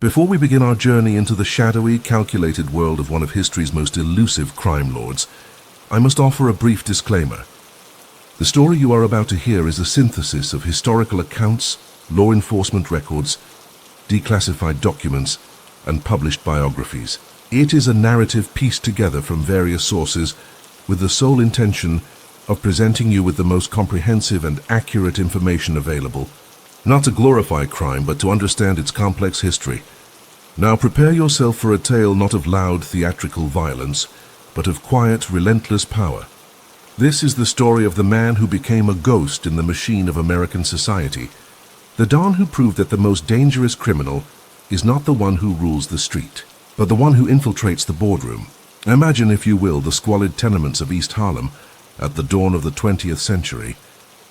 Before we begin our journey into the shadowy, calculated world of one of history's most elusive crime lords, I must offer a brief disclaimer. The story you are about to hear is a synthesis of historical accounts, law enforcement records, declassified documents, and published biographies. It is a narrative pieced together from various sources with the sole intention of presenting you with the most comprehensive and accurate information available, not to glorify crime, but to understand its complex history. Now prepare yourself for a tale not of loud theatrical violence, but of quiet, relentless power. This is the story of the man who became a ghost in the machine of American society, the Don who proved that the most dangerous criminal is not the one who rules the street, but the one who infiltrates the boardroom. Imagine, if you will, the squalid tenements of East Harlem at the dawn of the 20th century.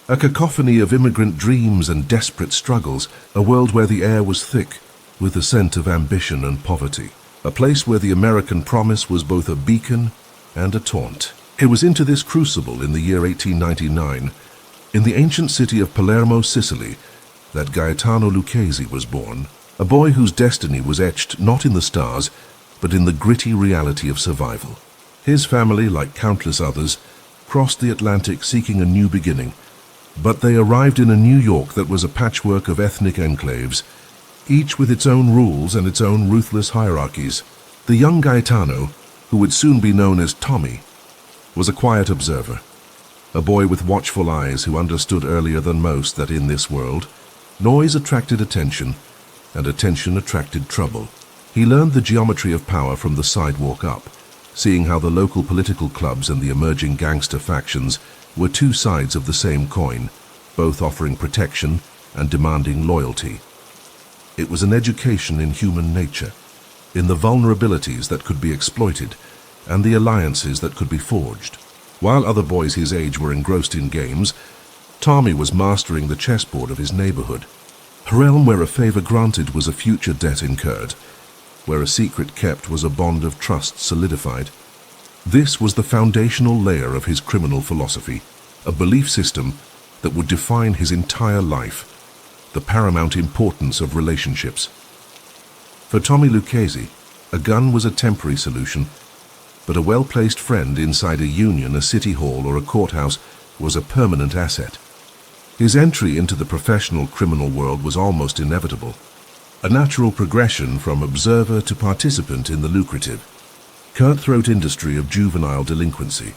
A cacophony of immigrant dreams and desperate struggles, a world where the air was thick with the scent of ambition and poverty. A place where the American promise was both a beacon and a taunt. It was into this crucible in the year 1899, in the ancient city of Palermo, Sicily, that Gaetano Lucchese was born, a boy whose destiny was etched not in the stars, but in the gritty reality of survival. His family, like countless others, crossed the Atlantic seeking a new beginning, but they arrived in a New York that was a patchwork of ethnic enclaves, each with its own rules and its own ruthless hierarchies. The young Gaetano, who would soon be known as Tommy, was a quiet observer, a boy with watchful eyes who understood earlier than most that in this world, noise attracted attention, and attention attracted trouble. He learned the geometry of power from the sidewalk up, seeing how the local political clubs and the emerging gangster factions were two sides of the same coin, both offering protection and demanding loyalty. It was an education in human nature, in the vulnerabilities that could be exploited and the alliances that could be forged. While other boys his age were engrossed in games, Tommy was mastering the chessboard of his neighborhood. A realm where a favor granted was a future debt incurred, where a secret kept was a bond of trust solidified. This was the foundational layer of his criminal philosophy, a belief system that would define his entire life, the paramount importance of relationships. For Tommy Lucchese, a gun was a temporary solution, but a well-placed friend inside a union, a city hall, or a courthouse was a permanent asset. His entry into the professional criminal world was almost inevitable, a natural progression from observer to participant in the lucrative, cutthroat industry of juvenile delinquency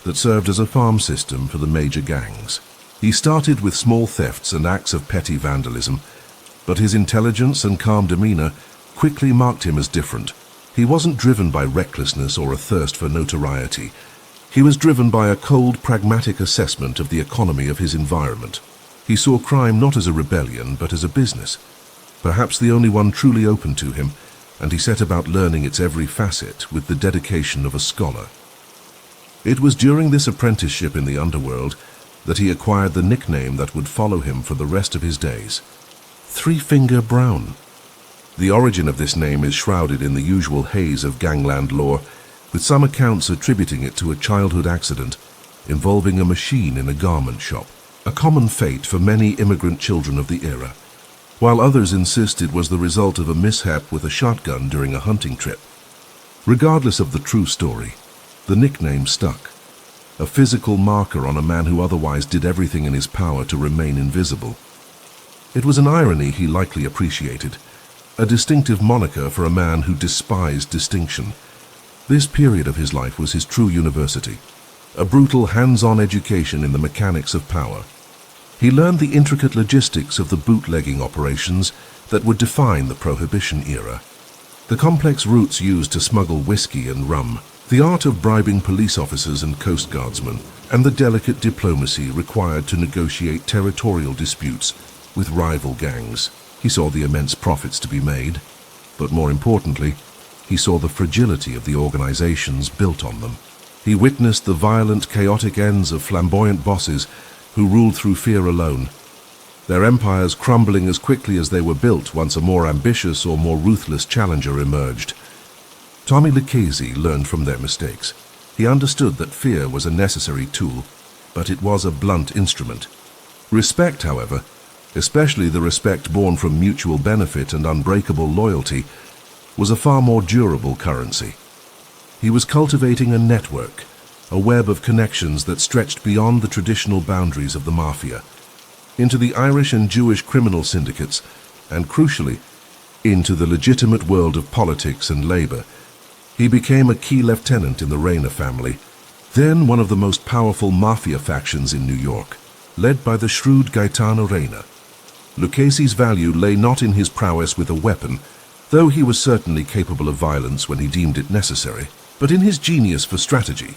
that served as a farm system for the major gangs. He started with small thefts and acts of petty vandalism, but his intelligence and calm demeanor quickly marked him as different. He wasn't driven by recklessness or a thirst for notoriety. He was driven by a cold, pragmatic assessment of the economy of his environment. He saw crime not as a rebellion, but as a business, perhaps the only one truly open to him, and he set about learning its every facet with the dedication of a scholar. It was during this apprenticeship in the underworld that he acquired the nickname that would follow him for the rest of his days, Three-Finger Brown. The origin of this name is shrouded in the usual haze of gangland lore, with some accounts attributing it to a childhood accident involving a machine in a garment shop, a common fate for many immigrant children of the era, while others insist it was the result of a mishap with a shotgun during a hunting trip. Regardless of the true story, the nickname stuck, a physical marker on a man who otherwise did everything in his power to remain invisible. It was an irony he likely appreciated, a distinctive moniker for a man who despised distinction. This period of his life was his true university, a brutal hands-on education in the mechanics of power. He learned the intricate logistics of the bootlegging operations that would define the Prohibition era, the complex routes used to smuggle whiskey and rum, the art of bribing police officers and coast guardsmen, and the delicate diplomacy required to negotiate territorial disputes with rival gangs. He saw the immense profits to be made, but more importantly, he saw the fragility of the organizations built on them. He witnessed the violent, chaotic ends of flamboyant bosses who ruled through fear alone, their empires crumbling as quickly as they were built once a more ambitious or more ruthless challenger emerged. Tommy Lucchese learned from their mistakes. He understood that fear was a necessary tool, but it was a blunt instrument. Respect, however, especially the respect born from mutual benefit and unbreakable loyalty, was a far more durable currency. He was cultivating a network, a web of connections that stretched beyond the traditional boundaries of the Mafia, into the Irish and Jewish criminal syndicates, and crucially, into the legitimate world of politics and labor. He became a key lieutenant in the Reina family, then one of the most powerful Mafia factions in New York, led by the shrewd Gaetano Reina. Lucchese's value lay not in his prowess with a weapon, though he was certainly capable of violence when he deemed it necessary, but in his genius for strategy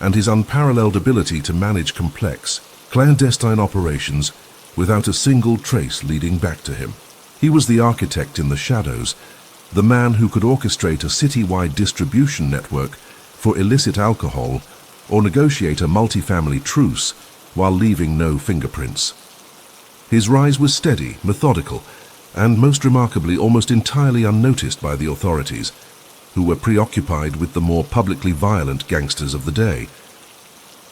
and his unparalleled ability to manage complex, clandestine operations without a single trace leading back to him. He was the architect in the shadows, the man who could orchestrate a city-wide distribution network for illicit alcohol or negotiate a multi-family truce while leaving no fingerprints. His rise was steady, methodical, and most remarkably almost entirely unnoticed by the authorities, who were preoccupied with the more publicly violent gangsters of the day.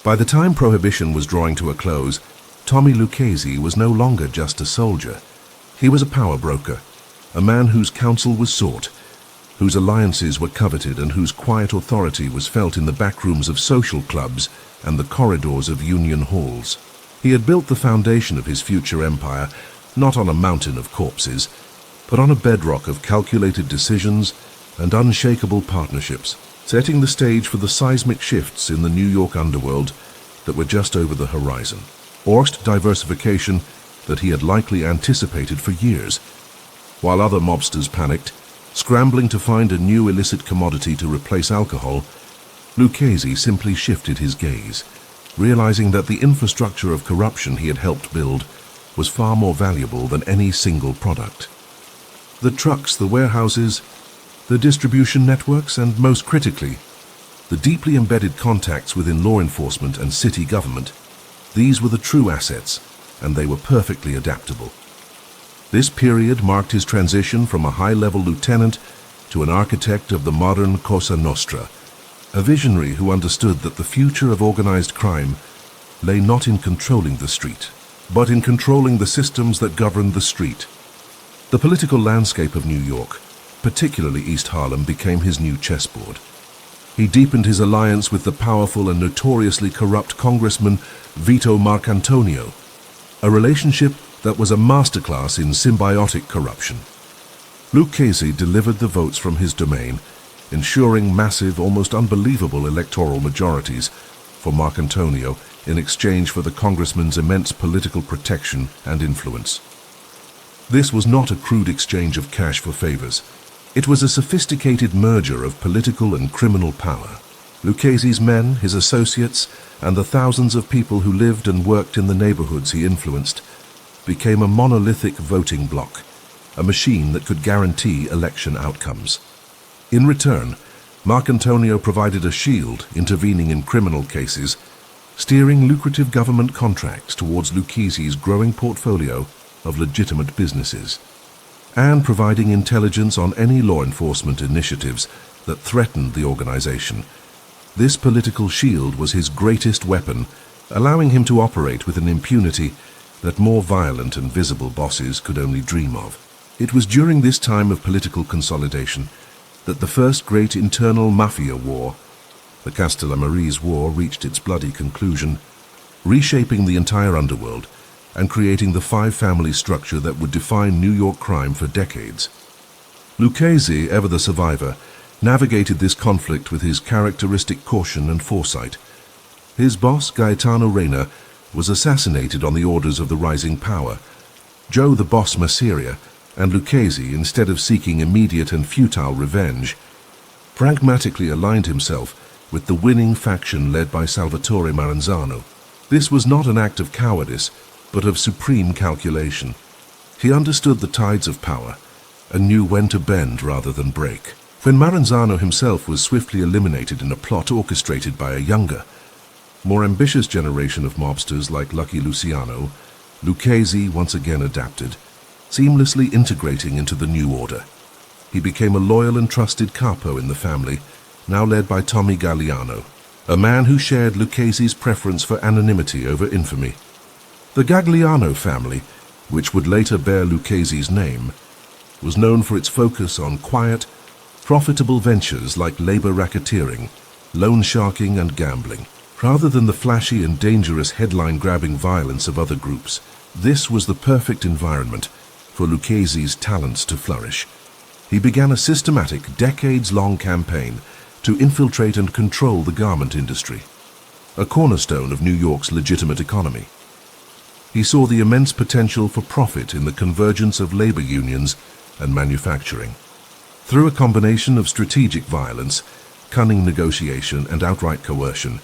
By the time Prohibition was drawing to a close, Tommy Lucchese was no longer just a soldier. He was a power broker, a man whose counsel was sought, whose alliances were coveted, and whose quiet authority was felt in the backrooms of social clubs and the corridors of union halls. He had built the foundation of his future empire not on a mountain of corpses, but on a bedrock of calculated decisions and unshakable partnerships, setting the stage for the seismic shifts in the New York underworld that were just over the horizon. Forced diversification that he had likely anticipated for years. While other mobsters panicked, scrambling to find a new illicit commodity to replace alcohol, Lucchese simply shifted his gaze, realizing that the infrastructure of corruption he had helped build was far more valuable than any single product. The trucks, the warehouses, the distribution networks, and most critically, the deeply embedded contacts within law enforcement and city government, these were the true assets, and they were perfectly adaptable. This period marked his transition from a high-level lieutenant to an architect of the modern Cosa Nostra, a visionary who understood that the future of organized crime lay not in controlling the street, but in controlling the systems that governed the street. The political landscape of New York, particularly East Harlem, became his new chessboard. He deepened his alliance with the powerful and notoriously corrupt Congressman Vito Marcantonio, a relationship that was a masterclass in symbiotic corruption. Lucchese delivered the votes from his domain, ensuring massive, almost unbelievable electoral majorities for Marcantonio in exchange for the congressman's immense political protection and influence. This was not a crude exchange of cash for favors. It was a sophisticated merger of political and criminal power. Lucchese's men, his associates, and the thousands of people who lived and worked in the neighborhoods he influenced became a monolithic voting bloc, a machine that could guarantee election outcomes. In return, Marcantonio provided a shield, intervening in criminal cases, steering lucrative government contracts towards Lucchese's growing portfolio of legitimate businesses, and providing intelligence on any law enforcement initiatives that threatened the organization. This political shield was his greatest weapon, allowing him to operate with an impunity that more violent and visible bosses could only dream of. It was during this time of political consolidation that the first great internal Mafia war, the Castellammarese War, reached its bloody conclusion, reshaping the entire underworld and creating the five-family structure that would define New York crime for decades. Lucchese, ever the survivor, navigated this conflict with his characteristic caution and foresight. His boss, Gaetano Reina, was assassinated on the orders of the rising power. Joe the Boss Masseria, and Lucchese, instead of seeking immediate and futile revenge, pragmatically aligned himself with the winning faction led by Salvatore Maranzano. This was not an act of cowardice, but of supreme calculation. He understood the tides of power and knew when to bend rather than break. When Maranzano himself was swiftly eliminated in a plot orchestrated by a younger, more ambitious generation of mobsters like Lucky Luciano, Lucchese once again adapted, seamlessly integrating into the new order. He became a loyal and trusted capo in the family, now led by Tommy Gagliano, a man who shared Lucchese's preference for anonymity over infamy. The Gagliano family, which would later bear Lucchese's name, was known for its focus on quiet, profitable ventures like labor racketeering, loan sharking and gambling. Rather than the flashy and dangerous headline-grabbing violence of other groups, this was the perfect environment for Lucchese's talents to flourish. He began a systematic, decades-long campaign to infiltrate and control the garment industry, a cornerstone of New York's legitimate economy. He saw the immense potential for profit in the convergence of labor unions and manufacturing. Through a combination of strategic violence, cunning negotiation, and outright coercion,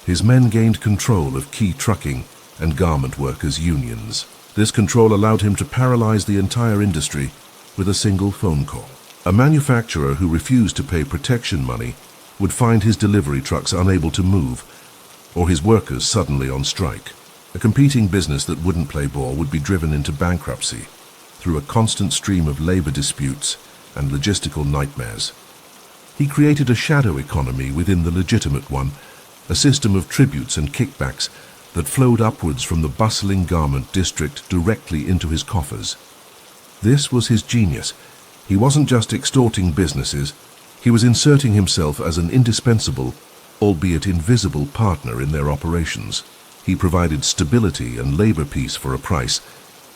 his men gained control of key trucking and garment workers' unions. This control allowed him to paralyze the entire industry with a single phone call. A manufacturer who refused to pay protection money would find his delivery trucks unable to move, or his workers suddenly on strike. A competing business that wouldn't play ball would be driven into bankruptcy through a constant stream of labor disputes and logistical nightmares. He created a shadow economy within the legitimate one, a system of tributes and kickbacks that flowed upwards from the bustling garment district directly into his coffers. This was his genius. He wasn't just extorting businesses, he was inserting himself as an indispensable, albeit invisible, partner in their operations. He provided stability and labor peace for a price,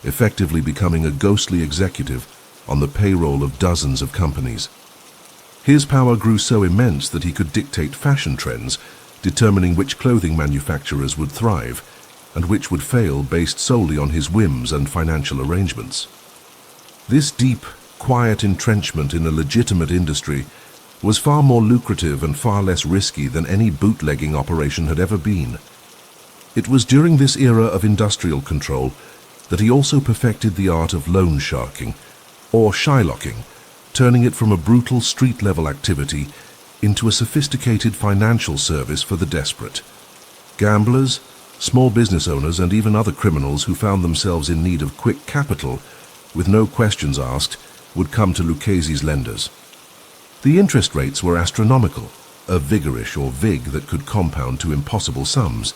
effectively becoming a ghostly executive on the payroll of dozens of companies. His power grew so immense that he could dictate fashion trends, determining which clothing manufacturers would thrive and which would fail based solely on his whims and financial arrangements. This deep, quiet entrenchment in a legitimate industry was far more lucrative and far less risky than any bootlegging operation had ever been. It was during this era of industrial control that he also perfected the art of loan sharking, or shylocking, turning it from a brutal street-level activity into a sophisticated financial service for the desperate. Gamblers, small business owners, and even other criminals who found themselves in need of quick capital, with no questions asked, would come to Lucchese's lenders. The interest rates were astronomical, a vigorish or vig that could compound to impossible sums.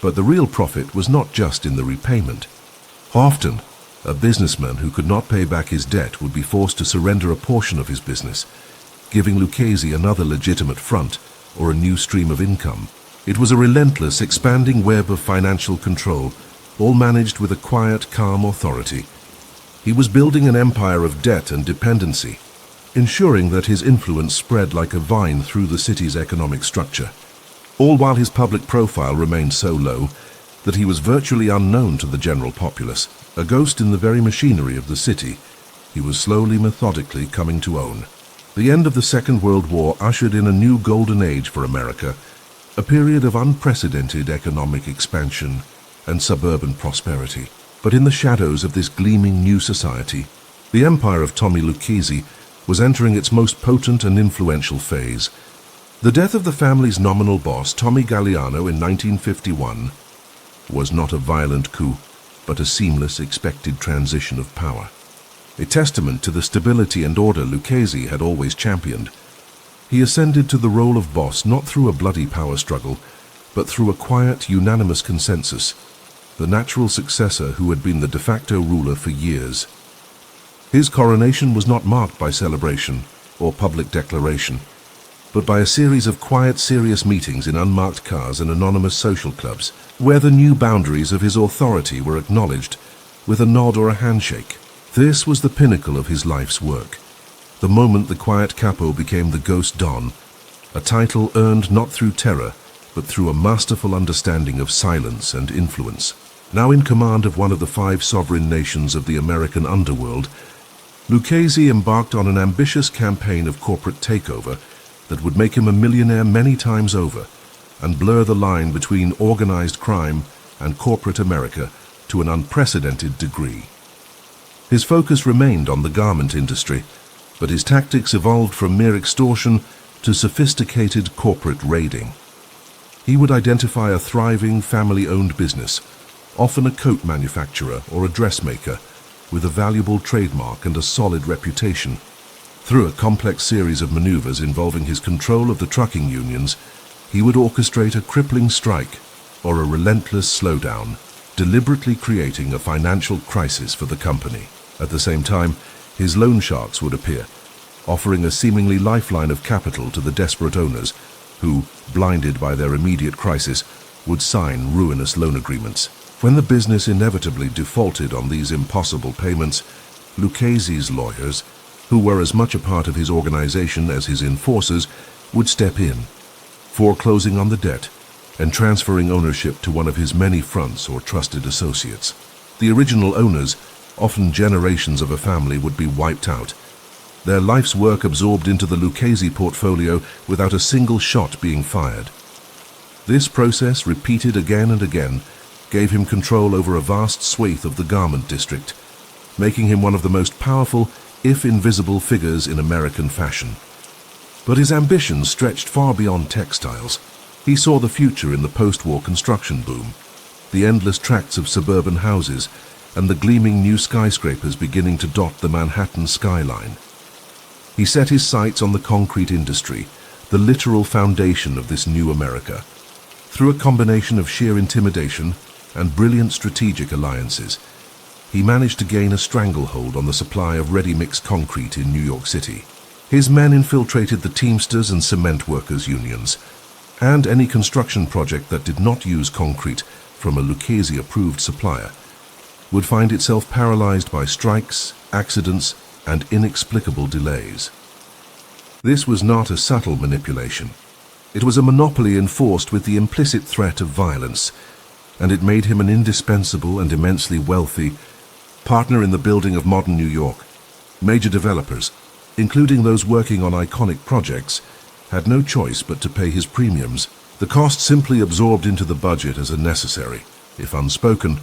But the real profit was not just in the repayment. Often, a businessman who could not pay back his debt would be forced to surrender a portion of his business, giving Lucchese another legitimate front or a new stream of income. It was a relentless, expanding web of financial control, all managed with a quiet, calm authority. He was building an empire of debt and dependency, ensuring that his influence spread like a vine through the city's economic structure, all while his public profile remained so low that he was virtually unknown to the general populace, a ghost in the very machinery of the city he was slowly, methodically coming to own. The end of the Second World War ushered in a new golden age for America, a period of unprecedented economic expansion and suburban prosperity. But in the shadows of this gleaming new society, the empire of Tommy Lucchese was entering its most potent and influential phase. The death of the family's nominal boss, Tommy Galliano, in 1951, was not a violent coup, but a seamless, expected transition of power. A testament to the stability and order Lucchese had always championed. He ascended to the role of boss not through a bloody power struggle, but through a quiet, unanimous consensus, the natural successor who had been the de facto ruler for years. His coronation was not marked by celebration or public declaration, but by a series of quiet, serious meetings in unmarked cars and anonymous social clubs, where the new boundaries of his authority were acknowledged with a nod or a handshake. This was the pinnacle of his life's work, the moment the quiet capo became the ghost don, a title earned not through terror, but through a masterful understanding of silence and influence. Now in command of one of the 5 sovereign nations of the American underworld, Lucchese embarked on an ambitious campaign of corporate takeover that would make him a millionaire many times over and blur the line between organized crime and corporate America to an unprecedented degree. His focus remained on the garment industry, but his tactics evolved from mere extortion to sophisticated corporate raiding. He would identify a thriving family-owned business, often a coat manufacturer or a dressmaker, with a valuable trademark and a solid reputation. Through a complex series of maneuvers involving his control of the trucking unions, he would orchestrate a crippling strike or a relentless slowdown, deliberately creating a financial crisis for the company. At the same time, his loan sharks would appear, offering a seemingly lifeline of capital to the desperate owners who, blinded by their immediate crisis, would sign ruinous loan agreements. When the business inevitably defaulted on these impossible payments, Lucchese's lawyers, who were as much a part of his organization as his enforcers, would step in, foreclosing on the debt and transferring ownership to one of his many fronts or trusted associates. The original owners, often generations of a family, would be wiped out, their life's work absorbed into the Lucchese portfolio without a single shot being fired. This process, repeated again and again, gave him control over a vast swathe of the garment district, making him one of the most powerful, if invisible, figures in American fashion. But his ambitions stretched far beyond textiles. He saw the future in the post-war construction boom, the endless tracts of suburban houses, and the gleaming new skyscrapers beginning to dot the Manhattan skyline. He set his sights on the concrete industry, the literal foundation of this new America. Through a combination of sheer intimidation and brilliant strategic alliances, he managed to gain a stranglehold on the supply of ready-mix concrete in New York City. His men infiltrated the Teamsters and cement workers' unions, and any construction project that did not use concrete from a Lucchese-approved supplier would find itself paralyzed by strikes, accidents, and inexplicable delays. This was not a subtle manipulation. It was a monopoly enforced with the implicit threat of violence, and it made him an indispensable and immensely wealthy partner in the building of modern New York. Major developers, including those working on iconic projects, had no choice but to pay his premiums, the cost simply absorbed into the budget as a necessary, if unspoken,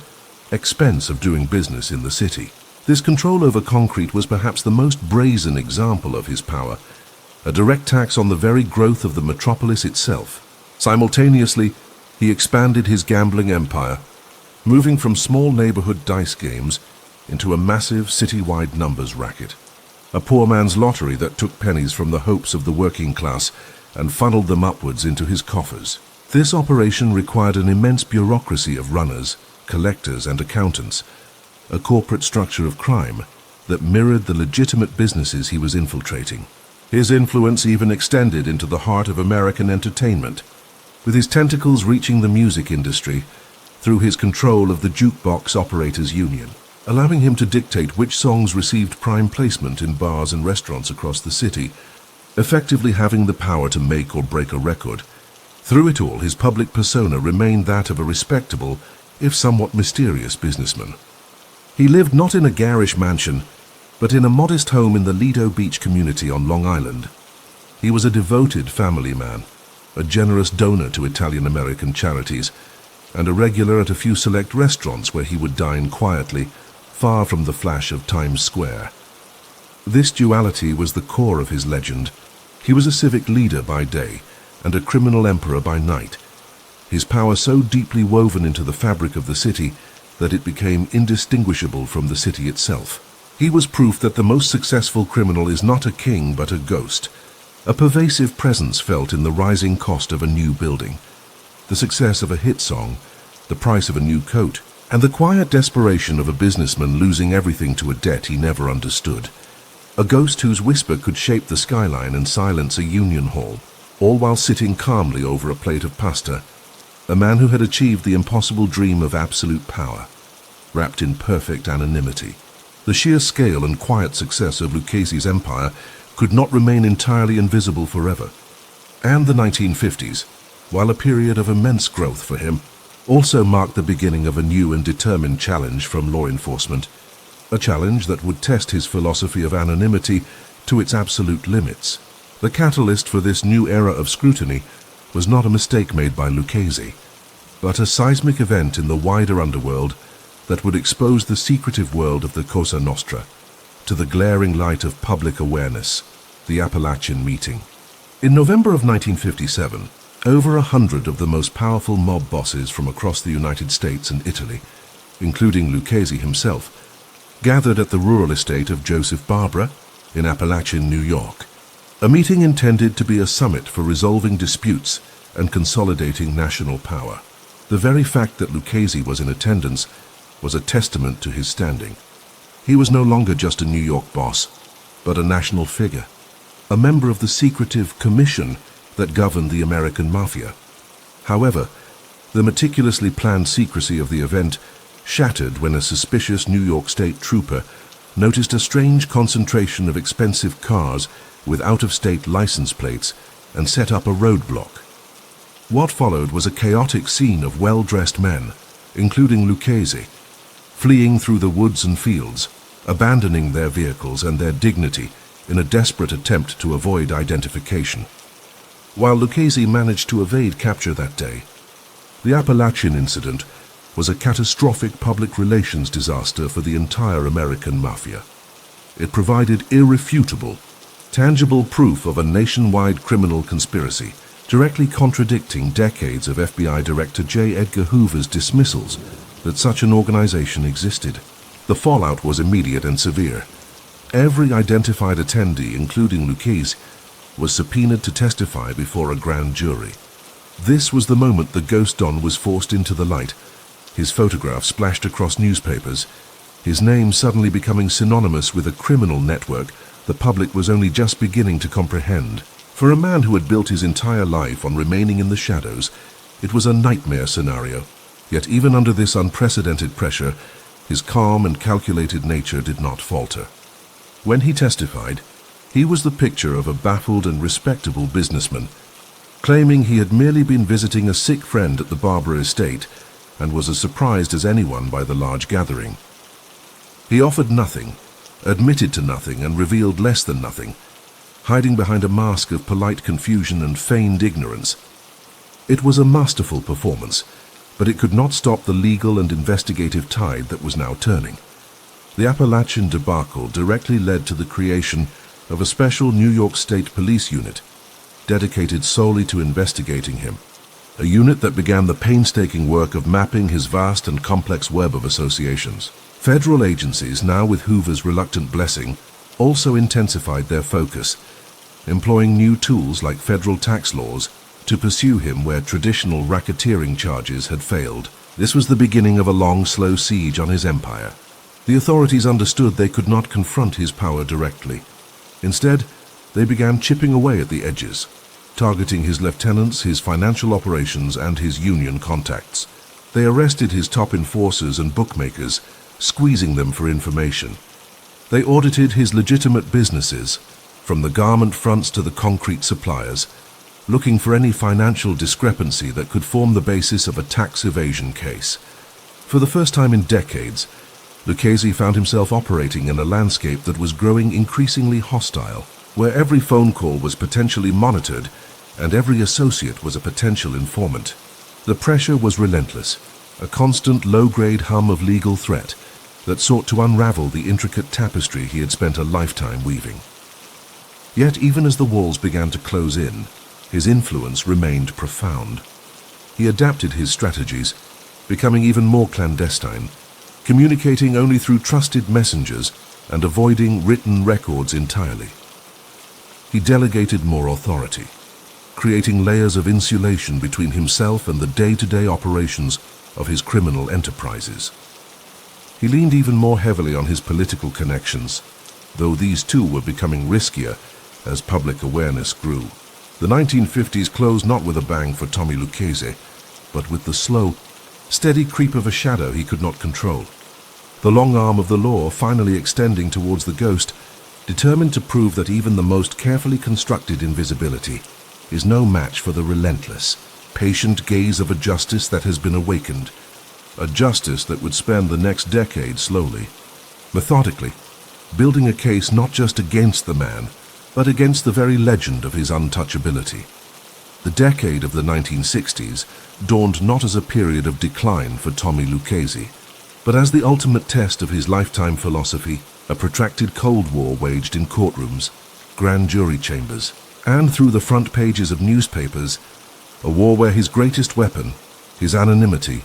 expense of doing business in the city. This control over concrete was perhaps the most brazen example of his power, a direct tax on the very growth of the metropolis itself. Simultaneously, he expanded his gambling empire, moving from small neighborhood dice games into a massive citywide numbers racket, a poor man's lottery that took pennies from the hopes of the working class and funneled them upwards into his coffers. This operation required an immense bureaucracy of runners, collectors, and accountants, a corporate structure of crime that mirrored the legitimate businesses he was infiltrating. His influence even extended into the heart of American entertainment, with his tentacles reaching the music industry through his control of the jukebox operators union, allowing him to dictate which songs received prime placement in bars and restaurants across the city, effectively having the power to make or break a record. Through it all, his public persona remained that of a respectable, if somewhat mysterious, businessman. He lived not in a garish mansion, but in a modest home in the Lido Beach community on Long Island. He was a devoted family man, a generous donor to Italian-American charities, and a regular at a few select restaurants where he would dine quietly, far from the flash of Times Square. This duality was the core of his legend. He was a civic leader by day and a criminal emperor by night, his power so deeply woven into the fabric of the city that it became indistinguishable from the city itself. He was proof that the most successful criminal is not a king but a ghost, a pervasive presence felt in the rising cost of a new building, the success of a hit song, the price of a new coat, and the quiet desperation of a businessman losing everything to a debt he never understood. A ghost whose whisper could shape the skyline and silence a union hall, all while sitting calmly over a plate of pasta. A man who had achieved the impossible dream of absolute power, wrapped in perfect anonymity. The sheer scale and quiet success of Lucchese's empire could not remain entirely invisible forever. And the 1950s, while a period of immense growth for him, also marked the beginning of a new and determined challenge from law enforcement, a challenge that would test his philosophy of anonymity to its absolute limits. The catalyst for this new era of scrutiny was not a mistake made by Lucchese, but a seismic event in the wider underworld that would expose the secretive world of the Cosa Nostra to the glaring light of public awareness, the Apalachin meeting. In November of 1957, over 100 of the most powerful mob bosses from across the United States and Italy, including Lucchese himself, gathered at the rural estate of Joseph Barbara in Apalachin, New York. A meeting intended to be a summit for resolving disputes and consolidating national power. The very fact that Lucchese was in attendance was a testament to his standing. He was no longer just a New York boss, but a national figure, a member of the secretive commission that governed the American Mafia. However, the meticulously planned secrecy of the event shattered when a suspicious New York State trooper noticed a strange concentration of expensive cars with out-of-state license plates and set up a roadblock. What followed was a chaotic scene of well-dressed men, including Lucchese, fleeing through the woods and fields, abandoning their vehicles and their dignity in a desperate attempt to avoid identification. While Lucchese managed to evade capture that day, the Apalachin incident was a catastrophic public relations disaster for the entire American Mafia. It provided irrefutable, tangible proof of a nationwide criminal conspiracy, directly contradicting decades of FBI Director J. Edgar Hoover's dismissals that such an organization existed. The fallout was immediate and severe. Every identified attendee, including Lucchese, was subpoenaed to testify before a grand jury. This was the moment the Ghost Don was forced into the light, his photograph splashed across newspapers, his name suddenly becoming synonymous with a criminal network the public was only just beginning to comprehend. For a man who had built his entire life on remaining in the shadows, it was a nightmare scenario. Yet even under this unprecedented pressure, his calm and calculated nature did not falter. When he testified, he was the picture of a baffled and respectable businessman, claiming he had merely been visiting a sick friend at the Barber estate and was as surprised as anyone by the large gathering. He offered nothing, admitted to nothing, and revealed less than nothing, hiding behind a mask of polite confusion and feigned ignorance. It was a masterful performance, but it could not stop the legal and investigative tide that was now turning. The Apalachin debacle directly led to the creation of a special New York State Police unit dedicated solely to investigating him, a unit that began the painstaking work of mapping his vast and complex web of associations. Federal agencies, now with Hoover's reluctant blessing, also intensified their focus, employing new tools like federal tax laws to pursue him where traditional racketeering charges had failed. This was the beginning of a long, slow siege on his empire. The authorities understood they could not confront his power directly. Instead, they began chipping away at the edges, targeting his lieutenants, his financial operations, and his union contacts. They arrested his top enforcers and bookmakers, squeezing them for information. They audited his legitimate businesses, from the garment fronts to the concrete suppliers, looking for any financial discrepancy that could form the basis of a tax evasion case. For the first time in decades, Lucchese found himself operating in a landscape that was growing increasingly hostile, where every phone call was potentially monitored and every associate was a potential informant. The pressure was relentless, a constant low-grade hum of legal threat that sought to unravel the intricate tapestry he had spent a lifetime weaving. Yet even as the walls began to close in, his influence remained profound. He adapted his strategies, becoming even more clandestine, communicating only through trusted messengers and avoiding written records entirely. He delegated more authority, creating layers of insulation between himself and the day-to-day operations of his criminal enterprises. He leaned even more heavily on his political connections, though these too were becoming riskier as public awareness grew. The 1950s closed not with a bang for Tommy Lucchese, but with the slow, steady creep of a shadow he could not control. The long arm of the law finally extending towards the ghost, determined to prove that even the most carefully constructed invisibility is no match for the relentless, patient gaze of a justice that has been awakened, a justice that would spend the next decade slowly, methodically, building a case not just against the man, but against the very legend of his untouchability. The decade of the 1960s dawned not as a period of decline for Tommy Lucchese, but as the ultimate test of his lifetime philosophy, a protracted Cold War waged in courtrooms, grand jury chambers, and through the front pages of newspapers, a war where his greatest weapon, his anonymity,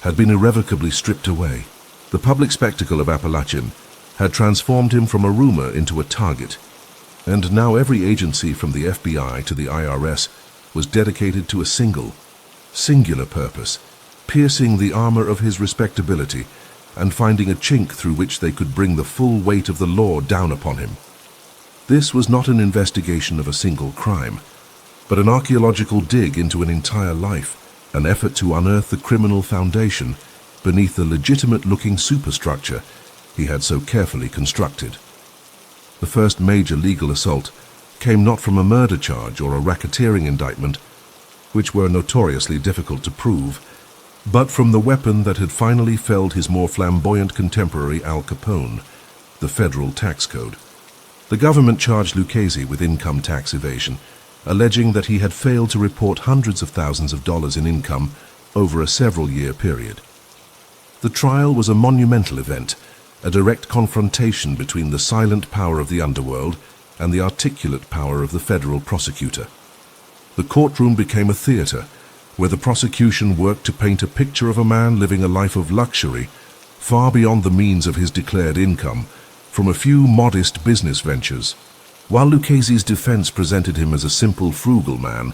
had been irrevocably stripped away. The public spectacle of Apalachin had transformed him from a rumor into a target, and now every agency from the FBI to the IRS was dedicated to a singular purpose, piercing the armor of his respectability and finding a chink through which they could bring the full weight of the law down upon him. This was not an investigation of a single crime, but an archaeological dig into an entire life, an effort to unearth the criminal foundation beneath the legitimate-looking superstructure he had so carefully constructed. The first major legal assault came not from a murder charge or a racketeering indictment, which were notoriously difficult to prove, but from the weapon that had finally felled his more flamboyant contemporary Al Capone, the federal tax code. The government charged Lucchese with income tax evasion, alleging that he had failed to report hundreds of thousands of dollars in income over a several-year period. The trial was a monumental event, a direct confrontation between the silent power of the underworld and the articulate power of the federal prosecutor. The courtroom became a theater, where the prosecution worked to paint a picture of a man living a life of luxury, far beyond the means of his declared income, from a few modest business ventures, while Lucchese's defense presented him as a simple, frugal man,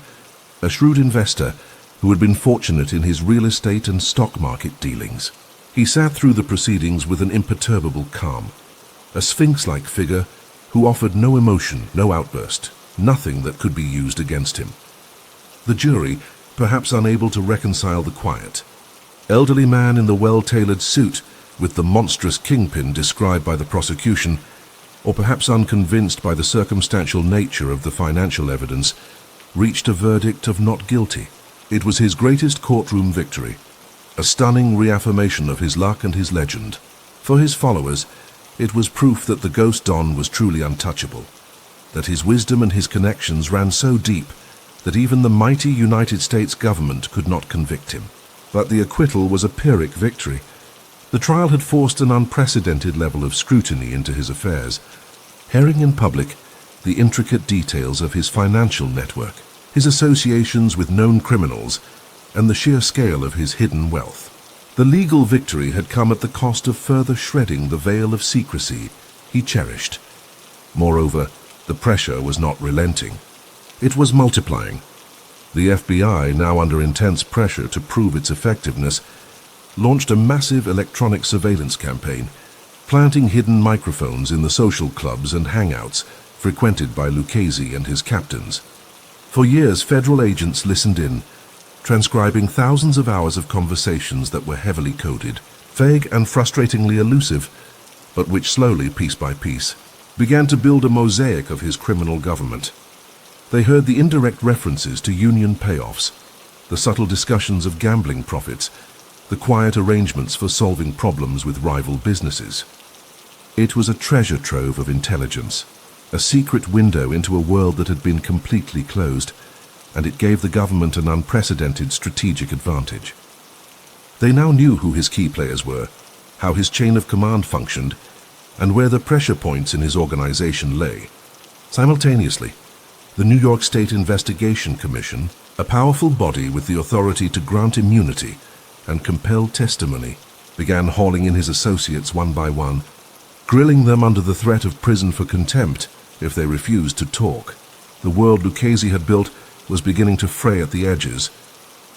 a shrewd investor who had been fortunate in his real estate and stock market dealings. He sat through the proceedings with an imperturbable calm, a sphinx-like figure who offered no emotion, no outburst, nothing that could be used against him. The jury, perhaps unable to reconcile the quiet, elderly man in the well-tailored suit with the monstrous kingpin described by the prosecution, or perhaps unconvinced by the circumstantial nature of the financial evidence, reached a verdict of not guilty. It was his greatest courtroom victory, a stunning reaffirmation of his luck and his legend. For his followers, it was proof that the Ghost Don was truly untouchable, that his wisdom and his connections ran so deep that even the mighty United States government could not convict him. But the acquittal was a Pyrrhic victory. The trial had forced an unprecedented level of scrutiny into his affairs, herring in public the intricate details of his financial network, his associations with known criminals, and the sheer scale of his hidden wealth. The legal victory had come at the cost of further shredding the veil of secrecy he cherished. Moreover, the pressure was not relenting. It was multiplying. The FBI, now under intense pressure to prove its effectiveness, launched a massive electronic surveillance campaign, planting hidden microphones in the social clubs and hangouts frequented by Lucchese and his captains. For years, federal agents listened in, transcribing thousands of hours of conversations that were heavily coded, vague and frustratingly elusive, but which slowly, piece by piece, began to build a mosaic of his criminal government. They heard the indirect references to union payoffs, the subtle discussions of gambling profits, the quiet arrangements for solving problems with rival businesses. It was a treasure trove of intelligence, a secret window into a world that had been completely closed, and it gave the government an unprecedented strategic advantage. They now knew who his key players were, how his chain of command functioned, and where the pressure points in his organization lay. Simultaneously, the New York State Investigation Commission, a powerful body with the authority to grant immunity and compel testimony, began hauling in his associates one by one, grilling them under the threat of prison for contempt if they refused to talk. The world Lucchese had built was beginning to fray at the edges.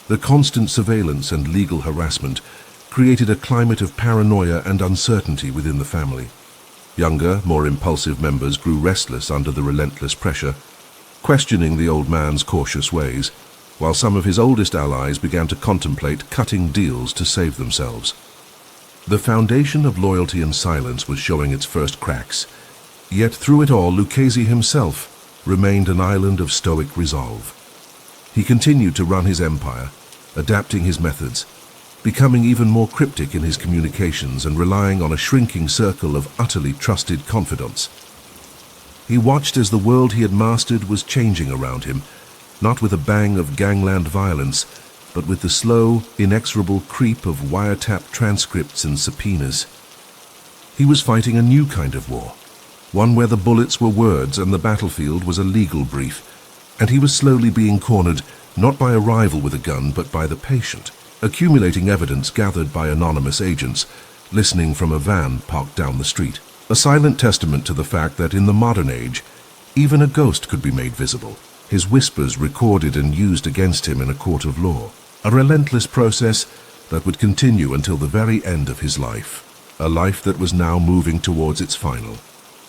The constant surveillance and legal harassment created a climate of paranoia and uncertainty within the family. Younger, more impulsive members grew restless under the relentless pressure, questioning the old man's cautious ways, while some of his oldest allies began to contemplate cutting deals to save themselves. The foundation of loyalty and silence was showing its first cracks, yet through it all Lucchese himself remained an island of stoic resolve. He continued to run his empire, adapting his methods, becoming even more cryptic in his communications and relying on a shrinking circle of utterly trusted confidants. He watched as the world he had mastered was changing around him, not with a bang of gangland violence, but with the slow, inexorable creep of wiretap transcripts and subpoenas. He was fighting a new kind of war, one where the bullets were words and the battlefield was a legal brief, and he was slowly being cornered not by a rival with a gun but by the patient, accumulating evidence gathered by anonymous agents, listening from a van parked down the street. A silent testament to the fact that in the modern age, even a ghost could be made visible, his whispers recorded and used against him in a court of law. A relentless process that would continue until the very end of his life, a life that was now moving towards its final.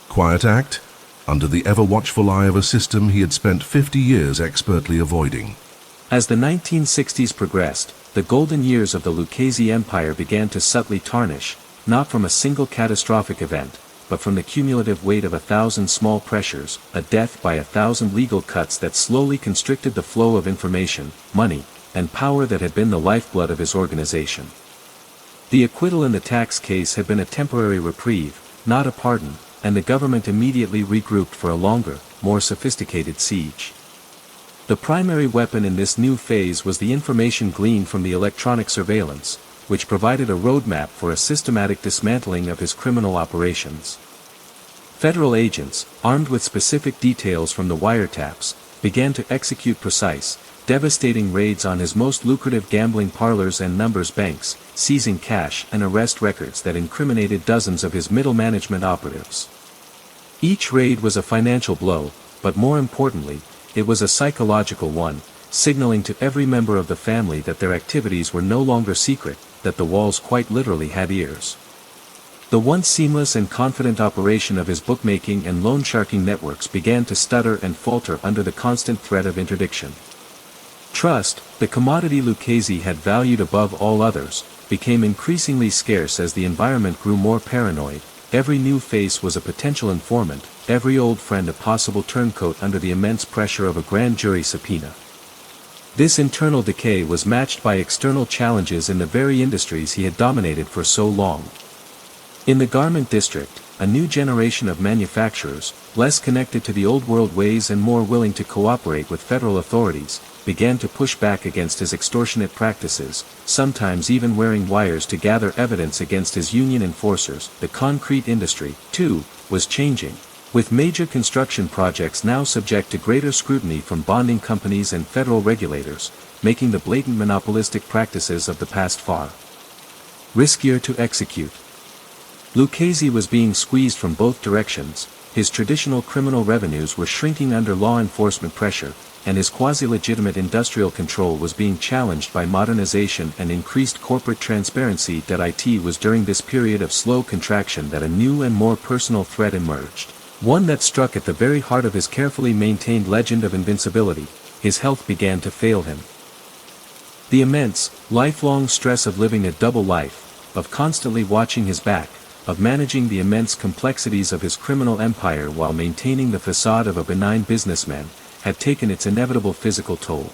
Quiet act, under the ever-watchful eye of a system he had spent 50 years expertly avoiding. As the 1960s progressed, the golden years of the Lucchese Empire began to subtly tarnish, not from a single catastrophic event, but from the cumulative weight of 1,000 small pressures, a death by 1,000 legal cuts that slowly constricted the flow of information, money, and power that had been the lifeblood of his organization. The acquittal in the tax case had been a temporary reprieve, not a pardon, and the government immediately regrouped for a longer, more sophisticated siege. The primary weapon in this new phase was the information gleaned from the electronic surveillance, which provided a roadmap for a systematic dismantling of his criminal operations. Federal agents, armed with specific details from the wiretaps, began to execute precise, devastating raids on his most lucrative gambling parlors and numbers banks, seizing cash and arrest records that incriminated dozens of his middle management operatives. Each raid was a financial blow, but more importantly, it was a psychological one, signaling to every member of the family that their activities were no longer secret, that the walls quite literally had ears. The once seamless and confident operation of his bookmaking and loan sharking networks began to stutter and falter under the constant threat of interdiction. Trust, the commodity Lucchese had valued above all others, became increasingly scarce as the environment grew more paranoid. Every new face was a potential informant, every old friend a possible turncoat under the immense pressure of a grand jury subpoena. This internal decay was matched by external challenges in the very industries he had dominated for so long. In the garment district, a new generation of manufacturers, less connected to the old world ways and more willing to cooperate with federal authorities, began to push back against his extortionate practices, sometimes even wearing wires to gather evidence against his union enforcers. The concrete industry, too, was changing, with major construction projects now subject to greater scrutiny from bonding companies and federal regulators, making the blatant monopolistic practices of the past far riskier to execute. Lucchese was being squeezed from both directions. His traditional criminal revenues were shrinking under law enforcement pressure, and his quasi-legitimate industrial control was being challenged by modernization and increased corporate transparency. It was during this period of slow contraction that a new and more personal threat emerged, one that struck at the very heart of his carefully maintained legend of invincibility. His health began to fail him. The immense, lifelong stress of living a double life, of constantly watching his back, of managing the immense complexities of his criminal empire while maintaining the facade of a benign businessman, had taken its inevitable physical toll.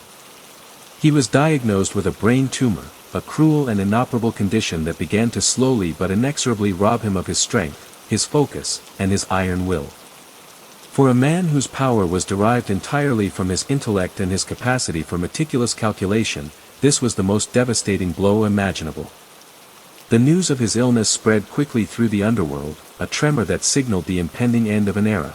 He was diagnosed with a brain tumor, a cruel and inoperable condition that began to slowly but inexorably rob him of his strength, his focus, and his iron will. For a man whose power was derived entirely from his intellect and his capacity for meticulous calculation, this was the most devastating blow imaginable. The news of his illness spread quickly through the underworld, a tremor that signaled the impending end of an era.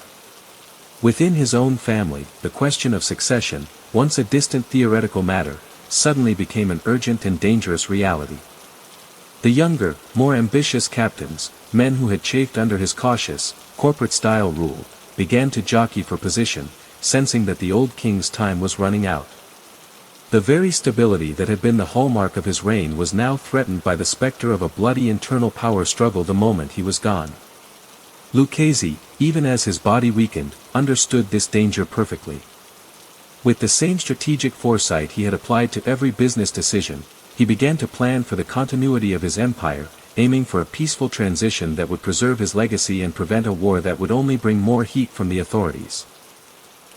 Within his own family, the question of succession, once a distant theoretical matter, suddenly became an urgent and dangerous reality. The younger, more ambitious captains, men who had chafed under his cautious, corporate-style rule, began to jockey for position, sensing that the old king's time was running out. The very stability that had been the hallmark of his reign was now threatened by the specter of a bloody internal power struggle the moment he was gone. Lucchese, even as his body weakened, understood this danger perfectly. With the same strategic foresight he had applied to every business decision, he began to plan for the continuity of his empire, aiming for a peaceful transition that would preserve his legacy and prevent a war that would only bring more heat from the authorities.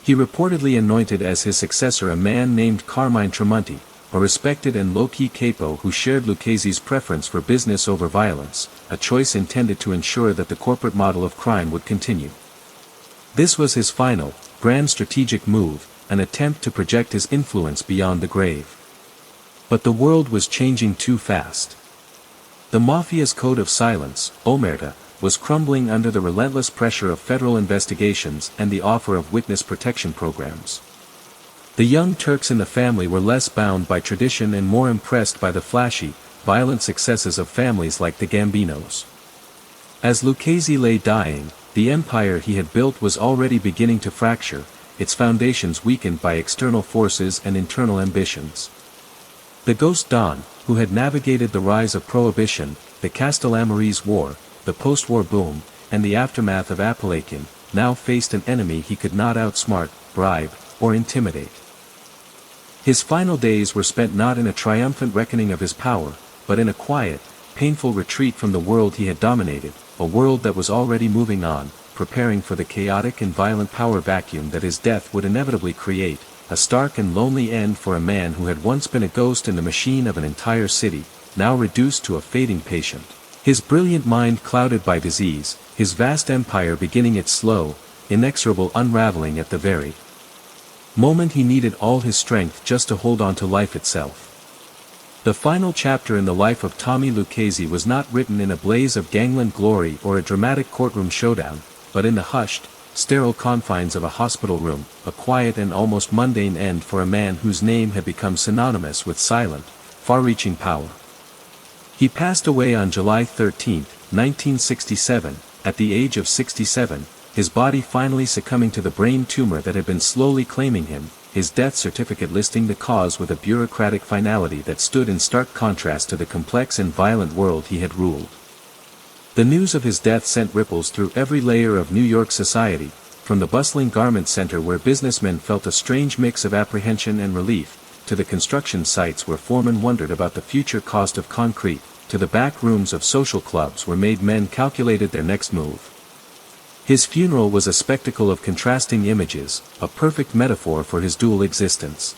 He reportedly anointed as his successor a man named Carmine Tremonti, a respected and low-key capo who shared Lucchese's preference for business over violence, a choice intended to ensure that the corporate model of crime would continue. This was his final, grand strategic move, an attempt to project his influence beyond the grave. But the world was changing too fast. The Mafia's code of silence, omerta, was crumbling under the relentless pressure of federal investigations and the offer of witness protection programs. The young Turks in the family were less bound by tradition and more impressed by the flashy, violent successes of families like the Gambinos. As Lucchese lay dying, the empire he had built was already beginning to fracture, its foundations weakened by external forces and internal ambitions. The Ghost Don, who had navigated the rise of Prohibition, the Castellammarese War, the post-war boom, and the aftermath of Apalachin, now faced an enemy he could not outsmart, bribe, or intimidate. His final days were spent not in a triumphant reckoning of his power, but in a quiet, painful retreat from the world he had dominated, a world that was already moving on, preparing for the chaotic and violent power vacuum that his death would inevitably create, a stark and lonely end for a man who had once been a ghost in the machine of an entire city, now reduced to a fading patient. His brilliant mind clouded by disease, his vast empire beginning its slow, inexorable unraveling at the very moment he needed all his strength just to hold on to life itself. The final chapter in the life of Tommy Lucchese was not written in a blaze of gangland glory or a dramatic courtroom showdown, but in the hushed, sterile confines of a hospital room, a quiet and almost mundane end for a man whose name had become synonymous with silent, far-reaching power. He passed away on July 13, 1967, at the age of 67, his body finally succumbing to the brain tumor that had been slowly claiming him, his death certificate listing the cause with a bureaucratic finality that stood in stark contrast to the complex and violent world he had ruled. The news of his death sent ripples through every layer of New York society, from the bustling garment center where businessmen felt a strange mix of apprehension and relief, to the construction sites where foremen wondered about the future cost of concrete, to the back rooms of social clubs where made men calculated their next move. His funeral was a spectacle of contrasting images, a perfect metaphor for his dual existence.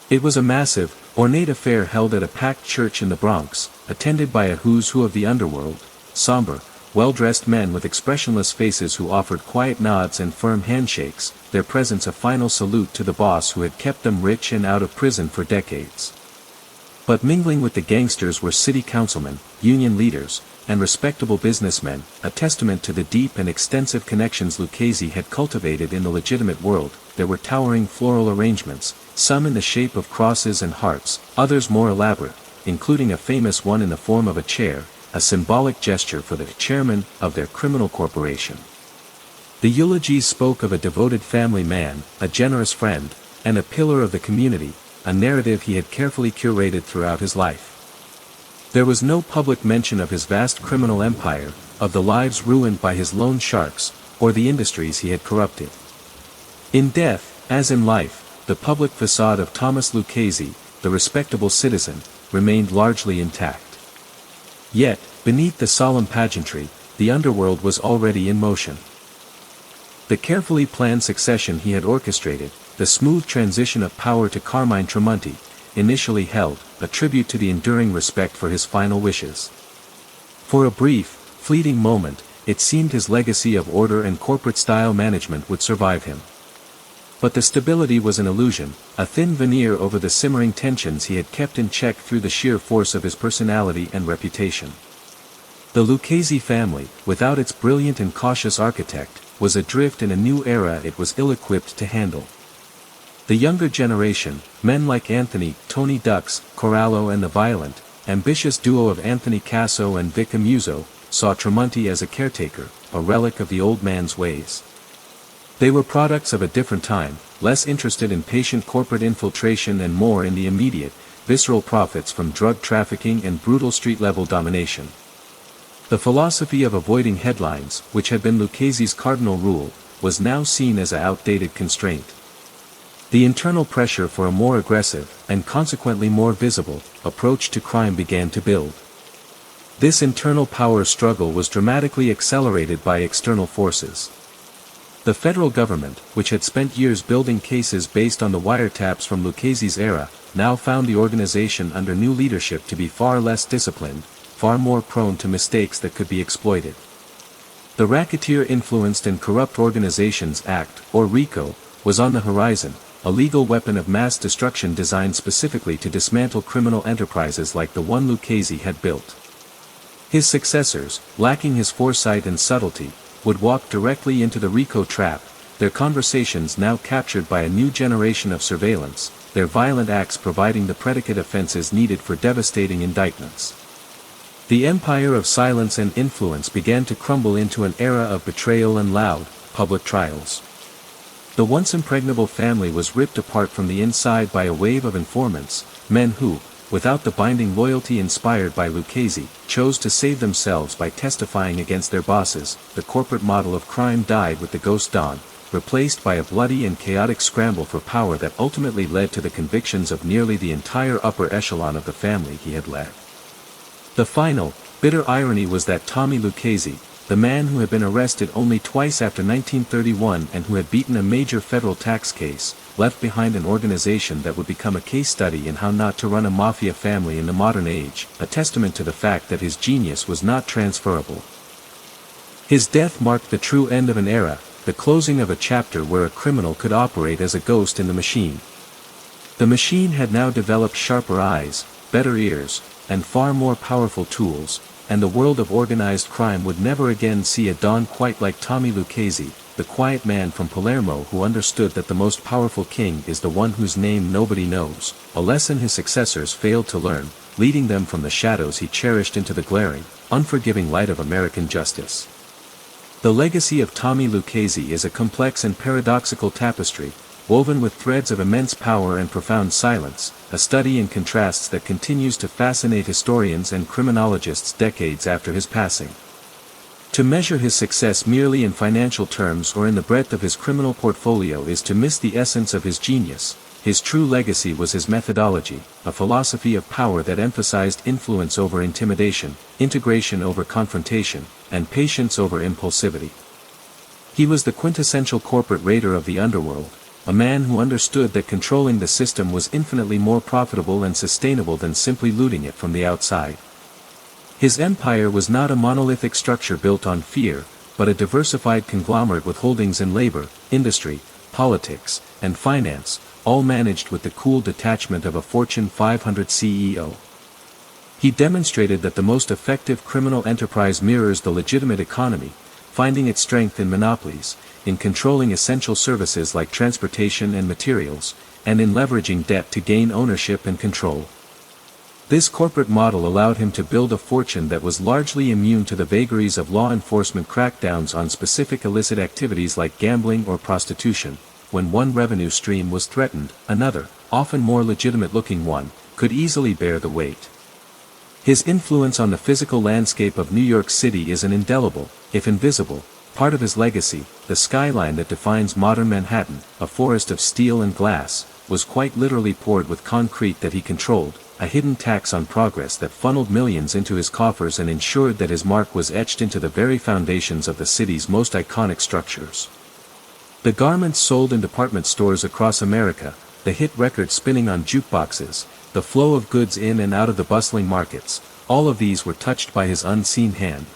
It was a massive, ornate affair held at a packed church in the Bronx, attended by a who's who of the underworld, somber, well-dressed men with expressionless faces who offered quiet nods and firm handshakes, their presence a final salute to the boss who had kept them rich and out of prison for decades. But mingling with the gangsters were city councilmen, union leaders, and respectable businessmen, a testament to the deep and extensive connections Lucchese had cultivated in the legitimate world. There were towering floral arrangements, some in the shape of crosses and hearts, others more elaborate, including a famous one in the form of a chair, a symbolic gesture for the chairman of their criminal corporation. The eulogies spoke of a devoted family man, a generous friend, and a pillar of the community, a narrative he had carefully curated throughout his life. There was no public mention of his vast criminal empire, of the lives ruined by his loan sharks, or the industries he had corrupted. In death, as in life, the public facade of Thomas Lucchese, the respectable citizen, remained largely intact. Yet, beneath the solemn pageantry, the underworld was already in motion. The carefully planned succession he had orchestrated, the smooth transition of power to Carmine Tremonti, initially held, a tribute to the enduring respect for his final wishes. For a brief, fleeting moment, it seemed his legacy of order and corporate-style management would survive him. But the stability was an illusion, a thin veneer over the simmering tensions he had kept in check through the sheer force of his personality and reputation. The Lucchese family, without its brilliant and cautious architect, was adrift in a new era it was ill-equipped to handle. The younger generation, men like Anthony, Tony Dux, Corallo and the violent, ambitious duo of Anthony Casso and Vic Amuso, saw Tremonti as a caretaker, a relic of the old man's ways. They were products of a different time, less interested in patient corporate infiltration and more in the immediate, visceral profits from drug trafficking and brutal street-level domination. The philosophy of avoiding headlines, which had been Lucchese's cardinal rule, was now seen as an outdated constraint. The internal pressure for a more aggressive, and consequently more visible, approach to crime began to build. This internal power struggle was dramatically accelerated by external forces. The federal government, which had spent years building cases based on the wiretaps from Lucchese's era, now found the organization under new leadership to be far less disciplined, far more prone to mistakes that could be exploited. The Racketeer-Influenced and Corrupt Organizations Act, or RICO, was on the horizon, a legal weapon of mass destruction designed specifically to dismantle criminal enterprises like the one Lucchese had built. His successors, lacking his foresight and subtlety, would walk directly into the RICO trap, their conversations now captured by a new generation of surveillance, their violent acts providing the predicate offenses needed for devastating indictments. The empire of silence and influence began to crumble into an era of betrayal and loud, public trials. The once impregnable family was ripped apart from the inside by a wave of informants, men who, without the binding loyalty inspired by Lucchese, chose to save themselves by testifying against their bosses. The corporate model of crime died with the ghost dawn, replaced by a bloody and chaotic scramble for power that ultimately led to the convictions of nearly the entire upper echelon of the family he had led. The final, bitter irony was that Tommy Lucchese, the man who had been arrested only twice after 1931 and who had beaten a major federal tax case, left behind an organization that would become a case study in how not to run a mafia family in the modern age, a testament to the fact that his genius was not transferable. His death marked the true end of an era, the closing of a chapter where a criminal could operate as a ghost in the machine. The machine had now developed sharper eyes, better ears, and far more powerful tools, and the world of organized crime would never again see a dawn quite like Tommy Lucchese, the quiet man from Palermo who understood that the most powerful king is the one whose name nobody knows, a lesson his successors failed to learn, leading them from the shadows he cherished into the glaring, unforgiving light of American justice. The legacy of Tommy Lucchese is a complex and paradoxical tapestry, woven with threads of immense power and profound silence, a study in contrasts that continues to fascinate historians and criminologists decades after his passing. To measure his success merely in financial terms or in the breadth of his criminal portfolio is to miss the essence of his genius. His true legacy was his methodology, a philosophy of power that emphasized influence over intimidation, integration over confrontation, and patience over impulsivity. He was the quintessential corporate raider of the underworld, a man who understood that controlling the system was infinitely more profitable and sustainable than simply looting it from the outside. His empire was not a monolithic structure built on fear, but a diversified conglomerate with holdings in labor, industry, politics, and finance, all managed with the cool detachment of a Fortune 500 CEO. He demonstrated that the most effective criminal enterprise mirrors the legitimate economy, finding its strength in monopolies, in controlling essential services like transportation and materials, and in leveraging debt to gain ownership and control. This corporate model allowed him to build a fortune that was largely immune to the vagaries of law enforcement crackdowns on specific illicit activities like gambling or prostitution. When one revenue stream was threatened, another, often more legitimate-looking one, could easily bear the weight. His influence on the physical landscape of New York City is an indelible, if invisible, part of his legacy. The skyline that defines modern Manhattan, a forest of steel and glass, was quite literally poured with concrete that he controlled, a hidden tax on progress that funneled millions into his coffers and ensured that his mark was etched into the very foundations of the city's most iconic structures. The garments sold in department stores across America, the hit records spinning on jukeboxes, the flow of goods in and out of the bustling markets, all of these were touched by his unseen hand.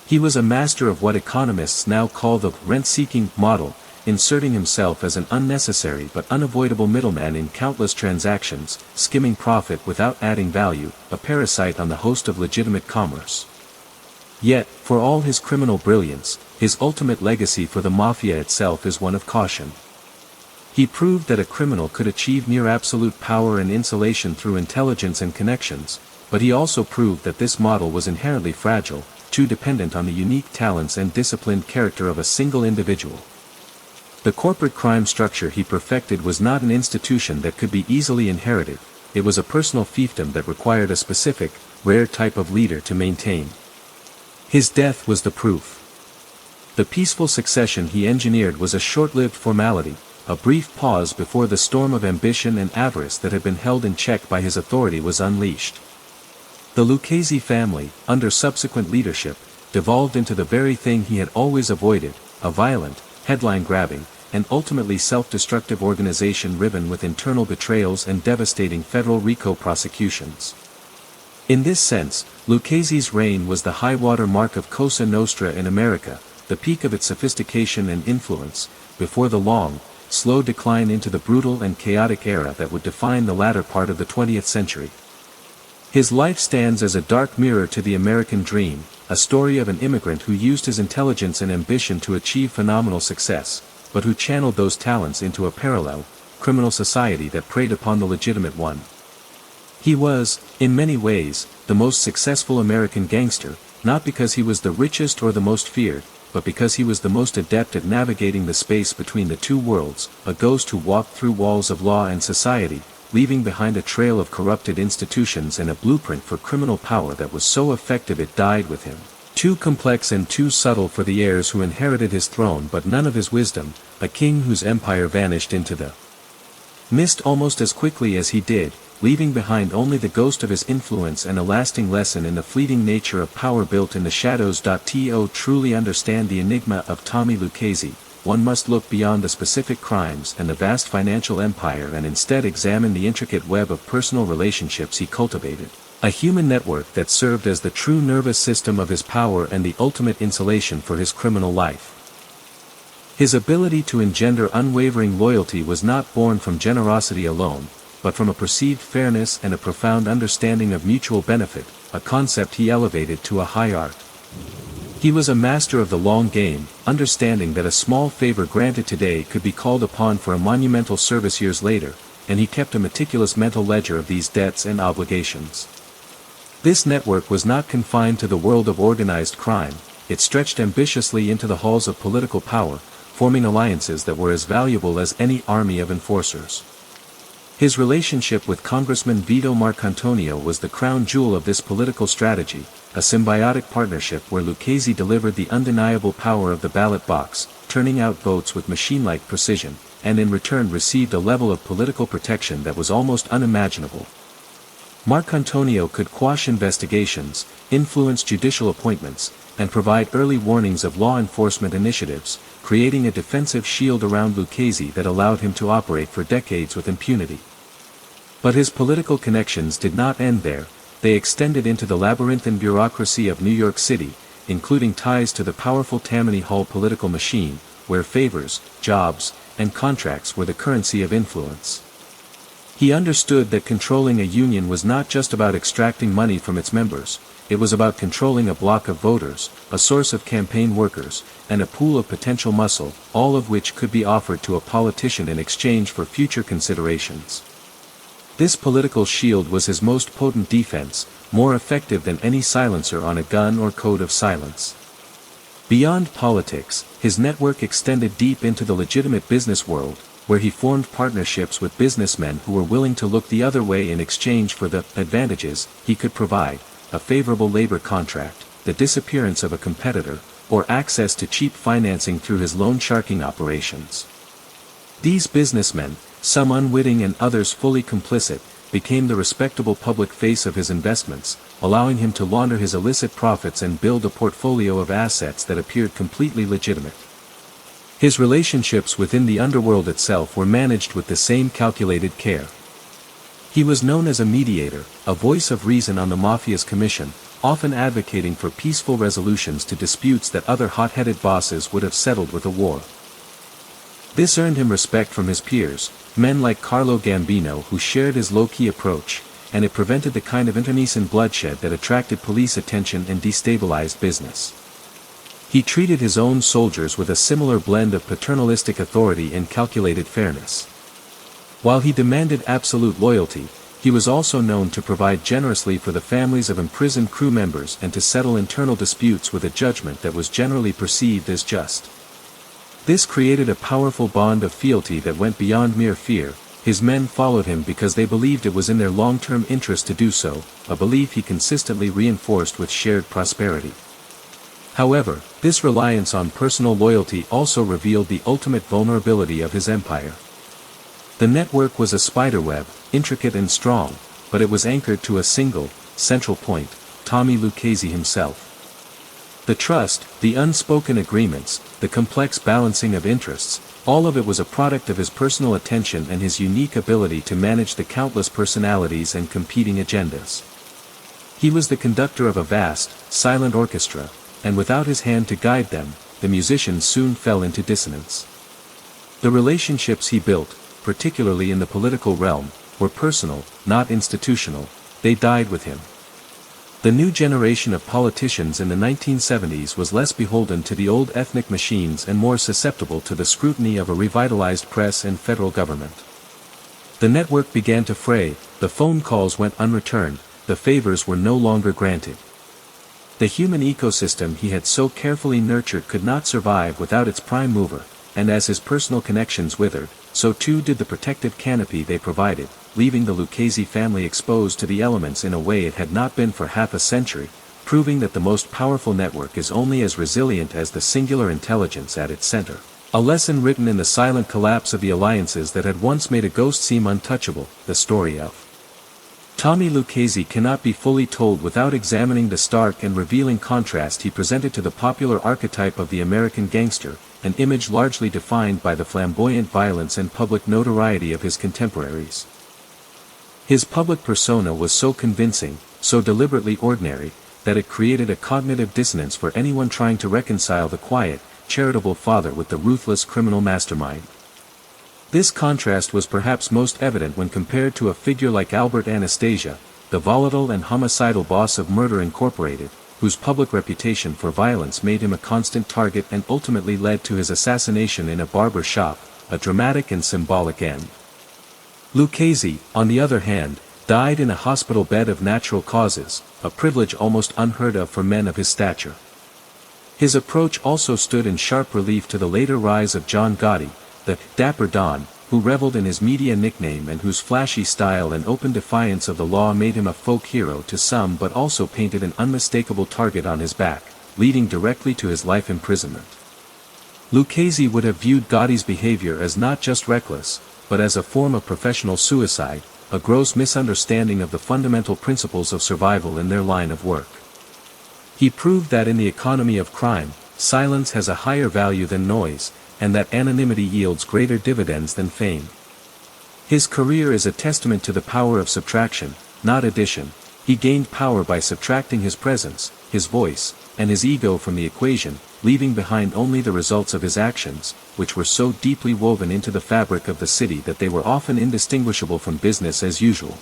He was a master of what economists now call the rent-seeking model, inserting himself as an unnecessary but unavoidable middleman in countless transactions, skimming profit without adding value, a parasite on the host of legitimate commerce. Yet, for all his criminal brilliance, his ultimate legacy for the Mafia itself is one of caution. He proved that a criminal could achieve near absolute power and insulation through intelligence and connections, but he also proved that this model was inherently fragile, too dependent on the unique talents and disciplined character of a single individual. The corporate crime structure he perfected was not an institution that could be easily inherited, it was a personal fiefdom that required a specific, rare type of leader to maintain. His death was the proof. The peaceful succession he engineered was a short-lived formality, a brief pause before the storm of ambition and avarice that had been held in check by his authority was unleashed. The Lucchese family, under subsequent leadership, devolved into the very thing he had always avoided, a violent, headline-grabbing, and ultimately self-destructive organization riven with internal betrayals and devastating federal RICO prosecutions. In this sense, Lucchese's reign was the high-water mark of Cosa Nostra in America, the peak of its sophistication and influence, before the long, slow decline into the brutal and chaotic era that would define the latter part of the 20th century. His life stands as a dark mirror to the American dream, a story of an immigrant who used his intelligence and ambition to achieve phenomenal success, but who channeled those talents into a parallel, criminal society that preyed upon the legitimate one. He was, in many ways, the most successful American gangster, not because he was the richest or the most feared, but because he was the most adept at navigating the space between the two worlds, a ghost who walked through walls of law and society, leaving behind a trail of corrupted institutions and a blueprint for criminal power that was so effective it died with him. Too complex and too subtle for the heirs who inherited his throne but none of his wisdom, a king whose empire vanished into the mist almost as quickly as he did, leaving behind only the ghost of his influence and a lasting lesson in the fleeting nature of power built in the shadows. To truly understand the enigma of Tommy Lucchese, one must look beyond the specific crimes and the vast financial empire and instead examine the intricate web of personal relationships he cultivated. A human network that served as the true nervous system of his power and the ultimate insulation for his criminal life. His ability to engender unwavering loyalty was not born from generosity alone, but from a perceived fairness and a profound understanding of mutual benefit, a concept he elevated to a high art. He was a master of the long game, understanding that a small favor granted today could be called upon for a monumental service years later, and he kept a meticulous mental ledger of these debts and obligations. This network was not confined to the world of organized crime, it stretched ambitiously into the halls of political power, forming alliances that were as valuable as any army of enforcers. His relationship with Congressman Vito Marcantonio was the crown jewel of this political strategy, a symbiotic partnership where Lucchese delivered the undeniable power of the ballot box, turning out votes with machine-like precision, and in return received a level of political protection that was almost unimaginable. Marcantonio could quash investigations, influence judicial appointments, and provide early warnings of law enforcement initiatives, creating a defensive shield around Lucchese that allowed him to operate for decades with impunity. But his political connections did not end there, they extended into the labyrinthine bureaucracy of New York City, including ties to the powerful Tammany Hall political machine, where favors, jobs, and contracts were the currency of influence. He understood that controlling a union was not just about extracting money from its members, it was about controlling a block of voters, a source of campaign workers, and a pool of potential muscle, all of which could be offered to a politician in exchange for future considerations. This political shield was his most potent defense, more effective than any silencer on a gun or code of silence. Beyond politics, his network extended deep into the legitimate business world, where he formed partnerships with businessmen who were willing to look the other way in exchange for the advantages he could provide, a favorable labor contract, the disappearance of a competitor, or access to cheap financing through his loan sharking operations. These businessmen, some unwitting and others fully complicit, became the respectable public face of his investments, allowing him to launder his illicit profits and build a portfolio of assets that appeared completely legitimate. His relationships within the underworld itself were managed with the same calculated care. He was known as a mediator, a voice of reason on the Mafia's commission, often advocating for peaceful resolutions to disputes that other hot-headed bosses would have settled with a war. This earned him respect from his peers, men like Carlo Gambino who shared his low-key approach, and it prevented the kind of internecine bloodshed that attracted police attention and destabilized business. He treated his own soldiers with a similar blend of paternalistic authority and calculated fairness. While he demanded absolute loyalty, he was also known to provide generously for the families of imprisoned crew members and to settle internal disputes with a judgment that was generally perceived as just. This created a powerful bond of fealty that went beyond mere fear. His men followed him because they believed it was in their long-term interest to do so, a belief he consistently reinforced with shared prosperity. However, this reliance on personal loyalty also revealed the ultimate vulnerability of his empire. The network was a spiderweb, intricate and strong, but it was anchored to a single, central point, Tommy Lucchese himself. The trust, the unspoken agreements, the complex balancing of interests, all of it was a product of his personal attention and his unique ability to manage the countless personalities and competing agendas. He was the conductor of a vast, silent orchestra, and without his hand to guide them, the musicians soon fell into dissonance. The relationships he built, particularly in the political realm, were personal, not institutional, they died with him. The new generation of politicians in the 1970s was less beholden to the old ethnic machines and more susceptible to the scrutiny of a revitalized press and federal government. The network began to fray, the phone calls went unreturned, the favors were no longer granted. The human ecosystem he had so carefully nurtured could not survive without its prime mover, and as his personal connections withered, so too did the protective canopy they provided, leaving the Lucchese family exposed to the elements in a way it had not been for half a century, proving that the most powerful network is only as resilient as the singular intelligence at its center. A lesson written in the silent collapse of the alliances that had once made a ghost seem untouchable, the story of Tommy Lucchese cannot be fully told without examining the stark and revealing contrast he presented to the popular archetype of the American gangster, an image largely defined by the flamboyant violence and public notoriety of his contemporaries. His public persona was so convincing, so deliberately ordinary, that it created a cognitive dissonance for anyone trying to reconcile the quiet, charitable father with the ruthless criminal mastermind. This contrast was perhaps most evident when compared to a figure like Albert Anastasia, the volatile and homicidal boss of Murder Incorporated, whose public reputation for violence made him a constant target and ultimately led to his assassination in a barber shop, a dramatic and symbolic end. Lucchese, on the other hand, died in a hospital bed of natural causes, a privilege almost unheard of for men of his stature. His approach also stood in sharp relief to the later rise of John Gotti, the Dapper Don, who reveled in his media nickname and whose flashy style and open defiance of the law made him a folk hero to some but also painted an unmistakable target on his back, leading directly to his life imprisonment. Lucchese would have viewed Gotti's behavior as not just reckless, but as a form of professional suicide, a gross misunderstanding of the fundamental principles of survival in their line of work. He proved that in the economy of crime, silence has a higher value than noise, and that anonymity yields greater dividends than fame. His career is a testament to the power of subtraction, not addition. He gained power by subtracting his presence, his voice, and his ego from the equation, leaving behind only the results of his actions, which were so deeply woven into the fabric of the city that they were often indistinguishable from business as usual.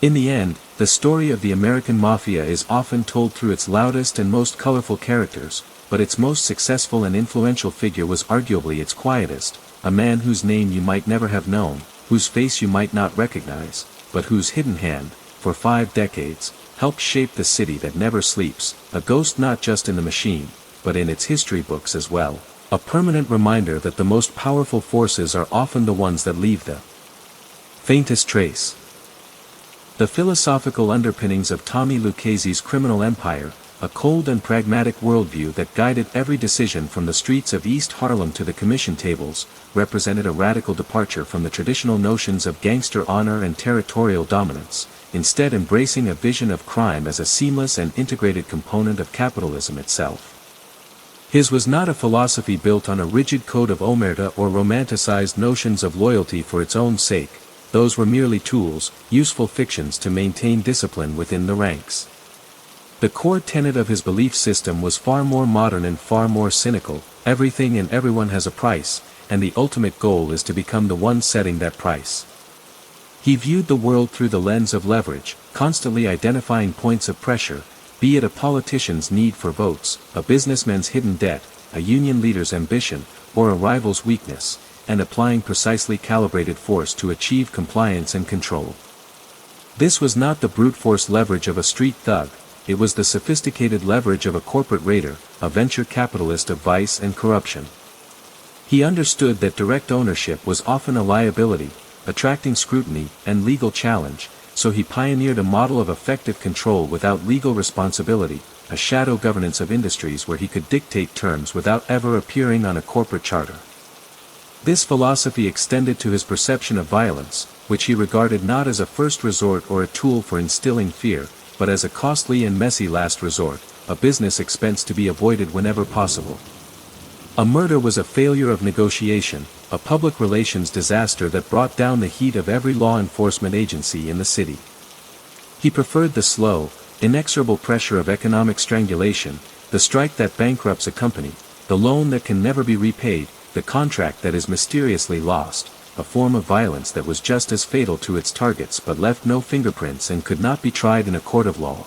In the end, the story of the American Mafia is often told through its loudest and most colorful characters, but its most successful and influential figure was arguably its quietest, a man whose name you might never have known, whose face you might not recognize, but whose hidden hand, for 5 decades, helped shape the city that never sleeps, a ghost not just in the machine, but in its history books as well, a permanent reminder that the most powerful forces are often the ones that leave the faintest trace. The philosophical underpinnings of Tommy Lucchese's criminal empire, a cold and pragmatic worldview that guided every decision from the streets of East Harlem to the commission tables, represented a radical departure from the traditional notions of gangster honor and territorial dominance, instead embracing a vision of crime as a seamless and integrated component of capitalism itself. His was not a philosophy built on a rigid code of omerta or romanticized notions of loyalty for its own sake. Those were merely tools, useful fictions to maintain discipline within the ranks. The core tenet of his belief system was far more modern and far more cynical. Everything and everyone has a price, and the ultimate goal is to become the one setting that price. He viewed the world through the lens of leverage, constantly identifying points of pressure, be it a politician's need for votes, a businessman's hidden debt, a union leader's ambition, or a rival's weakness, and applying precisely calibrated force to achieve compliance and control. This was not the brute force leverage of a street thug, it was the sophisticated leverage of a corporate raider, a venture capitalist of vice and corruption. He understood that direct ownership was often a liability, attracting scrutiny and legal challenge, so he pioneered a model of effective control without legal responsibility, a shadow governance of industries where he could dictate terms without ever appearing on a corporate charter. This philosophy extended to his perception of violence, which he regarded not as a first resort or a tool for instilling fear, but as a costly and messy last resort, a business expense to be avoided whenever possible. A murder was a failure of negotiation, a public relations disaster that brought down the heat of every law enforcement agency in the city. He preferred the slow, inexorable pressure of economic strangulation, the strike that bankrupts a company, the loan that can never be repaid, the contract that is mysteriously lost, a form of violence that was just as fatal to its targets but left no fingerprints and could not be tried in a court of law.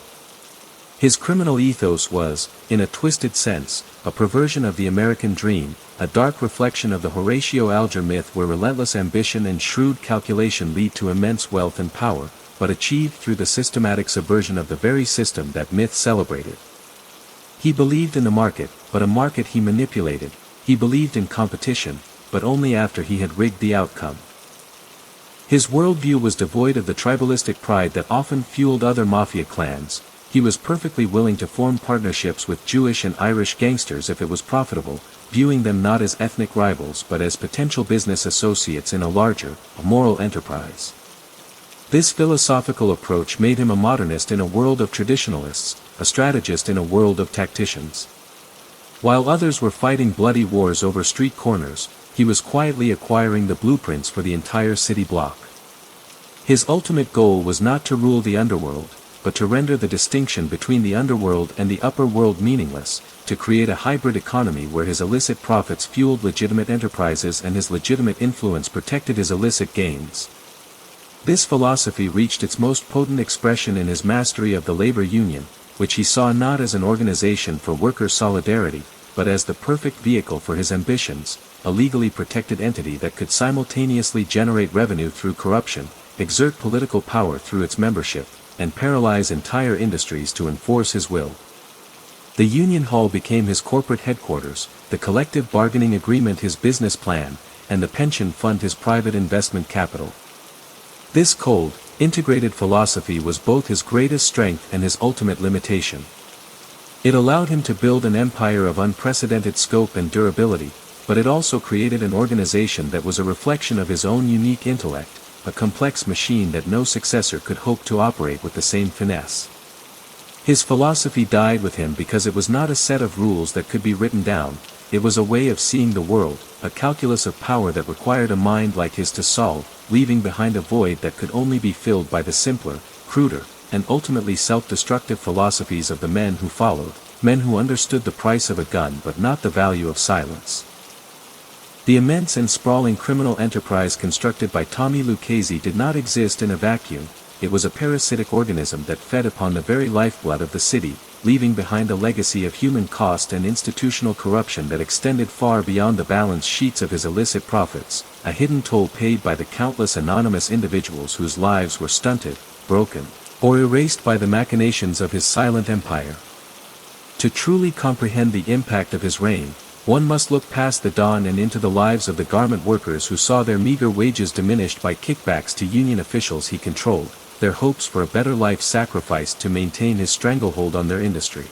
His criminal ethos was, in a twisted sense, a perversion of the American dream, a dark reflection of the Horatio Alger myth where relentless ambition and shrewd calculation lead to immense wealth and power, but achieved through the systematic subversion of the very system that myth celebrated. He believed in the market, but a market he manipulated, he believed in competition, but only after he had rigged the outcome. His worldview was devoid of the tribalistic pride that often fueled other mafia clans. He was perfectly willing to form partnerships with Jewish and Irish gangsters if it was profitable, viewing them not as ethnic rivals but as potential business associates in a larger, moral enterprise. This philosophical approach made him a modernist in a world of traditionalists, a strategist in a world of tacticians. While others were fighting bloody wars over street corners, he was quietly acquiring the blueprints for the entire city block. His ultimate goal was not to rule the underworld, but to render the distinction between the underworld and the upper world meaningless, to create a hybrid economy where his illicit profits fueled legitimate enterprises and his legitimate influence protected his illicit gains. This philosophy reached its most potent expression in his mastery of the labor union, which he saw not as an organization for worker solidarity, but as the perfect vehicle for his ambitions, a legally protected entity that could simultaneously generate revenue through corruption, exert political power through its membership, and paralyze entire industries to enforce his will. The Union Hall became his corporate headquarters, the collective bargaining agreement his business plan, and the pension fund his private investment capital. This cold, integrated philosophy was both his greatest strength and his ultimate limitation. It allowed him to build an empire of unprecedented scope and durability, but it also created an organization that was a reflection of his own unique intellect, a complex machine that no successor could hope to operate with the same finesse. His philosophy died with him because it was not a set of rules that could be written down, it was a way of seeing the world, a calculus of power that required a mind like his to solve, leaving behind a void that could only be filled by the simpler, cruder, and ultimately self-destructive philosophies of the men who followed, men who understood the price of a gun but not the value of silence. The immense and sprawling criminal enterprise constructed by Tommy Lucchese did not exist in a vacuum, it was a parasitic organism that fed upon the very lifeblood of the city, leaving behind a legacy of human cost and institutional corruption that extended far beyond the balance sheets of his illicit profits, a hidden toll paid by the countless anonymous individuals whose lives were stunted, broken, or erased by the machinations of his silent empire. To truly comprehend the impact of his reign, one must look past the dawn and into the lives of the garment workers who saw their meager wages diminished by kickbacks to union officials he controlled, their hopes for a better life sacrificed to maintain his stranglehold on their industry.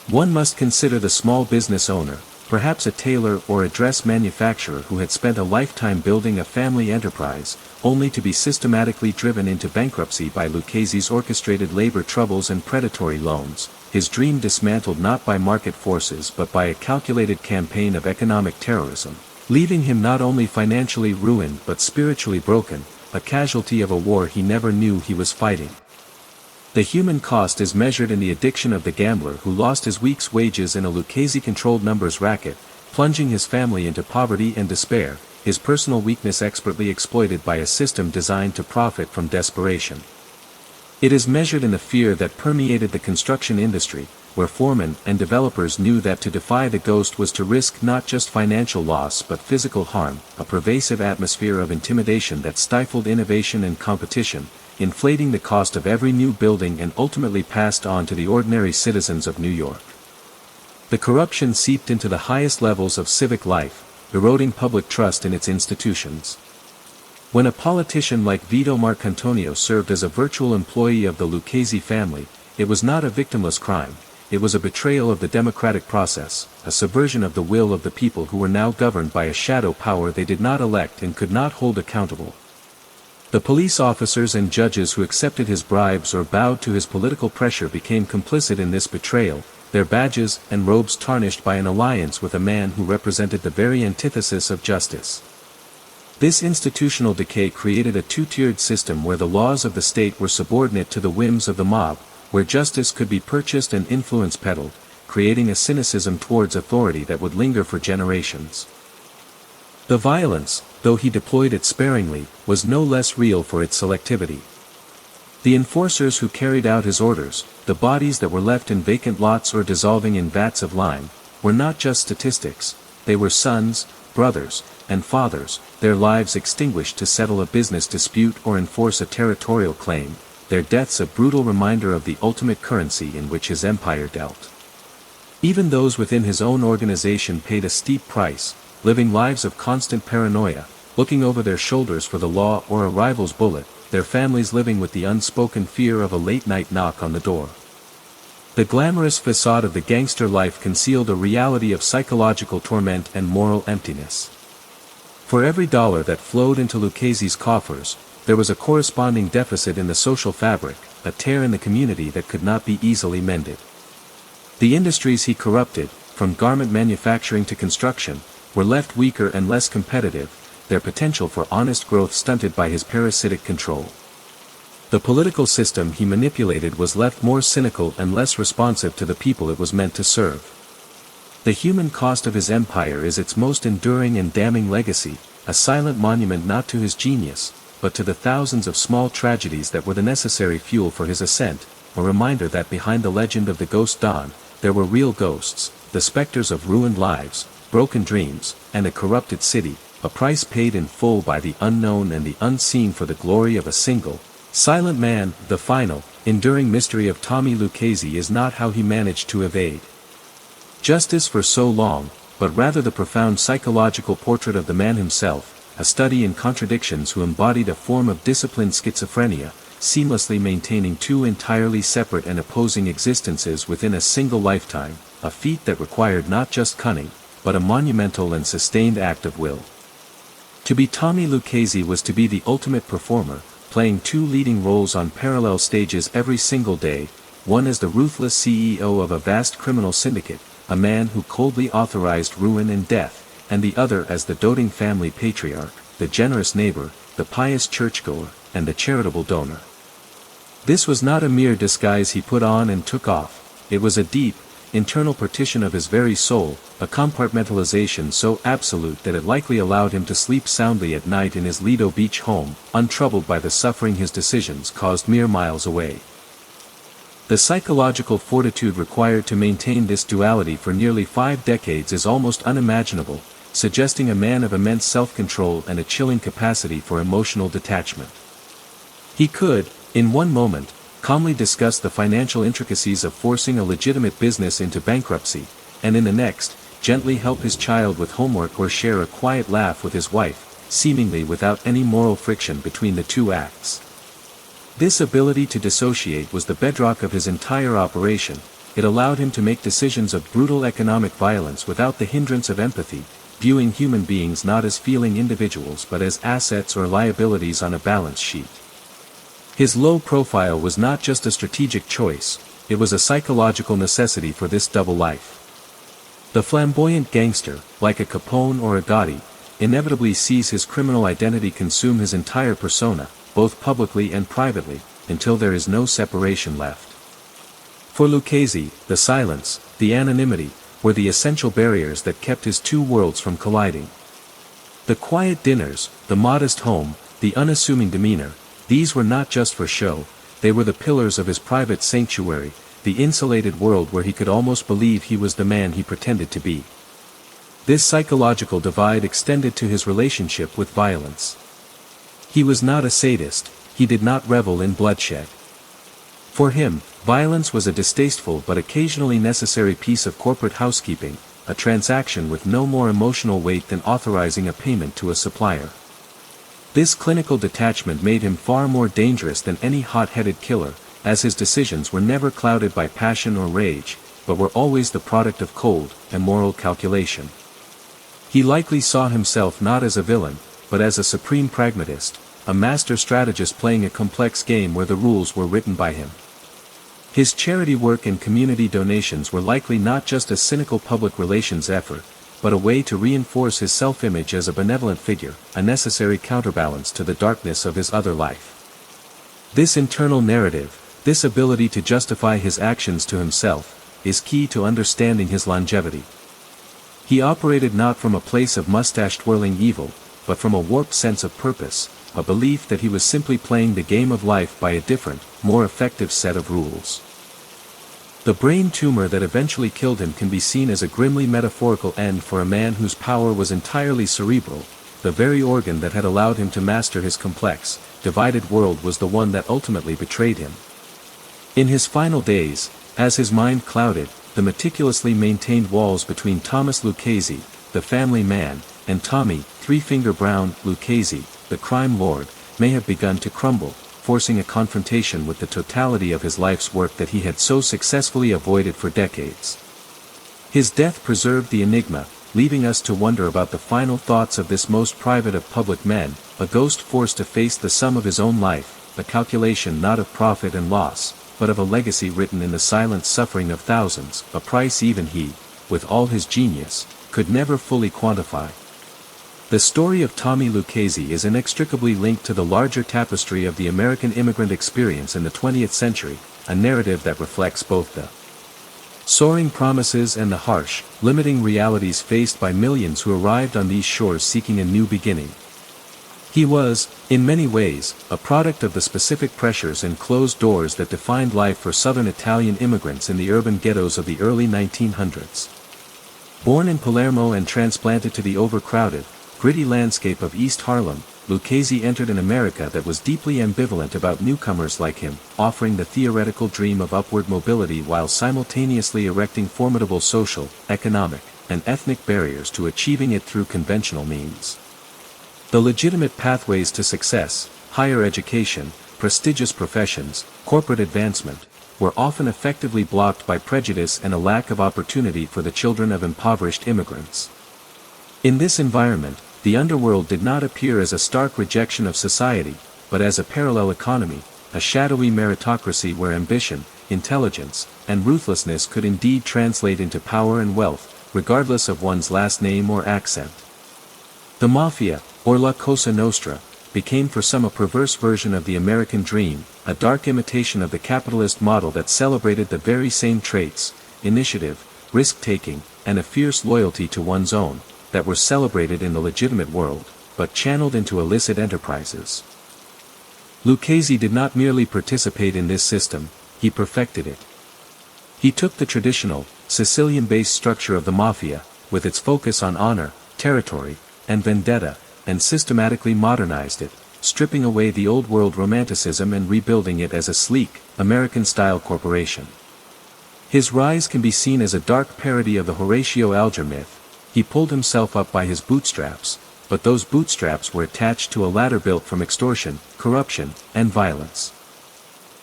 One must consider the small business owner, perhaps a tailor or a dress manufacturer who had spent a lifetime building a family enterprise, only to be systematically driven into bankruptcy by Lucchese's orchestrated labor troubles and predatory loans, his dream dismantled not by market forces but by a calculated campaign of economic terrorism, leaving him not only financially ruined but spiritually broken, a casualty of a war he never knew he was fighting. The human cost is measured in the addiction of the gambler who lost his week's wages in a Lucchese-controlled numbers racket, plunging his family into poverty and despair, his personal weakness expertly exploited by a system designed to profit from desperation. It is measured in the fear that permeated the construction industry, where foremen and developers knew that to defy the ghost was to risk not just financial loss but physical harm, a pervasive atmosphere of intimidation that stifled innovation and competition, inflating the cost of every new building and ultimately passed on to the ordinary citizens of New York. The corruption seeped into the highest levels of civic life, eroding public trust in its institutions. When a politician like Vito Marcantonio served as a virtual employee of the Lucchese family, it was not a victimless crime, it was a betrayal of the democratic process, a subversion of the will of the people who were now governed by a shadow power they did not elect and could not hold accountable. The police officers and judges who accepted his bribes or bowed to his political pressure became complicit in this betrayal, their badges and robes tarnished by an alliance with a man who represented the very antithesis of justice. This institutional decay created a two-tiered system where the laws of the state were subordinate to the whims of the mob, where justice could be purchased and influence peddled, creating a cynicism towards authority that would linger for generations. The violence, though he deployed it sparingly, was no less real for its selectivity. The enforcers who carried out his orders, the bodies that were left in vacant lots or dissolving in vats of lime, were not just statistics, they were sons, brothers, and fathers, their lives extinguished to settle a business dispute or enforce a territorial claim, their deaths a brutal reminder of the ultimate currency in which his empire dealt. Even those within his own organization paid a steep price, living lives of constant paranoia, looking over their shoulders for the law or a rival's bullet, their families living with the unspoken fear of a late-night knock on the door. The glamorous facade of the gangster life concealed a reality of psychological torment and moral emptiness. For every dollar that flowed into Lucchese's coffers, there was a corresponding deficit in the social fabric, a tear in the community that could not be easily mended. The industries he corrupted, from garment manufacturing to construction, were left weaker and less competitive, their potential for honest growth stunted by his parasitic control. The political system he manipulated was left more cynical and less responsive to the people it was meant to serve. The human cost of his empire is its most enduring and damning legacy, a silent monument not to his genius, but to the thousands of small tragedies that were the necessary fuel for his ascent, a reminder that behind the legend of the Ghost Don, there were real ghosts, the specters of ruined lives, broken dreams, and a corrupted city, a price paid in full by the unknown and the unseen for the glory of a single, silent man. The final, enduring mystery of Tommy Lucchese is not how he managed to evade justice for so long, but rather the profound psychological portrait of the man himself, a study in contradictions who embodied a form of disciplined schizophrenia, seamlessly maintaining two entirely separate and opposing existences within a single lifetime, a feat that required not just cunning, but a monumental and sustained act of will. To be Tommy Lucchese was to be the ultimate performer, playing two leading roles on parallel stages every single day, one as the ruthless CEO of a vast criminal syndicate, a man who coldly authorized ruin and death, and the other as the doting family patriarch, the generous neighbor, the pious churchgoer, and the charitable donor. This was not a mere disguise he put on and took off, it was a deep, internal partition of his very soul, a compartmentalization so absolute that it likely allowed him to sleep soundly at night in his Lido Beach home, untroubled by the suffering his decisions caused mere miles away. The psychological fortitude required to maintain this duality for nearly 5 decades is almost unimaginable, suggesting a man of immense self-control and a chilling capacity for emotional detachment. He could, in one moment, calmly discuss the financial intricacies of forcing a legitimate business into bankruptcy, and in the next, gently help his child with homework or share a quiet laugh with his wife, seemingly without any moral friction between the two acts. This ability to dissociate was the bedrock of his entire operation. It allowed him to make decisions of brutal economic violence without the hindrance of empathy, viewing human beings not as feeling individuals but as assets or liabilities on a balance sheet. His low profile was not just a strategic choice, it was a psychological necessity for this double life. The flamboyant gangster, like a Capone or a Gotti, inevitably sees his criminal identity consume his entire persona, both publicly and privately, until there is no separation left. For Lucchese, the silence, the anonymity, were the essential barriers that kept his two worlds from colliding. The quiet dinners, the modest home, the unassuming demeanor, these were not just for show, they were the pillars of his private sanctuary, the insulated world where he could almost believe he was the man he pretended to be. This psychological divide extended to his relationship with violence. He was not a sadist, he did not revel in bloodshed. For him, violence was a distasteful but occasionally necessary piece of corporate housekeeping, a transaction with no more emotional weight than authorizing a payment to a supplier. This clinical detachment made him far more dangerous than any hot-headed killer, as his decisions were never clouded by passion or rage, but were always the product of cold and moral calculation. He likely saw himself not as a villain, but as a supreme pragmatist, a master strategist playing a complex game where the rules were written by him. His charity work and community donations were likely not just a cynical public relations effort, but a way to reinforce his self-image as a benevolent figure, a necessary counterbalance to the darkness of his other life. This internal narrative, this ability to justify his actions to himself, is key to understanding his longevity. He operated not from a place of mustache-twirling evil, but from a warped sense of purpose, a belief that he was simply playing the game of life by a different, more effective set of rules. The brain tumor that eventually killed him can be seen as a grimly metaphorical end for a man whose power was entirely cerebral. The very organ that had allowed him to master his complex, divided world was the one that ultimately betrayed him. In his final days, as his mind clouded, the meticulously maintained walls between Thomas Lucchese, the family man, and Tommy, Three-Finger Brown, Lucchese, the crime lord, may have begun to crumble, forcing a confrontation with the totality of his life's work that he had so successfully avoided for decades. His death preserved the enigma, leaving us to wonder about the final thoughts of this most private of public men, a ghost forced to face the sum of his own life, a calculation not of profit and loss, but of a legacy written in the silent suffering of thousands, a price even he, with all his genius, could never fully quantify. The story of Tommy Lucchese is inextricably linked to the larger tapestry of the American immigrant experience in the 20th century, a narrative that reflects both the soaring promises and the harsh, limiting realities faced by millions who arrived on these shores seeking a new beginning. He was, in many ways, a product of the specific pressures and closed doors that defined life for Southern Italian immigrants in the urban ghettos of the early 1900s. Born in Palermo and transplanted to the overcrowded, gritty landscape of East Harlem, Lucchese entered an America that was deeply ambivalent about newcomers like him, offering the theoretical dream of upward mobility while simultaneously erecting formidable social, economic, and ethnic barriers to achieving it through conventional means. The legitimate pathways to success, higher education, prestigious professions, corporate advancement, were often effectively blocked by prejudice and a lack of opportunity for the children of impoverished immigrants. In this environment, the underworld did not appear as a stark rejection of society, but as a parallel economy, a shadowy meritocracy where ambition, intelligence, and ruthlessness could indeed translate into power and wealth, regardless of one's last name or accent. The Mafia, or La Cosa Nostra, became for some a perverse version of the American dream, a dark imitation of the capitalist model that celebrated the very same traits, initiative, risk-taking, and a fierce loyalty to one's own, that were celebrated in the legitimate world, but channeled into illicit enterprises. Lucchese did not merely participate in this system, he perfected it. He took the traditional, Sicilian-based structure of the Mafia, with its focus on honor, territory, and vendetta, and systematically modernized it, stripping away the old-world romanticism and rebuilding it as a sleek, American-style corporation. His rise can be seen as a dark parody of the Horatio Alger myth. He pulled himself up by his bootstraps, but those bootstraps were attached to a ladder built from extortion, corruption, and violence.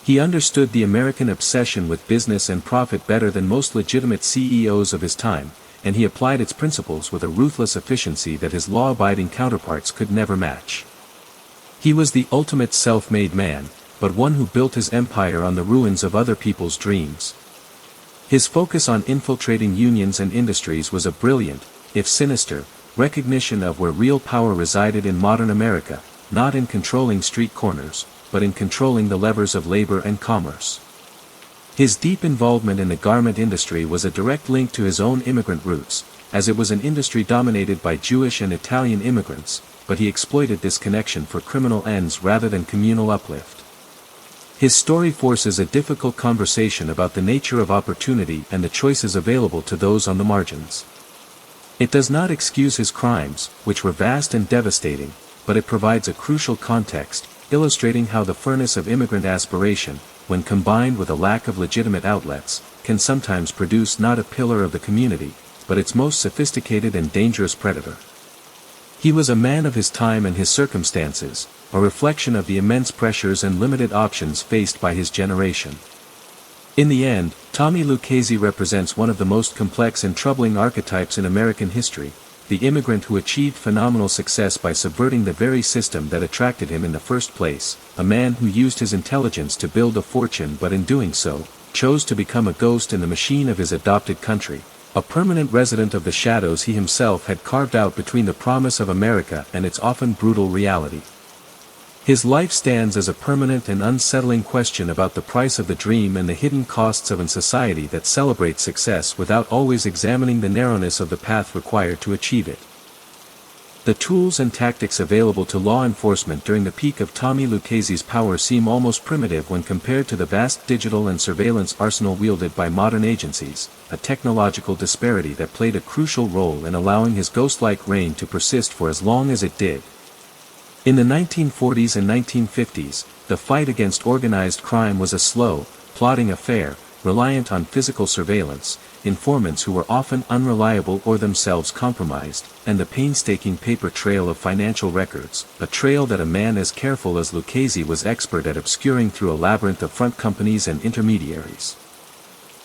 He understood the American obsession with business and profit better than most legitimate CEOs of his time, and he applied its principles with a ruthless efficiency that his law-abiding counterparts could never match. He was the ultimate self-made man, but one who built his empire on the ruins of other people's dreams. His focus on infiltrating unions and industries was a brilliant, if sinister, recognition of where real power resided in modern America, not in controlling street corners, but in controlling the levers of labor and commerce. His deep involvement in the garment industry was a direct link to his own immigrant roots, as it was an industry dominated by Jewish and Italian immigrants, but he exploited this connection for criminal ends rather than communal uplift. His story forces a difficult conversation about the nature of opportunity and the choices available to those on the margins. It does not excuse his crimes, which were vast and devastating, but it provides a crucial context, illustrating how the furnace of immigrant aspiration, when combined with a lack of legitimate outlets, can sometimes produce not a pillar of the community, but its most sophisticated and dangerous predator. He was a man of his time and his circumstances, a reflection of the immense pressures and limited options faced by his generation. In the end, Tommy Lucchese represents one of the most complex and troubling archetypes in American history, the immigrant who achieved phenomenal success by subverting the very system that attracted him in the first place, a man who used his intelligence to build a fortune but in doing so, chose to become a ghost in the machine of his adopted country, a permanent resident of the shadows he himself had carved out between the promise of America and its often brutal reality. His life stands as a permanent and unsettling question about the price of the dream and the hidden costs of a society that celebrates success without always examining the narrowness of the path required to achieve it. The tools and tactics available to law enforcement during the peak of Tommy Lucchese's power seem almost primitive when compared to the vast digital and surveillance arsenal wielded by modern agencies, a technological disparity that played a crucial role in allowing his ghost-like reign to persist for as long as it did. In the 1940s and 1950s, the fight against organized crime was a slow, plodding affair, reliant on physical surveillance, informants who were often unreliable or themselves compromised, and the painstaking paper trail of financial records, a trail that a man as careful as Lucchese was expert at obscuring through a labyrinth of front companies and intermediaries.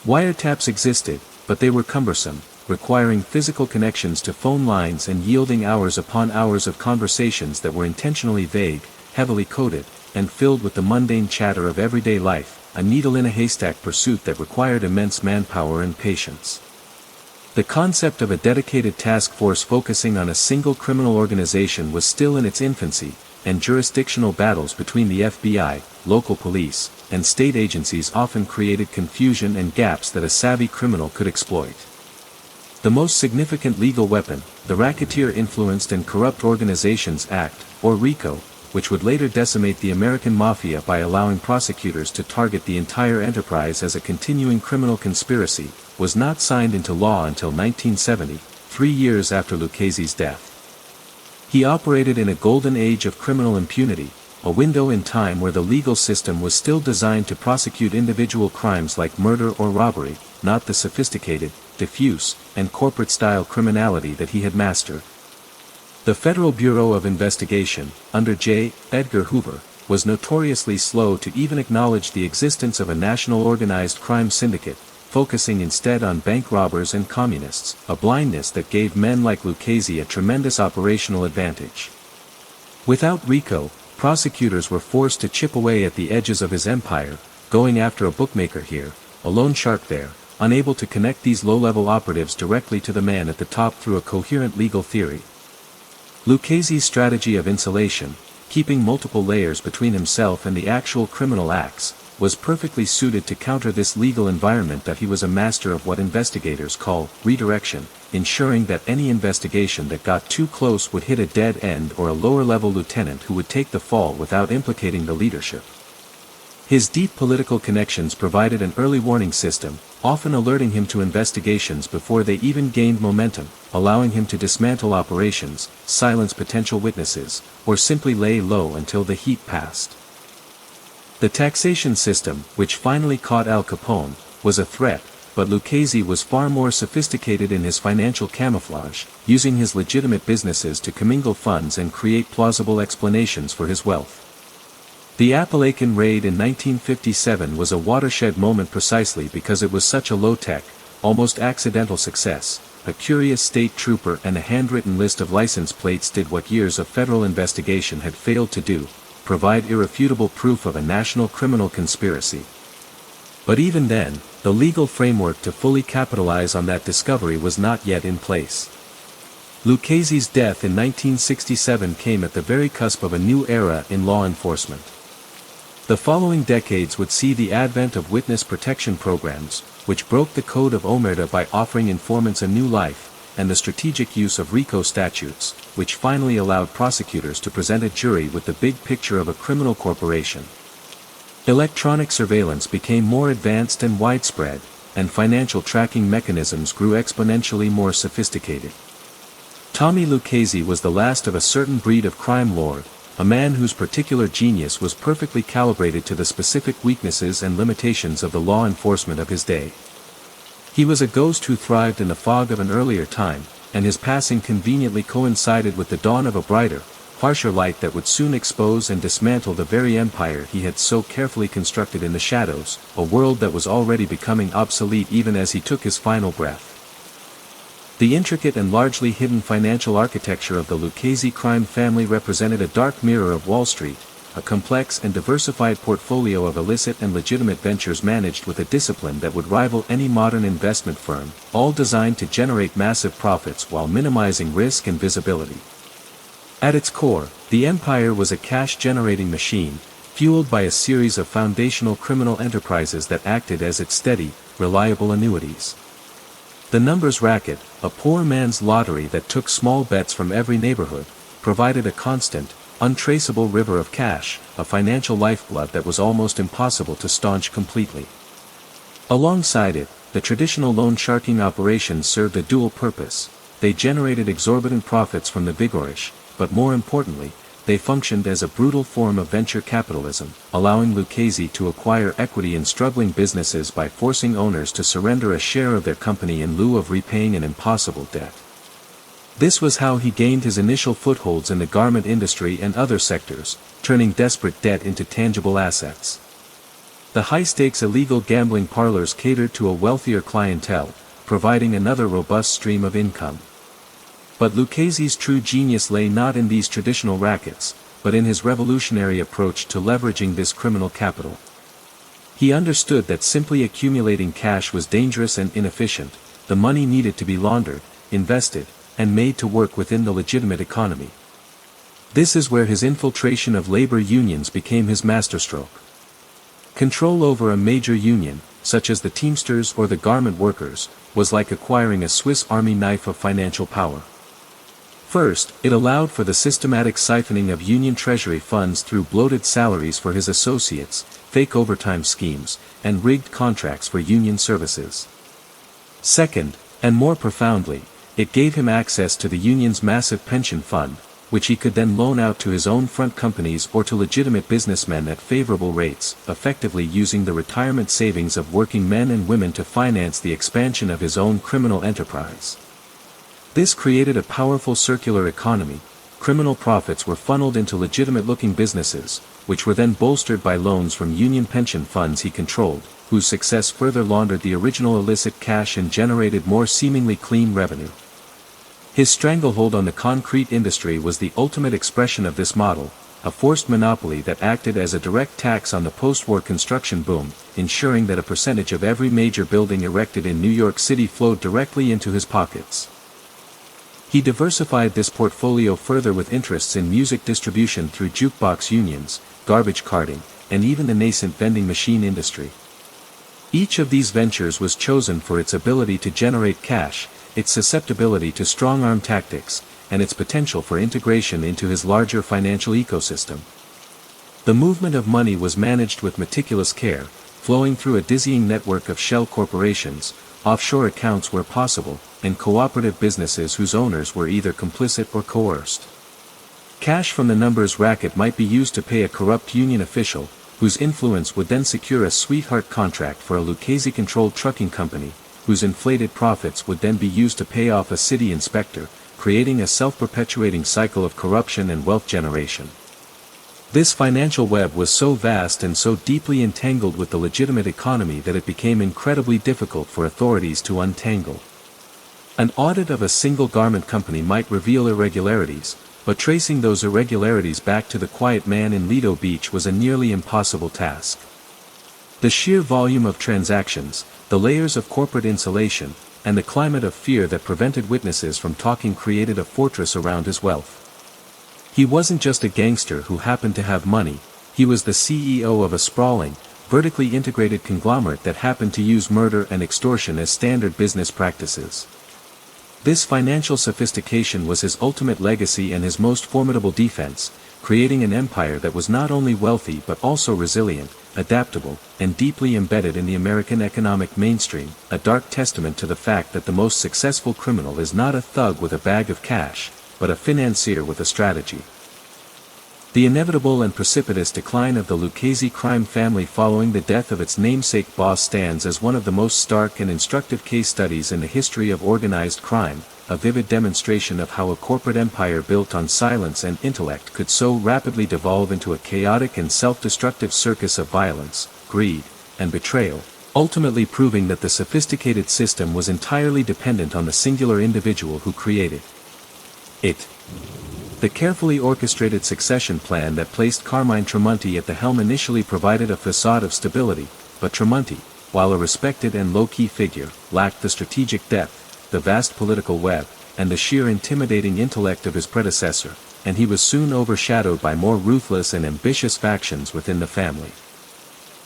Wiretaps existed, but they were cumbersome, requiring physical connections to phone lines and yielding hours upon hours of conversations that were intentionally vague, heavily coded, and filled with the mundane chatter of everyday life, a needle in a haystack pursuit that required immense manpower and patience. The concept of a dedicated task force focusing on a single criminal organization was still in its infancy, and jurisdictional battles between the FBI, local police, and state agencies often created confusion and gaps that a savvy criminal could exploit. The most significant legal weapon, the Racketeer-Influenced and Corrupt Organizations Act, or RICO, which would later decimate the American Mafia by allowing prosecutors to target the entire enterprise as a continuing criminal conspiracy, was not signed into law until 1970, 3 years after Lucchese's death. He operated in a golden age of criminal impunity, a window in time where the legal system was still designed to prosecute individual crimes like murder or robbery, not the sophisticated, diffuse, and corporate-style criminality that he had mastered. The Federal Bureau of Investigation, under J. Edgar Hoover, was notoriously slow to even acknowledge the existence of a national organized crime syndicate, focusing instead on bank robbers and communists, a blindness that gave men like Lucchese a tremendous operational advantage. Without RICO, prosecutors were forced to chip away at the edges of his empire, going after a bookmaker here, a loan shark there, unable to connect these low-level operatives directly to the man at the top through a coherent legal theory. Lucchese's strategy of insulation, keeping multiple layers between himself and the actual criminal acts, was perfectly suited to counter this legal environment that he was a master of what investigators call redirection, ensuring that any investigation that got too close would hit a dead end or a lower-level lieutenant who would take the fall without implicating the leadership. His deep political connections provided an early warning system, often alerting him to investigations before they even gained momentum, allowing him to dismantle operations, silence potential witnesses, or simply lay low until the heat passed. The taxation system, which finally caught Al Capone, was a threat, but Lucchese was far more sophisticated in his financial camouflage, using his legitimate businesses to commingle funds and create plausible explanations for his wealth. The Apalachin raid in 1957 was a watershed moment precisely because it was such a low-tech, almost accidental success. A curious state trooper and a handwritten list of license plates did what years of federal investigation had failed to do, provide irrefutable proof of a national criminal conspiracy. But even then, the legal framework to fully capitalize on that discovery was not yet in place. Lucchese's death in 1967 came at the very cusp of a new era in law enforcement. The following decades would see the advent of witness protection programs, which broke the code of omerta by offering informants a new life, and the strategic use of RICO statutes, which finally allowed prosecutors to present a jury with the big picture of a criminal corporation. Electronic surveillance became more advanced and widespread, and financial tracking mechanisms grew exponentially more sophisticated. Tommy Lucchese was the last of a certain breed of crime lord, a man whose particular genius was perfectly calibrated to the specific weaknesses and limitations of the law enforcement of his day. He was a ghost who thrived in the fog of an earlier time, and his passing conveniently coincided with the dawn of a brighter, harsher light that would soon expose and dismantle the very empire he had so carefully constructed in the shadows, a world that was already becoming obsolete even as he took his final breath. The intricate and largely hidden financial architecture of the Lucchese crime family represented a dark mirror of Wall Street, a complex and diversified portfolio of illicit and legitimate ventures managed with a discipline that would rival any modern investment firm, all designed to generate massive profits while minimizing risk and visibility. At its core, the empire was a cash-generating machine, fueled by a series of foundational criminal enterprises that acted as its steady, reliable annuities. The numbers racket, a poor man's lottery that took small bets from every neighborhood, provided a constant, untraceable river of cash, a financial lifeblood that was almost impossible to staunch completely. Alongside it, the traditional loan sharking operations served a dual purpose. They generated exorbitant profits from the vigorish, but more importantly, they functioned as a brutal form of venture capitalism, allowing Lucchese to acquire equity in struggling businesses by forcing owners to surrender a share of their company in lieu of repaying an impossible debt. This was how he gained his initial footholds in the garment industry and other sectors, turning desperate debt into tangible assets. The high-stakes illegal gambling parlors catered to a wealthier clientele, providing another robust stream of income. But Lucchese's true genius lay not in these traditional rackets, but in his revolutionary approach to leveraging this criminal capital. He understood that simply accumulating cash was dangerous and inefficient. The money needed to be laundered, invested, and made to work within the legitimate economy. This is where his infiltration of labor unions became his masterstroke. Control over a major union, such as the Teamsters or the garment workers, was like acquiring a Swiss Army knife of financial power. First, it allowed for the systematic siphoning of union treasury funds through bloated salaries for his associates, fake overtime schemes, and rigged contracts for union services. Second, and more profoundly, it gave him access to the union's massive pension fund, which he could then loan out to his own front companies or to legitimate businessmen at favorable rates, effectively using the retirement savings of working men and women to finance the expansion of his own criminal enterprise. This created a powerful circular economy. Criminal profits were funneled into legitimate-looking businesses, which were then bolstered by loans from union pension funds he controlled, whose success further laundered the original illicit cash and generated more seemingly clean revenue. His stranglehold on the concrete industry was the ultimate expression of this model, a forced monopoly that acted as a direct tax on the post-war construction boom, ensuring that a percentage of every major building erected in New York City flowed directly into his pockets. He diversified this portfolio further with interests in music distribution through jukebox unions, garbage carting, and even the nascent vending machine industry. Each of these ventures was chosen for its ability to generate cash, its susceptibility to strong-arm tactics, and its potential for integration into his larger financial ecosystem. The movement of money was managed with meticulous care, flowing through a dizzying network of shell corporations, offshore accounts where possible, and cooperative businesses whose owners were either complicit or coerced. Cash from the numbers racket might be used to pay a corrupt union official, whose influence would then secure a sweetheart contract for a Lucchese-controlled trucking company, whose inflated profits would then be used to pay off a city inspector, creating a self-perpetuating cycle of corruption and wealth generation. This financial web was so vast and so deeply entangled with the legitimate economy that it became incredibly difficult for authorities to untangle. An audit of a single garment company might reveal irregularities, but tracing those irregularities back to the quiet man in Lido Beach was a nearly impossible task. The sheer volume of transactions, the layers of corporate insulation, and the climate of fear that prevented witnesses from talking created a fortress around his wealth. He wasn't just a gangster who happened to have money, he was the CEO of a sprawling, vertically integrated conglomerate that happened to use murder and extortion as standard business practices. This financial sophistication was his ultimate legacy and his most formidable defense, creating an empire that was not only wealthy but also resilient, adaptable, and deeply embedded in the American economic mainstream, a dark testament to the fact that the most successful criminal is not a thug with a bag of cash, but a financier with a strategy. The inevitable and precipitous decline of the Lucchese crime family following the death of its namesake boss stands as one of the most stark and instructive case studies in the history of organized crime, a vivid demonstration of how a corporate empire built on silence and intellect could so rapidly devolve into a chaotic and self-destructive circus of violence, greed, and betrayal, ultimately proving that the sophisticated system was entirely dependent on the singular individual who created it. The carefully orchestrated succession plan that placed Carmine Tremonti at the helm initially provided a facade of stability, but Tremonti, while a respected and low-key figure, lacked the strategic depth, the vast political web, and the sheer intimidating intellect of his predecessor, and he was soon overshadowed by more ruthless and ambitious factions within the family.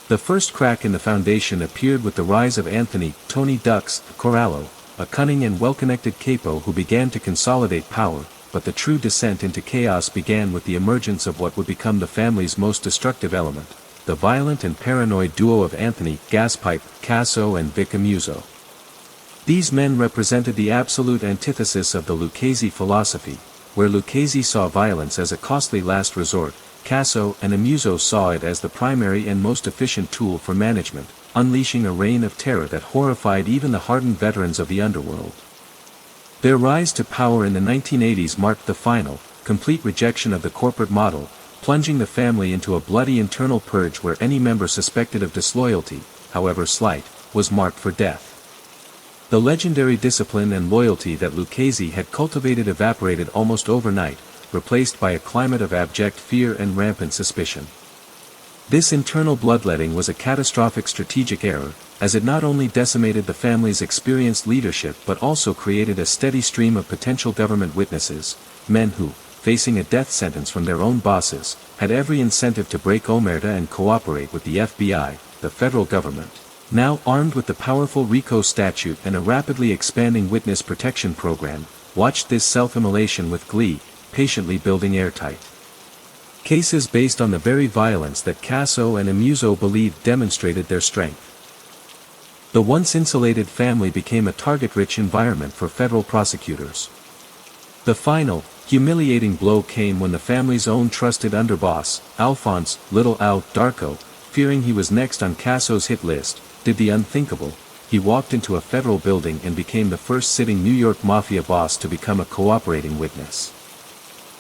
The first crack in the foundation appeared with the rise of Anthony "Tony Ducks" Corallo, a cunning and well-connected capo who began to consolidate power, but the true descent into chaos began with the emergence of what would become the family's most destructive element, the violent and paranoid duo of Anthony "Gaspipe" Casso and Vic Amuso. These men represented the absolute antithesis of the Lucchese philosophy, where Lucchese saw violence as a costly last resort, Casso and Amuso saw it as the primary and most efficient tool for management, unleashing a reign of terror that horrified even the hardened veterans of the underworld. Their rise to power in the 1980s marked the final, complete rejection of the corporate model, plunging the family into a bloody internal purge where any member suspected of disloyalty, however slight, was marked for death. The legendary discipline and loyalty that Lucchese had cultivated evaporated almost overnight, replaced by a climate of abject fear and rampant suspicion. This internal bloodletting was a catastrophic strategic error, as it not only decimated the family's experienced leadership but also created a steady stream of potential government witnesses, men who, facing a death sentence from their own bosses, had every incentive to break omerta and cooperate with the FBI, the federal government. Now armed with the powerful RICO statute and a rapidly expanding witness protection program, watched this self-immolation with glee, patiently building airtight. Cases based on the very violence that Casso and Amuso believed demonstrated their strength. The once insulated family became a target-rich environment for federal prosecutors. The final, humiliating blow came when the family's own trusted underboss, Alphonse "Little Al" Darko, fearing he was next on Casso's hit list, did the unthinkable. He walked into a federal building and became the first sitting New York Mafia boss to become a cooperating witness.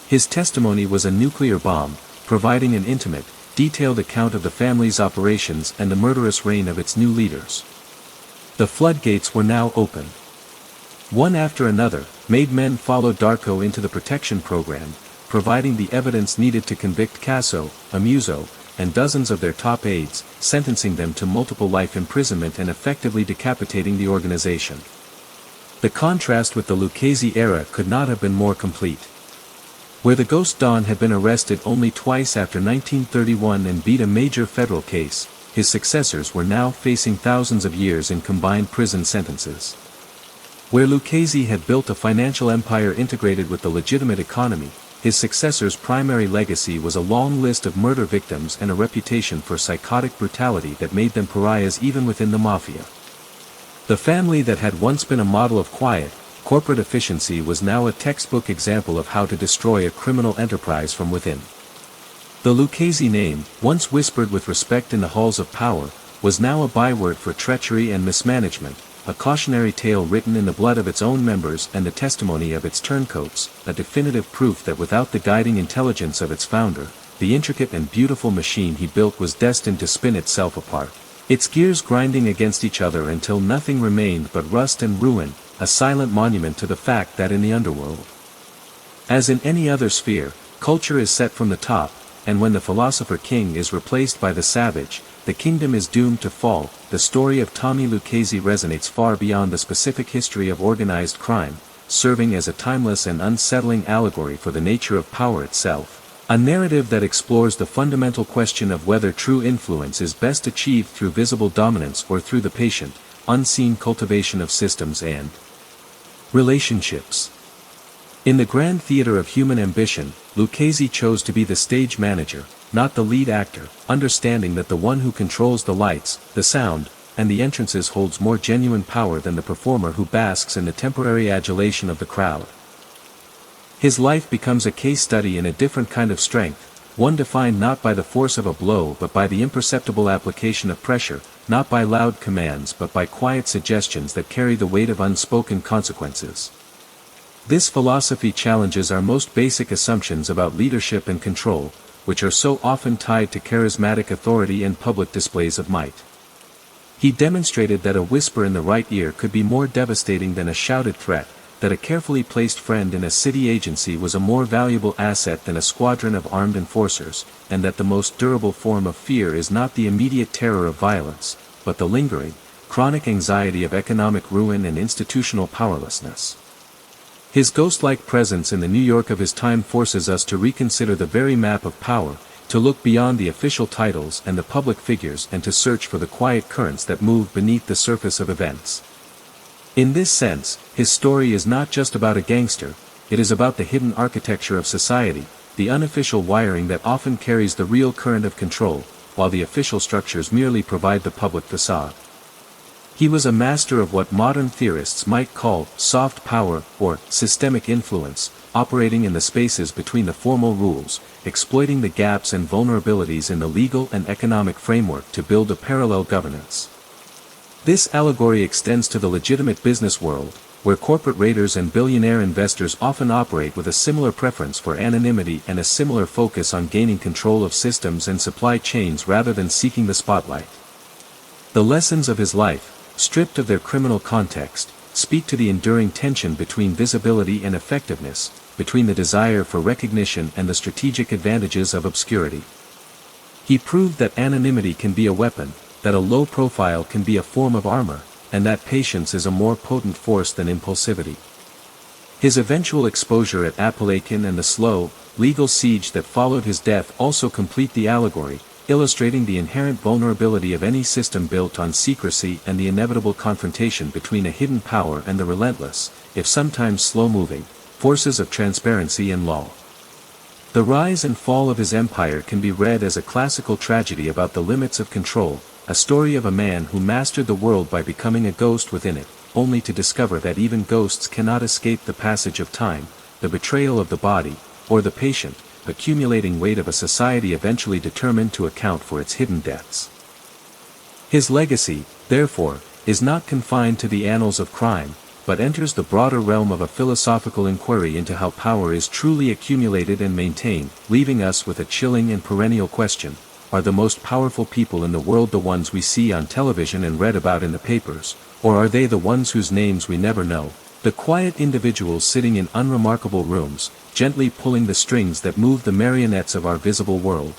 His testimony was a nuclear bomb, providing an intimate, detailed account of the family's operations and the murderous reign of its new leaders. The floodgates were now open. One after another, made men follow Darko into the protection program, providing the evidence needed to convict Casso, Amuso, and dozens of their top aides, sentencing them to multiple life imprisonment and effectively decapitating the organization. The contrast with the Lucchese era could not have been more complete. Where the Ghost Don had been arrested only twice after 1931 and beat a major federal case, his successors were now facing thousands of years in combined prison sentences. Where Lucchese had built a financial empire integrated with the legitimate economy, his successor's primary legacy was a long list of murder victims and a reputation for psychotic brutality that made them pariahs even within the Mafia. The family that had once been a model of quiet, corporate efficiency was now a textbook example of how to destroy a criminal enterprise from within. The Lucchese name, once whispered with respect in the halls of power, was now a byword for treachery and mismanagement, a cautionary tale written in the blood of its own members and the testimony of its turncoats, a definitive proof that without the guiding intelligence of its founder, the intricate and beautiful machine he built was destined to spin itself apart, its gears grinding against each other until nothing remained but rust and ruin, a silent monument to the fact that in the underworld, as in any other sphere, culture is set from the top, and when the philosopher king is replaced by the savage, the kingdom is doomed to fall. The story of Tommy Lucchese resonates far beyond the specific history of organized crime, serving as a timeless and unsettling allegory for the nature of power itself, a narrative that explores the fundamental question of whether true influence is best achieved through visible dominance or through the patient, unseen cultivation of systems and relationships. In the grand theater of human ambition, Lucchese chose to be the stage manager, not the lead actor, understanding that the one who controls the lights, the sound, and the entrances holds more genuine power than the performer who basks in the temporary adulation of the crowd. His life becomes a case study in a different kind of strength, one defined not by the force of a blow but by the imperceptible application of pressure, not by loud commands but by quiet suggestions that carry the weight of unspoken consequences. This philosophy challenges our most basic assumptions about leadership and control, which are so often tied to charismatic authority and public displays of might. He demonstrated that a whisper in the right ear could be more devastating than a shouted threat, that a carefully placed friend in a city agency was a more valuable asset than a squadron of armed enforcers, and that the most durable form of fear is not the immediate terror of violence, but the lingering, chronic anxiety of economic ruin and institutional powerlessness. His ghost-like presence in the New York of his time forces us to reconsider the very map of power, to look beyond the official titles and the public figures and to search for the quiet currents that move beneath the surface of events. In this sense, his story is not just about a gangster, it is about the hidden architecture of society, the unofficial wiring that often carries the real current of control, while the official structures merely provide the public facade. He was a master of what modern theorists might call soft power or systemic influence, operating in the spaces between the formal rules, exploiting the gaps and vulnerabilities in the legal and economic framework to build a parallel governance. This allegory extends to the legitimate business world, where corporate raiders and billionaire investors often operate with a similar preference for anonymity and a similar focus on gaining control of systems and supply chains rather than seeking the spotlight. The lessons of his life, stripped of their criminal context, speak to the enduring tension between visibility and effectiveness, between the desire for recognition and the strategic advantages of obscurity. He proved that anonymity can be a weapon, that a low profile can be a form of armor, and that patience is a more potent force than impulsivity. His eventual exposure at Apalachin and the slow, legal siege that followed his death also complete the allegory, illustrating the inherent vulnerability of any system built on secrecy and the inevitable confrontation between a hidden power and the relentless, if sometimes slow-moving, forces of transparency and law. The rise and fall of his empire can be read as a classical tragedy about the limits of control, a story of a man who mastered the world by becoming a ghost within it, only to discover that even ghosts cannot escape the passage of time, the betrayal of the body, or the patient, accumulating weight of a society eventually determined to account for its hidden depths. His legacy, therefore, is not confined to the annals of crime, but enters the broader realm of a philosophical inquiry into how power is truly accumulated and maintained, leaving us with a chilling and perennial question: are the most powerful people in the world the ones we see on television and read about in the papers, or are they the ones whose names we never know, the quiet individuals sitting in unremarkable rooms, gently pulling the strings that move the marionettes of our visible world?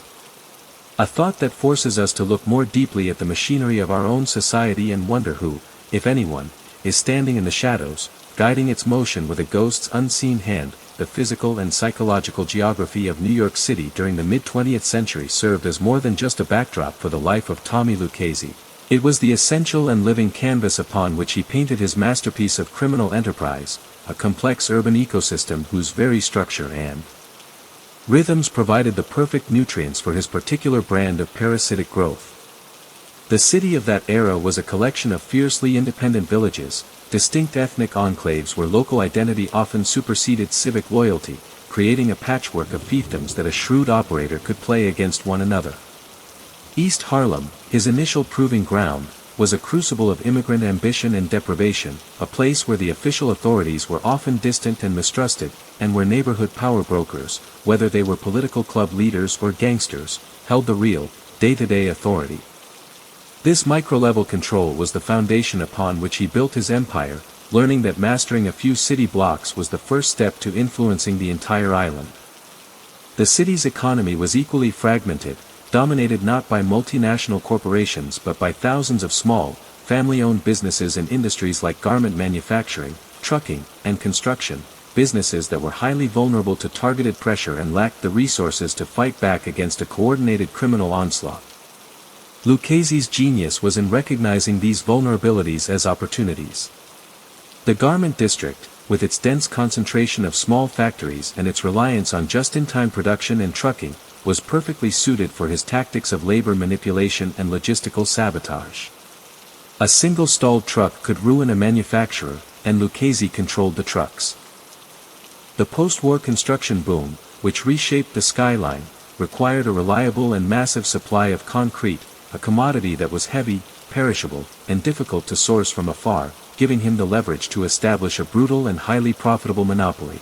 A thought that forces us to look more deeply at the machinery of our own society and wonder who, if anyone, is standing in the shadows, guiding its motion with a ghost's unseen hand. The physical and psychological geography of New York City during the mid-20th century served as more than just a backdrop for the life of Tommy Lucchese. It was the essential and living canvas upon which he painted his masterpiece of criminal enterprise, a complex urban ecosystem whose very structure and rhythms provided the perfect nutrients for his particular brand of parasitic growth. The city of that era was a collection of fiercely independent villages, distinct ethnic enclaves where local identity often superseded civic loyalty, creating a patchwork of fiefdoms that a shrewd operator could play against one another. East Harlem, his initial proving ground, was a crucible of immigrant ambition and deprivation, a place where the official authorities were often distant and mistrusted, and where neighborhood power brokers, whether they were political club leaders or gangsters, held the real, day-to-day authority. This micro-level control was the foundation upon which he built his empire, learning that mastering a few city blocks was the first step to influencing the entire island. The city's economy was equally fragmented, dominated not by multinational corporations but by thousands of small, family-owned businesses in industries like garment manufacturing, trucking, and construction, businesses that were highly vulnerable to targeted pressure and lacked the resources to fight back against a coordinated criminal onslaught. Lucchese's genius was in recognizing these vulnerabilities as opportunities. The garment district, with its dense concentration of small factories and its reliance on just-in-time production and trucking, was perfectly suited for his tactics of labor manipulation and logistical sabotage. A single stalled truck could ruin a manufacturer, and Lucchese controlled the trucks. The post-war construction boom, which reshaped the skyline, required a reliable and massive supply of concrete, a commodity that was heavy, perishable, and difficult to source from afar, giving him the leverage to establish a brutal and highly profitable monopoly.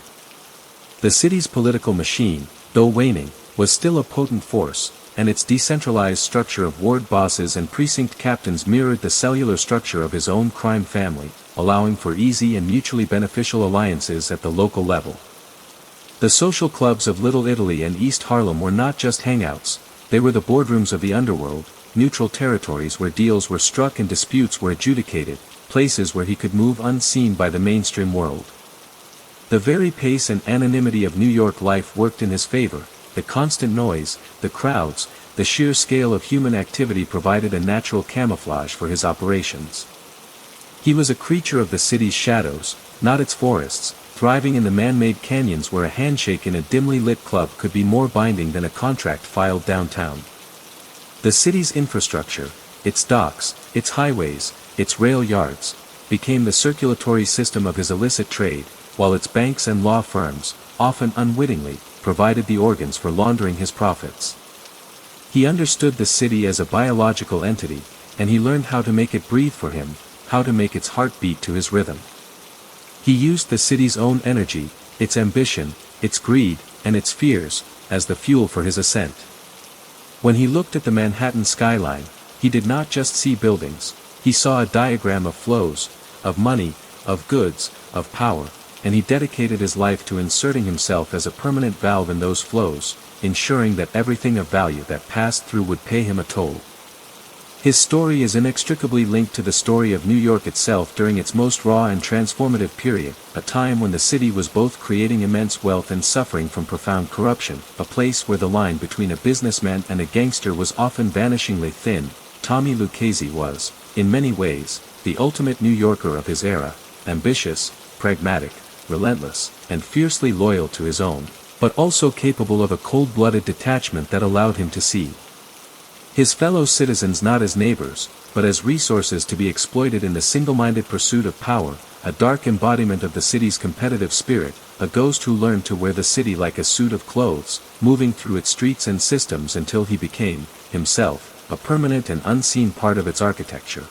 The city's political machine, though waning, was still a potent force, and its decentralized structure of ward bosses and precinct captains mirrored the cellular structure of his own crime family, allowing for easy and mutually beneficial alliances at the local level. The social clubs of Little Italy and East Harlem were not just hangouts, they were the boardrooms of the underworld, neutral territories where deals were struck and disputes were adjudicated, places where he could move unseen by the mainstream world. The very pace and anonymity of New York life worked in his favor. The constant noise, the crowds, the sheer scale of human activity provided a natural camouflage for his operations. He was a creature of the city's shadows, not its forests, thriving in the man-made canyons where a handshake in a dimly lit club could be more binding than a contract filed downtown. The city's infrastructure, its docks, its highways, its rail yards, became the circulatory system of his illicit trade, while its banks and law firms, often unwittingly, provided the organs for laundering his profits. He understood the city as a biological entity, and he learned how to make it breathe for him, how to make its heart beat to his rhythm. He used the city's own energy, its ambition, its greed, and its fears, as the fuel for his ascent. When he looked at the Manhattan skyline, he did not just see buildings, he saw a diagram of flows, of money, of goods, of power, and he dedicated his life to inserting himself as a permanent valve in those flows, ensuring that everything of value that passed through would pay him a toll. His story is inextricably linked to the story of New York itself during its most raw and transformative period, a time when the city was both creating immense wealth and suffering from profound corruption, a place where the line between a businessman and a gangster was often vanishingly thin. Tommy Lucchese was, in many ways, the ultimate New Yorker of his era, ambitious, pragmatic, relentless, and fiercely loyal to his own, but also capable of a cold-blooded detachment that allowed him to see his fellow citizens not as neighbors, but as resources to be exploited in the single-minded pursuit of power, a dark embodiment of the city's competitive spirit, a ghost who learned to wear the city like a suit of clothes, moving through its streets and systems until he became, himself, a permanent and unseen part of its architecture.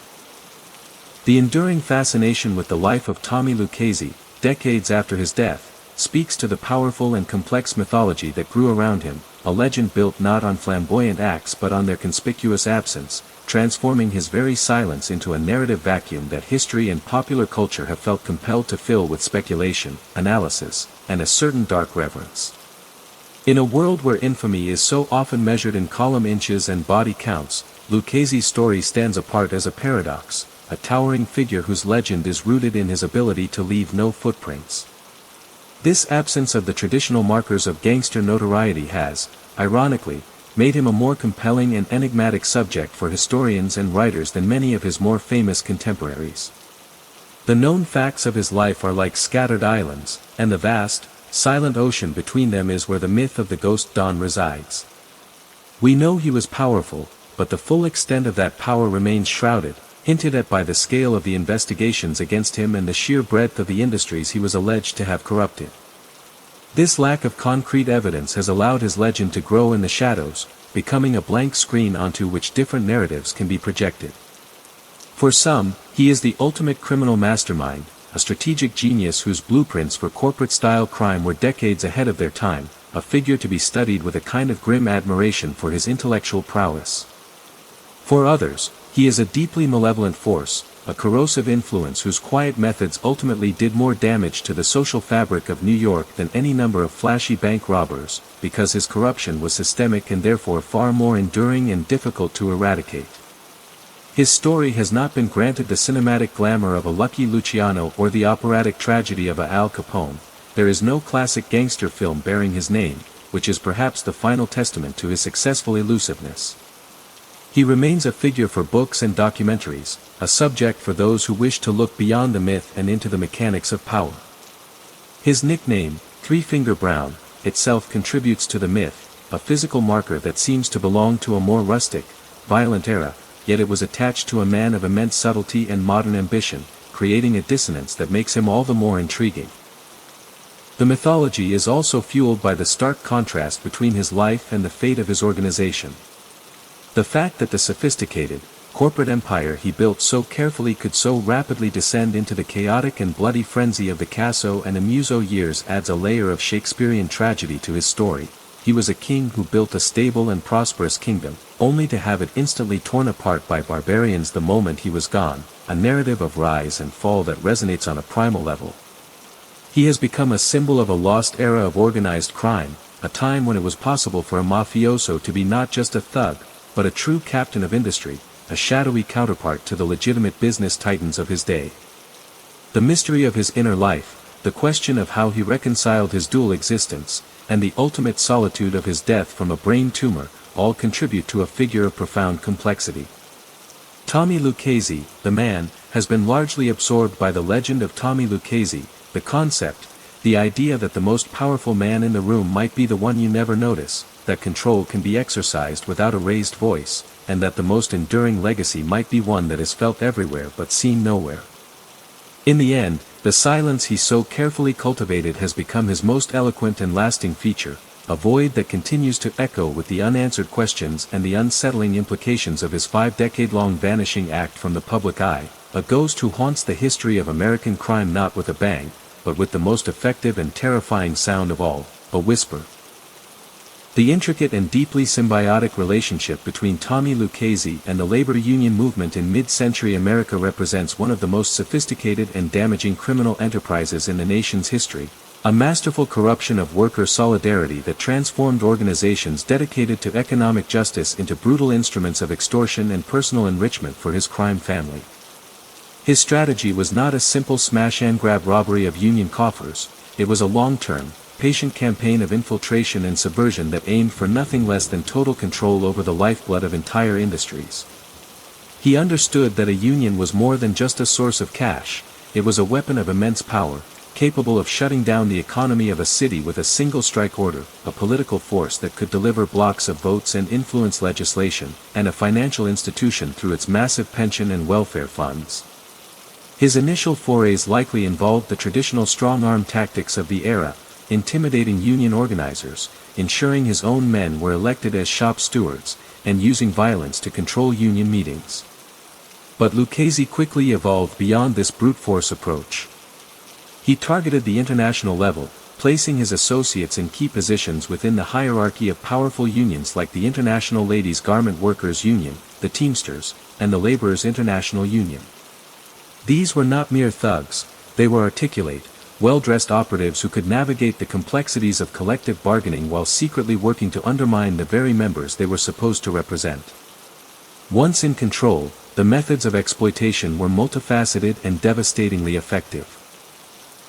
The enduring fascination with the life of Tommy Lucchese, decades after his death, speaks to the powerful and complex mythology that grew around him, a legend built not on flamboyant acts but on their conspicuous absence, transforming his very silence into a narrative vacuum that history and popular culture have felt compelled to fill with speculation, analysis, and a certain dark reverence. In a world where infamy is so often measured in column inches and body counts, Lucchese's story stands apart as a paradox, a towering figure whose legend is rooted in his ability to leave no footprints. This absence of the traditional markers of gangster notoriety has, ironically, made him a more compelling and enigmatic subject for historians and writers than many of his more famous contemporaries. The known facts of his life are like scattered islands, and the vast, silent ocean between them is where the myth of the ghost Don resides. We know he was powerful, but the full extent of that power remains shrouded, hinted at by the scale of the investigations against him and the sheer breadth of the industries he was alleged to have corrupted. This lack of concrete evidence has allowed his legend to grow in the shadows, becoming a blank screen onto which different narratives can be projected. For some, he is the ultimate criminal mastermind, a strategic genius whose blueprints for corporate-style crime were decades ahead of their time, a figure to be studied with a kind of grim admiration for his intellectual prowess. For others, he is a deeply malevolent force, a corrosive influence whose quiet methods ultimately did more damage to the social fabric of New York than any number of flashy bank robbers, because his corruption was systemic and therefore far more enduring and difficult to eradicate. His story has not been granted the cinematic glamour of a Lucky Luciano or the operatic tragedy of a Al Capone. There is no classic gangster film bearing his name, which is perhaps the final testament to his successful elusiveness. He remains a figure for books and documentaries, a subject for those who wish to look beyond the myth and into the mechanics of power. His nickname, Three-Finger Brown, itself contributes to the myth, a physical marker that seems to belong to a more rustic, violent era, yet it was attached to a man of immense subtlety and modern ambition, creating a dissonance that makes him all the more intriguing. The mythology is also fueled by the stark contrast between his life and the fate of his organization. The fact that the sophisticated, corporate empire he built so carefully could so rapidly descend into the chaotic and bloody frenzy of the Casso and Amuso years adds a layer of Shakespearean tragedy to his story. He was a king who built a stable and prosperous kingdom, only to have it instantly torn apart by barbarians the moment he was gone, a narrative of rise and fall that resonates on a primal level. He has become a symbol of a lost era of organized crime, a time when it was possible for a mafioso to be not just a thug, but a true captain of industry, a shadowy counterpart to the legitimate business titans of his day. The mystery of his inner life, the question of how he reconciled his dual existence, and the ultimate solitude of his death from a brain tumor, all contribute to a figure of profound complexity. Tommy Lucchese, the man, has been largely absorbed by the legend of Tommy Lucchese, the concept, the idea that the most powerful man in the room might be the one you never notice, that control can be exercised without a raised voice, and that the most enduring legacy might be one that is felt everywhere but seen nowhere. In the end, The silence he so carefully cultivated has become his most eloquent and lasting feature, a void that continues to echo with the unanswered questions and the unsettling implications of his 5-decade-long vanishing act from the public eye, a ghost who haunts the history of American crime not with a bang, but with the most effective and terrifying sound of all, a whisper. The intricate and deeply symbiotic relationship between Tommy Lucchese and the labor union movement in mid-century America represents one of the most sophisticated and damaging criminal enterprises in the nation's history, a masterful corruption of worker solidarity that transformed organizations dedicated to economic justice into brutal instruments of extortion and personal enrichment for his crime family. His strategy was not a simple smash-and-grab robbery of union coffers, it was a long-term, patient campaign of infiltration and subversion that aimed for nothing less than total control over the lifeblood of entire industries. He understood that a union was more than just a source of cash, it was a weapon of immense power, capable of shutting down the economy of a city with a single strike order, a political force that could deliver blocks of votes and influence legislation, and a financial institution through its massive pension and welfare funds. His initial forays likely involved the traditional strong-arm tactics of the era, intimidating union organizers, ensuring his own men were elected as shop stewards, and using violence to control union meetings. But Lucchese quickly evolved beyond this brute force approach. He targeted the international level, placing his associates in key positions within the hierarchy of powerful unions like the International Ladies' Garment Workers Union, the Teamsters, and the Laborers' International Union. These were not mere thugs, they were articulate, well-dressed operatives who could navigate the complexities of collective bargaining while secretly working to undermine the very members they were supposed to represent. Once in control, the methods of exploitation were multifaceted and devastatingly effective.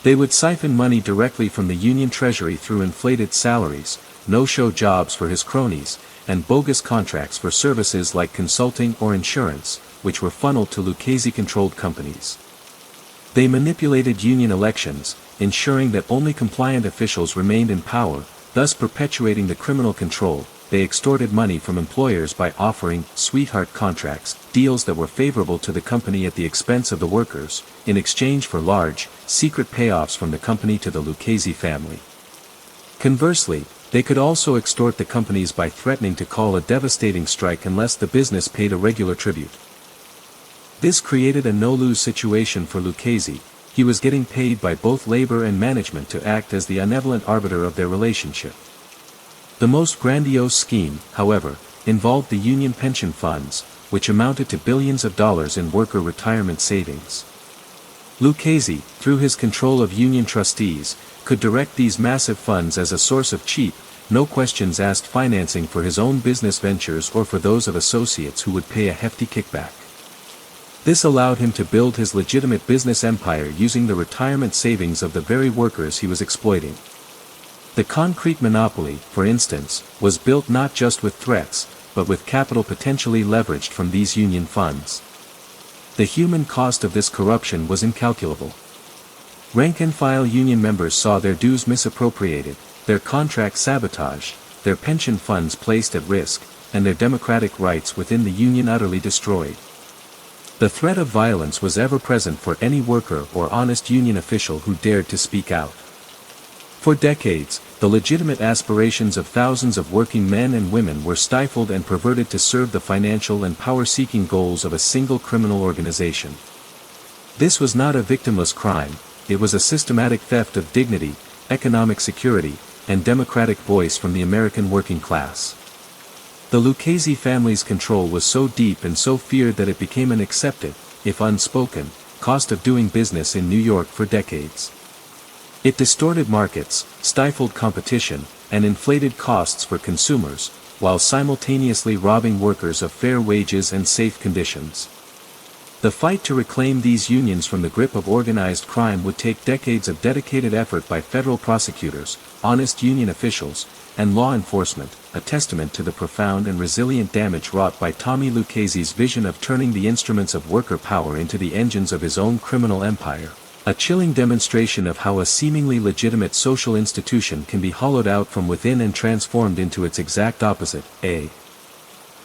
They would siphon money directly from the union treasury through inflated salaries, no-show jobs for his cronies, and bogus contracts for services like consulting or insurance, which were funneled to Lucchese-controlled companies. They manipulated union elections, ensuring that only compliant officials remained in power, thus perpetuating the criminal control. They extorted money from employers by offering sweetheart contracts, deals that were favorable to the company at the expense of the workers, in exchange for large, secret payoffs from the company to the Lucchese family. Conversely, they could also extort the companies by threatening to call a devastating strike unless the business paid a regular tribute. This created a no-lose situation for Lucchese. He was getting paid by both labor and management to act as the benevolent arbiter of their relationship. The most grandiose scheme, however, involved the union pension funds, which amounted to billions of dollars in worker retirement savings. Lucchese, through his control of union trustees, could direct these massive funds as a source of cheap, no questions asked financing for his own business ventures or for those of associates who would pay a hefty kickback. This allowed him to build his legitimate business empire using the retirement savings of the very workers he was exploiting. The concrete monopoly, for instance, was built not just with threats, but with capital potentially leveraged from these union funds. The human cost of this corruption was incalculable. Rank-and-file union members saw their dues misappropriated, their contracts sabotaged, their pension funds placed at risk, and their democratic rights within the union utterly destroyed. The threat of violence was ever present for any worker or honest union official who dared to speak out. For decades, the legitimate aspirations of thousands of working men and women were stifled and perverted to serve the financial and power-seeking goals of a single criminal organization. This was not a victimless crime, it was a systematic theft of dignity, economic security, and democratic voice from the American working class. The Lucchese family's control was so deep and so feared that it became an accepted, if unspoken, cost of doing business in New York for decades. It distorted markets, stifled competition, and inflated costs for consumers, while simultaneously robbing workers of fair wages and safe conditions. The fight to reclaim these unions from the grip of organized crime would take decades of dedicated effort by federal prosecutors, honest union officials, and law enforcement, a testament to the profound and resilient damage wrought by Tommy Lucchese's vision of turning the instruments of worker power into the engines of his own criminal empire. A chilling demonstration of how a seemingly legitimate social institution can be hollowed out from within and transformed into its exact opposite, a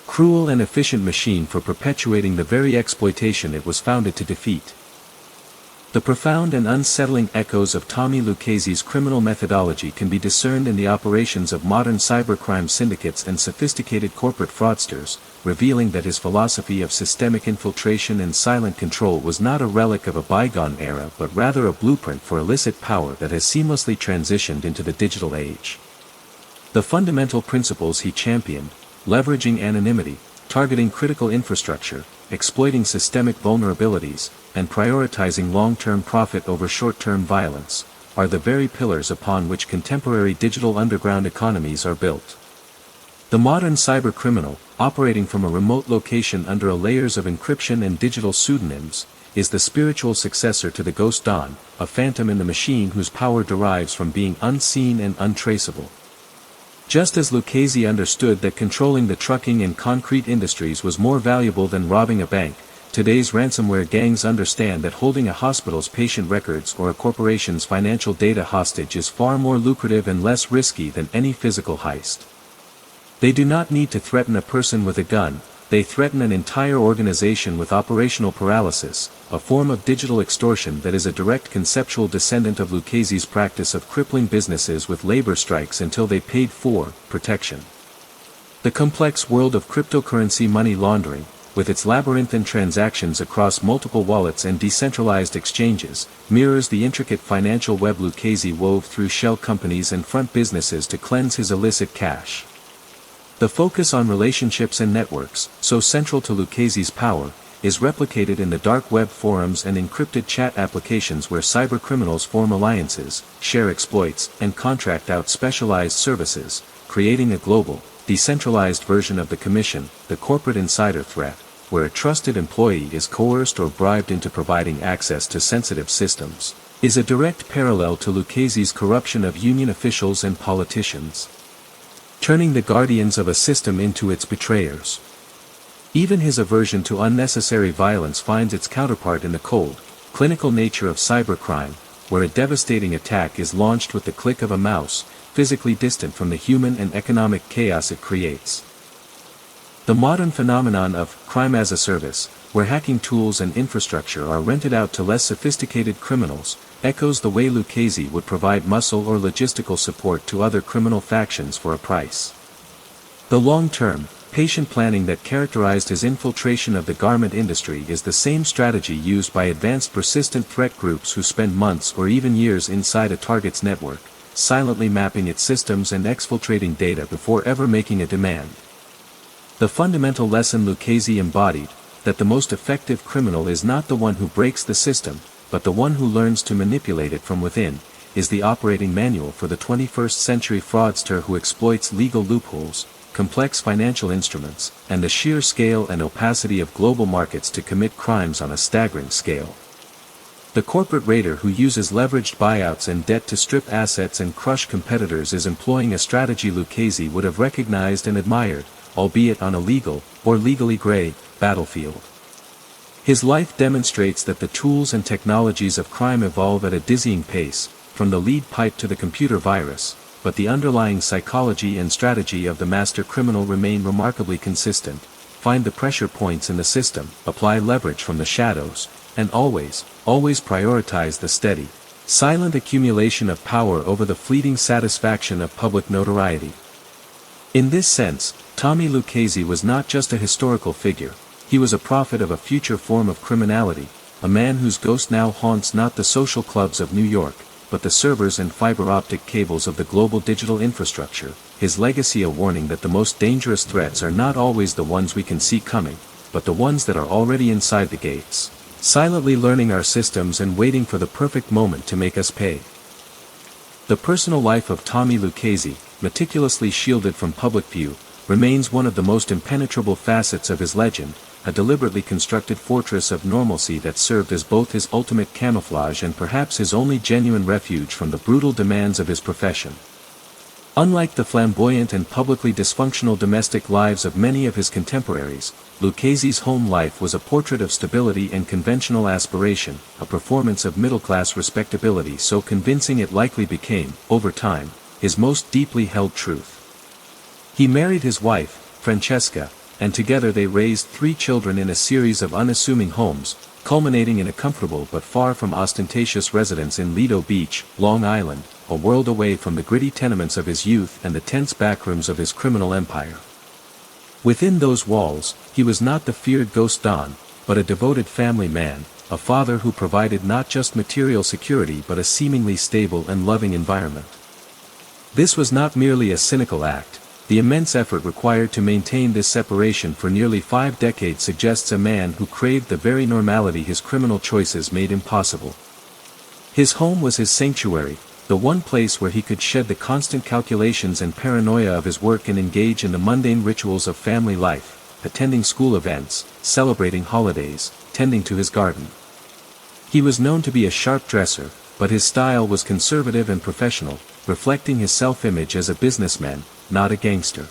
cruel and efficient machine for perpetuating the very exploitation it was founded to defeat. The profound and unsettling echoes of Tommy Lucchese's criminal methodology can be discerned in the operations of modern cybercrime syndicates and sophisticated corporate fraudsters, revealing that his philosophy of systemic infiltration and silent control was not a relic of a bygone era but rather a blueprint for illicit power that has seamlessly transitioned into the digital age. The fundamental principles he championed, leveraging anonymity, targeting critical infrastructure, exploiting systemic vulnerabilities, and prioritizing long-term profit over short-term violence, are the very pillars upon which contemporary digital underground economies are built. The modern cybercriminal, operating from a remote location under layers of encryption and digital pseudonyms, is the spiritual successor to the Ghost Dawn, a phantom in the machine whose power derives from being unseen and untraceable. Just as Lucchese understood that controlling the trucking and concrete industries was more valuable than robbing a bank, today's ransomware gangs understand that holding a hospital's patient records or a corporation's financial data hostage is far more lucrative and less risky than any physical heist. They do not need to threaten a person with a gun, they threaten an entire organization with operational paralysis, a form of digital extortion that is a direct conceptual descendant of Lucchese's practice of crippling businesses with labor strikes until they paid for protection. The complex world of cryptocurrency money laundering, with its labyrinthine transactions across multiple wallets and decentralized exchanges, mirrors the intricate financial web Lucchese wove through shell companies and front businesses to cleanse his illicit cash. The focus on relationships and networks, so central to Lucchese's power, is replicated in the dark web forums and encrypted chat applications where cybercriminals form alliances, share exploits, and contract out specialized services, creating a global, decentralized version of the commission, the corporate insider threat, where a trusted employee is coerced or bribed into providing access to sensitive systems, is a direct parallel to Lucchese's corruption of union officials and politicians, turning the guardians of a system into its betrayers. Even his aversion to unnecessary violence finds its counterpart in the cold, clinical nature of cybercrime, where a devastating attack is launched with the click of a mouse, physically distant from the human and economic chaos it creates. The modern phenomenon of crime as a service, where hacking tools and infrastructure are rented out to less sophisticated criminals, echoes the way Lucchese would provide muscle or logistical support to other criminal factions for a price. The long-term, patient planning that characterized his infiltration of the garment industry is the same strategy used by advanced persistent threat groups who spend months or even years inside a target's network, silently mapping its systems and exfiltrating data before ever making a demand. The fundamental lesson Lucchese embodied, that the most effective criminal is not the one who breaks the system, but the one who learns to manipulate it from within, is the operating manual for the 21st century fraudster who exploits legal loopholes, complex financial instruments, and the sheer scale and opacity of global markets to commit crimes on a staggering scale. The corporate raider who uses leveraged buyouts and debt to strip assets and crush competitors is employing a strategy Lucchese would have recognized and admired, albeit on a legal, or legally gray, battlefield. His life demonstrates that the tools and technologies of crime evolve at a dizzying pace, from the lead pipe to the computer virus, but the underlying psychology and strategy of the master criminal remain remarkably consistent. Find the pressure points in the system, apply leverage from the shadows, and always prioritize the steady, silent accumulation of power over the fleeting satisfaction of public notoriety. In this sense, Tommy Lucchese was not just a historical figure, he was a prophet of a future form of criminality, a man whose ghost now haunts not the social clubs of New York, but the servers and fiber optic cables of the global digital infrastructure, his legacy a warning that the most dangerous threats are not always the ones we can see coming, but the ones that are already inside the gates, silently learning our systems and waiting for the perfect moment to make us pay. The personal life of Tommy Lucchese, meticulously shielded from public view, remains one of the most impenetrable facets of his legend, a deliberately constructed fortress of normalcy that served as both his ultimate camouflage and perhaps his only genuine refuge from the brutal demands of his profession. Unlike the flamboyant and publicly dysfunctional domestic lives of many of his contemporaries, Lucchese's home life was a portrait of stability and conventional aspiration, a performance of middle-class respectability so convincing it likely became, over time, his most deeply held truth. He married his wife, Francesca, and together they raised 3 children in a series of unassuming homes, culminating in a comfortable but far from ostentatious residence in Lido Beach, Long Island, a world away from the gritty tenements of his youth and the tense backrooms of his criminal empire. Within those walls, he was not the feared ghost Don, but a devoted family man, a father who provided not just material security but a seemingly stable and loving environment. This was not merely a cynical act. The immense effort required to maintain this separation for nearly 5 decades suggests a man who craved the very normality his criminal choices made impossible. His home was his sanctuary, the one place where he could shed the constant calculations and paranoia of his work and engage in the mundane rituals of family life, attending school events, celebrating holidays, tending to his garden. He was known to be a sharp dresser, but his style was conservative and professional, reflecting his self-image as a businessman, not a gangster.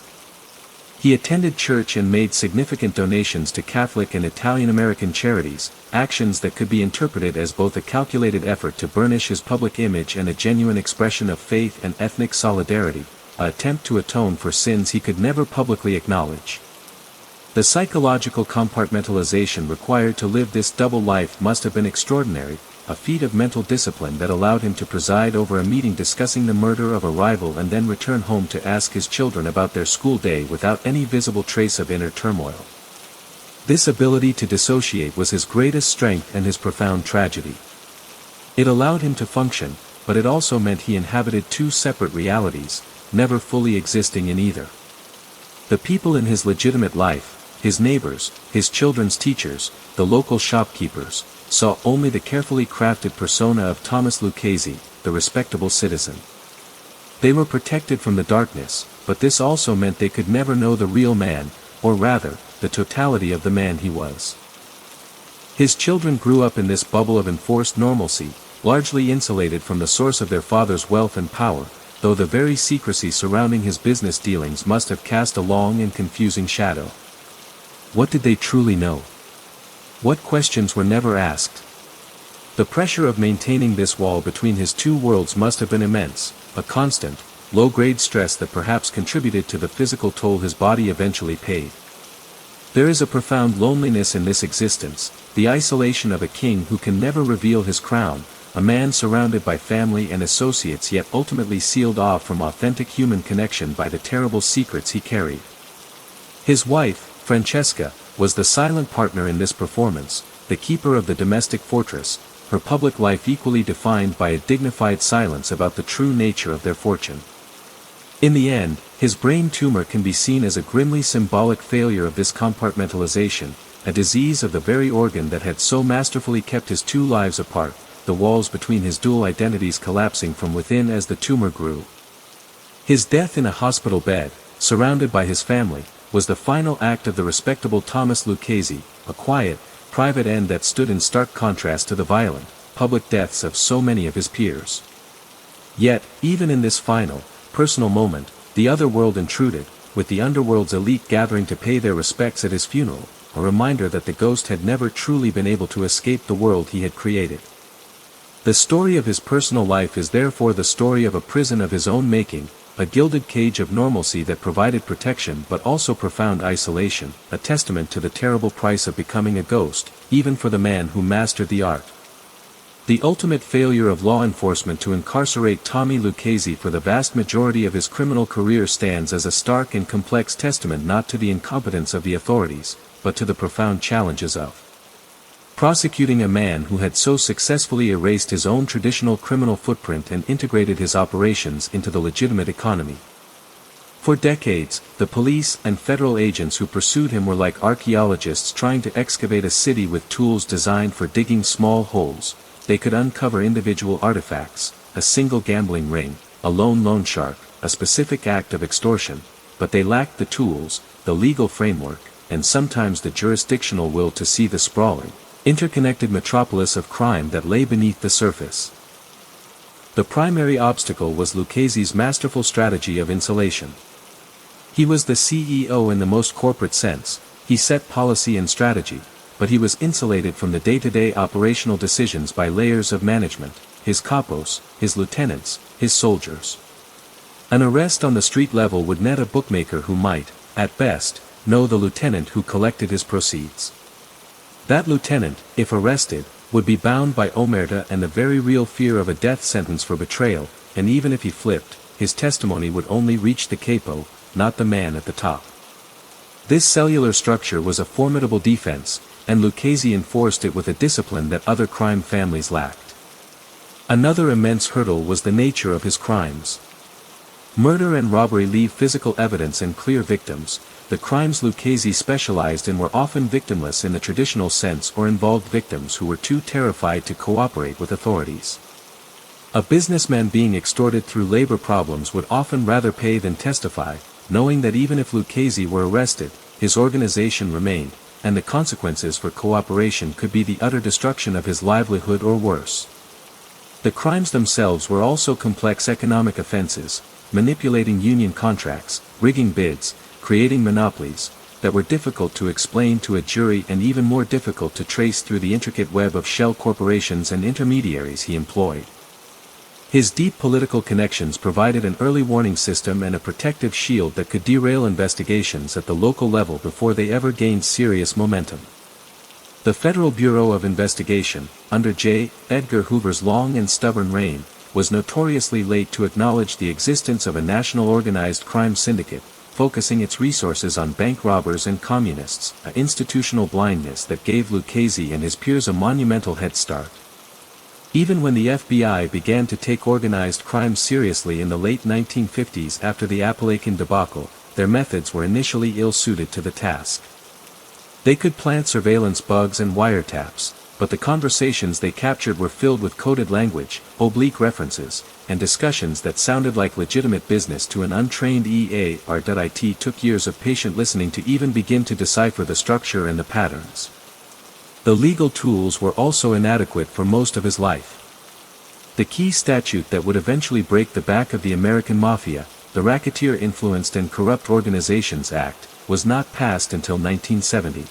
He attended church and made significant donations to Catholic and Italian-American charities, actions that could be interpreted as both a calculated effort to burnish his public image and a genuine expression of faith and ethnic solidarity, an attempt to atone for sins he could never publicly acknowledge. The psychological compartmentalization required to live this double life must have been extraordinary, a feat of mental discipline that allowed him to preside over a meeting discussing the murder of a rival and then return home to ask his children about their school day without any visible trace of inner turmoil. This ability to dissociate was his greatest strength and his profound tragedy. It allowed him to function, but it also meant he inhabited 2 separate realities, never fully existing in either. The people in his legitimate life, his neighbors, his children's teachers, the local shopkeepers, saw only the carefully crafted persona of Thomas Lucchese, the respectable citizen. They were protected from the darkness, but this also meant they could never know the real man, or rather, the totality of the man he was. His children grew up in this bubble of enforced normalcy, largely insulated from the source of their father's wealth and power, though the very secrecy surrounding his business dealings must have cast a long and confusing shadow. What did they truly know? What questions were never asked? The pressure of maintaining this wall between his 2 worlds must have been immense, a constant, low-grade stress that perhaps contributed to the physical toll his body eventually paid. There is a profound loneliness in this existence, the isolation of a king who can never reveal his crown, a man surrounded by family and associates yet ultimately sealed off from authentic human connection by the terrible secrets he carried. His wife, Francesca, was the silent partner in this performance, the keeper of the domestic fortress, her public life equally defined by a dignified silence about the true nature of their fortune. In the end, his brain tumor can be seen as a grimly symbolic failure of this compartmentalization, a disease of the very organ that had so masterfully kept his 2 lives apart, the walls between his dual identities collapsing from within as the tumor grew. His death in a hospital bed, surrounded by his family, was the final act of the respectable Thomas Lucchese, a quiet, private end that stood in stark contrast to the violent, public deaths of so many of his peers. Yet, even in this final, personal moment, the other world intruded, with the underworld's elite gathering to pay their respects at his funeral, a reminder that the ghost had never truly been able to escape the world he had created. The story of his personal life is therefore the story of a prison of his own making, a gilded cage of normalcy that provided protection but also profound isolation, a testament to the terrible price of becoming a ghost, even for the man who mastered the art. The ultimate failure of law enforcement to incarcerate Tommy Lucchese for the vast majority of his criminal career stands as a stark and complex testament not to the incompetence of the authorities, but to the profound challenges of prosecuting a man who had so successfully erased his own traditional criminal footprint and integrated his operations into the legitimate economy. For decades, the police and federal agents who pursued him were like archaeologists trying to excavate a city with tools designed for digging small holes. They could uncover individual artifacts, a single gambling ring, a lone loan shark, a specific act of extortion, but they lacked the tools, the legal framework, and sometimes the jurisdictional will to see the sprawling, interconnected metropolis of crime that lay beneath the surface. The primary obstacle was Lucchese's masterful strategy of insulation. He was the CEO in the most corporate sense, he set policy and strategy, but he was insulated from the day-to-day operational decisions by layers of management, his capos, his lieutenants, his soldiers. An arrest on the street level would net a bookmaker who might, at best, no, the lieutenant who collected his proceeds. That lieutenant, if arrested, would be bound by omerta and the very real fear of a death sentence for betrayal, and even if he flipped, his testimony would only reach the capo, not the man at the top. This cellular structure was a formidable defense, and Lucchese enforced it with a discipline that other crime families lacked. Another immense hurdle was the nature of his crimes. Murder and robbery leave physical evidence and clear victims. The crimes Lucchese specialized in were often victimless in the traditional sense or involved victims who were too terrified to cooperate with authorities. A businessman being extorted through labor problems would often rather pay than testify, knowing that even if Lucchese were arrested, his organization remained, and the consequences for cooperation could be the utter destruction of his livelihood or worse. The crimes themselves were also complex economic offenses, manipulating union contracts, rigging bids, creating monopolies, that were difficult to explain to a jury and even more difficult to trace through the intricate web of shell corporations and intermediaries he employed. His deep political connections provided an early warning system and a protective shield that could derail investigations at the local level before they ever gained serious momentum. The Federal Bureau of Investigation, under J. Edgar Hoover's long and stubborn reign, was notoriously late to acknowledge the existence of a national organized crime syndicate, focusing its resources on bank robbers and communists, an institutional blindness that gave Lucchese and his peers a monumental head start. Even when the FBI began to take organized crime seriously in the late 1950s after the Apalachin debacle, their methods were initially ill-suited to the task. They could plant surveillance bugs and wiretaps, but the conversations they captured were filled with coded language, oblique references, and discussions that sounded like legitimate business to an untrained EA. It took years of patient listening to even begin to decipher the structure and the patterns. The legal tools were also inadequate for most of his life. The key statute that would eventually break the back of the American Mafia, the Racketeer-Influenced and Corrupt Organizations Act, was not passed until 1970.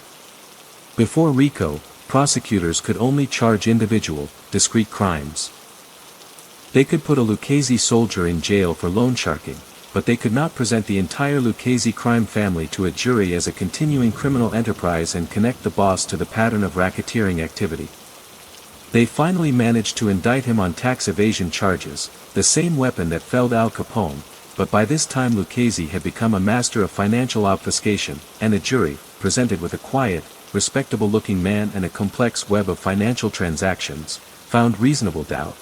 Before RICO, prosecutors could only charge individual, discrete crimes. They could put a Lucchese soldier in jail for loan sharking, but they could not present the entire Lucchese crime family to a jury as a continuing criminal enterprise and connect the boss to the pattern of racketeering activity. They finally managed to indict him on tax evasion charges, the same weapon that felled Al Capone, but by this time Lucchese had become a master of financial obfuscation, and a jury, presented with a quiet, respectable-looking man and a complex web of financial transactions, found reasonable doubt.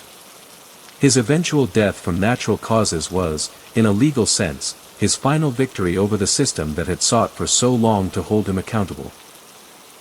His eventual death from natural causes was, in a legal sense, his final victory over the system that had sought for so long to hold him accountable.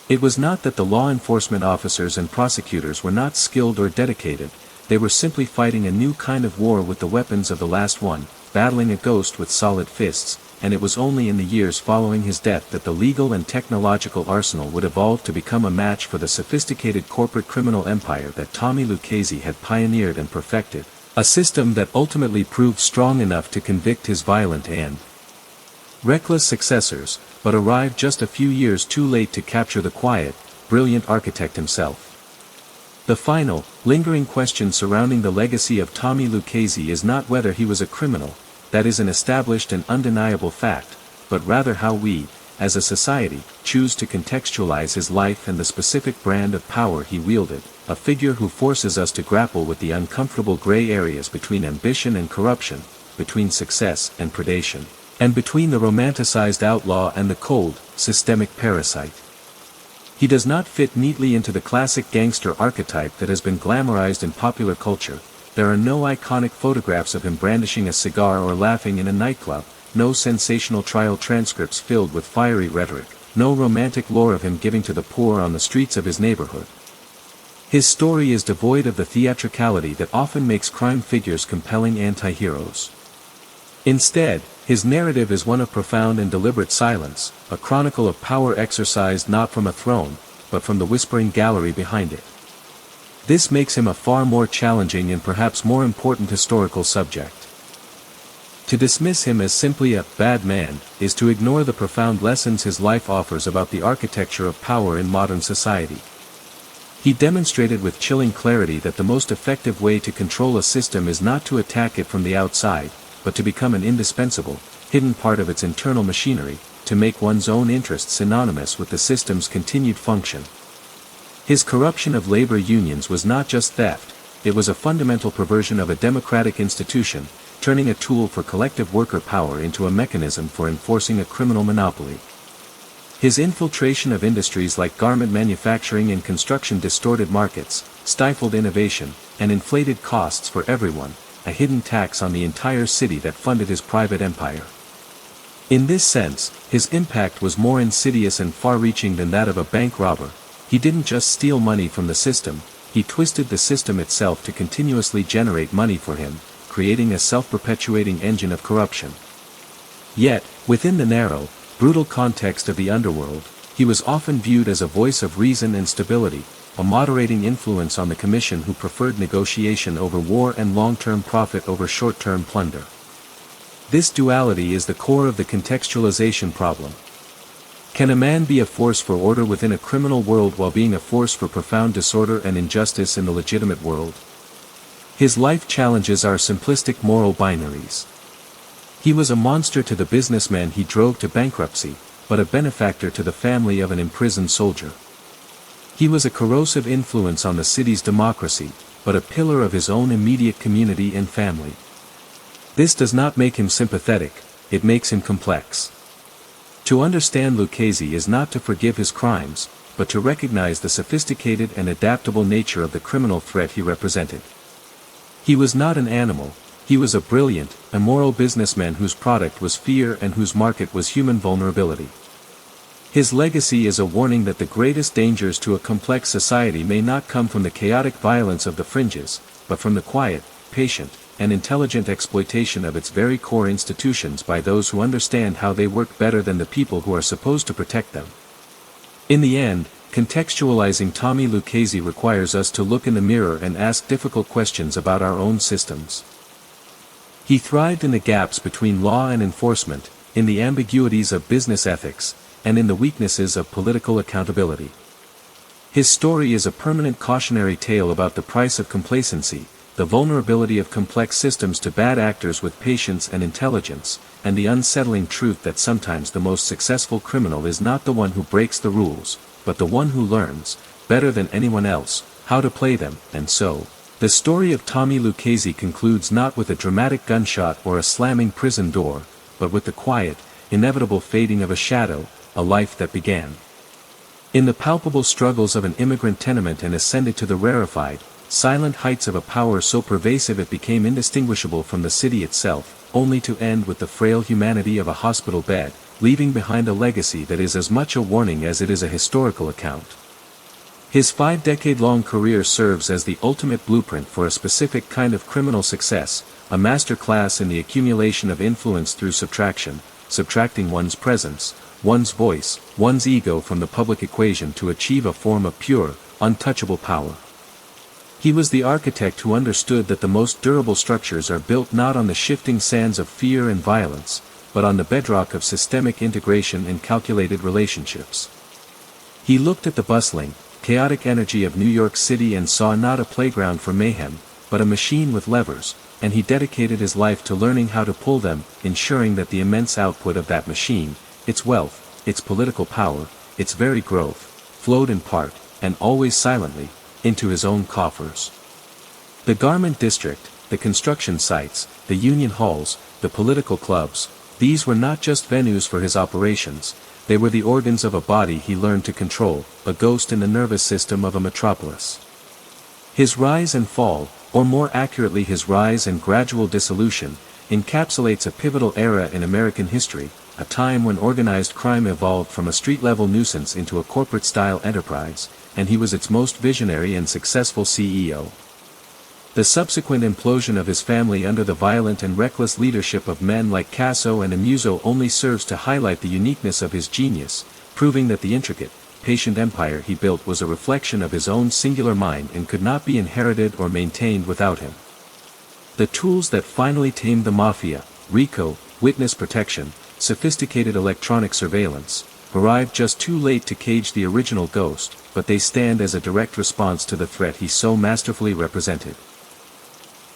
It was not that the law enforcement officers and prosecutors were not skilled or dedicated, they were simply fighting a new kind of war with the weapons of the last one, battling a ghost with solid fists, and it was only in the years following his death that the legal and technological arsenal would evolve to become a match for the sophisticated corporate criminal empire that Tommy Lucchese had pioneered and perfected, a system that ultimately proved strong enough to convict his violent and reckless successors, but arrived just a few years too late to capture the quiet, brilliant architect himself. The final, lingering question surrounding the legacy of Tommy Lucchese is not whether he was a criminal, that is an established and undeniable fact, but rather how we, as a society, choose to contextualize his life and the specific brand of power he wielded, a figure who forces us to grapple with the uncomfortable gray areas between ambition and corruption, between success and predation, and between the romanticized outlaw and the cold, systemic parasite. He does not fit neatly into the classic gangster archetype that has been glamorized in popular culture. There are no iconic photographs of him brandishing a cigar or laughing in a nightclub, no sensational trial transcripts filled with fiery rhetoric, no romantic lore of him giving to the poor on the streets of his neighborhood. His story is devoid of the theatricality that often makes crime figures compelling anti-heroes. Instead, his narrative is one of profound and deliberate silence, a chronicle of power exercised not from a throne, but from the whispering gallery behind it. This makes him a far more challenging and perhaps more important historical subject. To dismiss him as simply a bad man is to ignore the profound lessons his life offers about the architecture of power in modern society. He demonstrated with chilling clarity that the most effective way to control a system is not to attack it from the outside, but to become an indispensable, hidden part of its internal machinery, to make one's own interests synonymous with the system's continued function. His corruption of labor unions was not just theft, it was a fundamental perversion of a democratic institution, turning a tool for collective worker power into a mechanism for enforcing a criminal monopoly. His infiltration of industries like garment manufacturing and construction distorted markets, stifled innovation, and inflated costs for everyone, a hidden tax on the entire city that funded his private empire. In this sense, his impact was more insidious and far-reaching than that of a bank robber. He didn't just steal money from the system, he twisted the system itself to continuously generate money for him, creating a self-perpetuating engine of corruption. Yet, within the narrow, brutal context of the underworld, he was often viewed as a voice of reason and stability, a moderating influence on the commission who preferred negotiation over war and long-term profit over short-term plunder. This duality is the core of the contextualization problem. Can a man be a force for order within a criminal world while being a force for profound disorder and injustice in the legitimate world? His life challenges are simplistic moral binaries. He was a monster to the businessman he drove to bankruptcy, but a benefactor to the family of an imprisoned soldier. He was a corrosive influence on the city's democracy, but a pillar of his own immediate community and family. This does not make him sympathetic, it makes him complex. To understand Lucchese is not to forgive his crimes, but to recognize the sophisticated and adaptable nature of the criminal threat he represented. He was not an animal, he was a brilliant, immoral businessman whose product was fear and whose market was human vulnerability. His legacy is a warning that the greatest dangers to a complex society may not come from the chaotic violence of the fringes, but from the quiet, patient, and intelligent exploitation of its very core institutions by those who understand how they work better than the people who are supposed to protect them. In the end, contextualizing Tommy Lucchese requires us to look in the mirror and ask difficult questions about our own systems. He thrived in the gaps between law and enforcement, in the ambiguities of business ethics, and in the weaknesses of political accountability. His story is a permanent cautionary tale about the price of complacency, the vulnerability of complex systems to bad actors with patience and intelligence, and the unsettling truth that sometimes the most successful criminal is not the one who breaks the rules, but the one who learns, better than anyone else, how to play them. And so, the story of Tommy Lucchese concludes not with a dramatic gunshot or a slamming prison door, but with the quiet, inevitable fading of a shadow, a life that began in the palpable struggles of an immigrant tenement and ascended to the rarefied, silent heights of a power so pervasive it became indistinguishable from the city itself, only to end with the frail humanity of a hospital bed, leaving behind a legacy that is as much a warning as it is a historical account. His 5-decade-long career serves as the ultimate blueprint for a specific kind of criminal success, a masterclass in the accumulation of influence through subtraction, subtracting one's presence, one's voice, one's ego from the public equation to achieve a form of pure, untouchable power. He was the architect who understood that the most durable structures are built not on the shifting sands of fear and violence, but on the bedrock of systemic integration and calculated relationships. He looked at the bustling, chaotic energy of New York City and saw not a playground for mayhem, but a machine with levers, and he dedicated his life to learning how to pull them, ensuring that the immense output of that machine, its wealth, its political power, its very growth, flowed in part, and always silently, into his own coffers. The garment district, the construction sites, the union halls, the political clubs, these were not just venues for his operations, they were the organs of a body he learned to control, a ghost in the nervous system of a metropolis. His rise and fall, or more accurately his rise and gradual dissolution, encapsulates a pivotal era in American history, a time when organized crime evolved from a street-level nuisance into a corporate-style enterprise, and he was its most visionary and successful CEO. The subsequent implosion of his family under the violent and reckless leadership of men like Casso and Amuso only serves to highlight the uniqueness of his genius, proving that the intricate, patient empire he built was a reflection of his own singular mind and could not be inherited or maintained without him. The tools that finally tamed the Mafia, RICO, witness protection, sophisticated electronic surveillance, arrived just too late to cage the original ghost, but they stand as a direct response to the threat he so masterfully represented.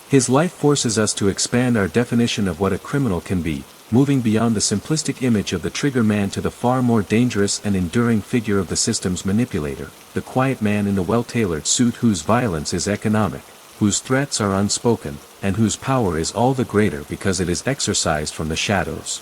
His life forces us to expand our definition of what a criminal can be, moving beyond the simplistic image of the trigger man to the far more dangerous and enduring figure of the system's manipulator, the quiet man in the well-tailored suit whose violence is economic, whose threats are unspoken, and whose power is all the greater because it is exercised from the shadows.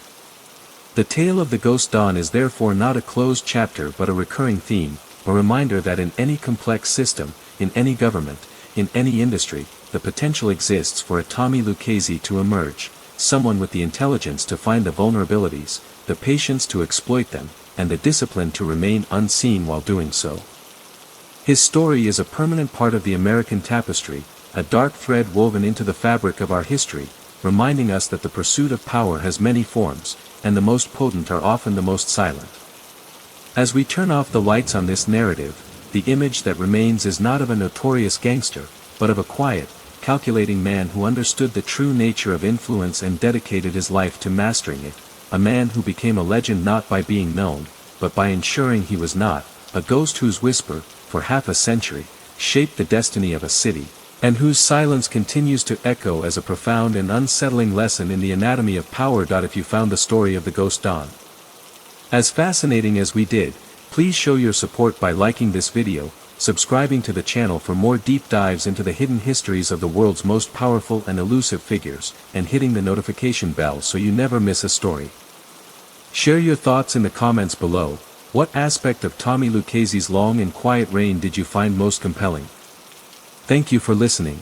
The tale of the Ghost Dawn is therefore not a closed chapter but a recurring theme, a reminder that in any complex system, in any government, in any industry, the potential exists for a Tommy Lucchese to emerge, someone with the intelligence to find the vulnerabilities, the patience to exploit them, and the discipline to remain unseen while doing so. His story is a permanent part of the American tapestry, a dark thread woven into the fabric of our history, reminding us that the pursuit of power has many forms, and the most potent are often the most silent. As we turn off the lights on this narrative, the image that remains is not of a notorious gangster, but of a quiet, calculating man who understood the true nature of influence and dedicated his life to mastering it, a man who became a legend not by being known, but by ensuring he was not, a ghost whose whisper, for half a century, shaped the destiny of a city, and whose silence continues to echo as a profound and unsettling lesson in the anatomy of power. If you found the story of the Ghost Dawn as fascinating as we did, please show your support by liking this video, subscribing to the channel for more deep dives into the hidden histories of the world's most powerful and elusive figures, and hitting the notification bell so you never miss a story. Share your thoughts in the comments below. What aspect of Tommy Lucchese's long and quiet reign did you find most compelling? Thank you for listening.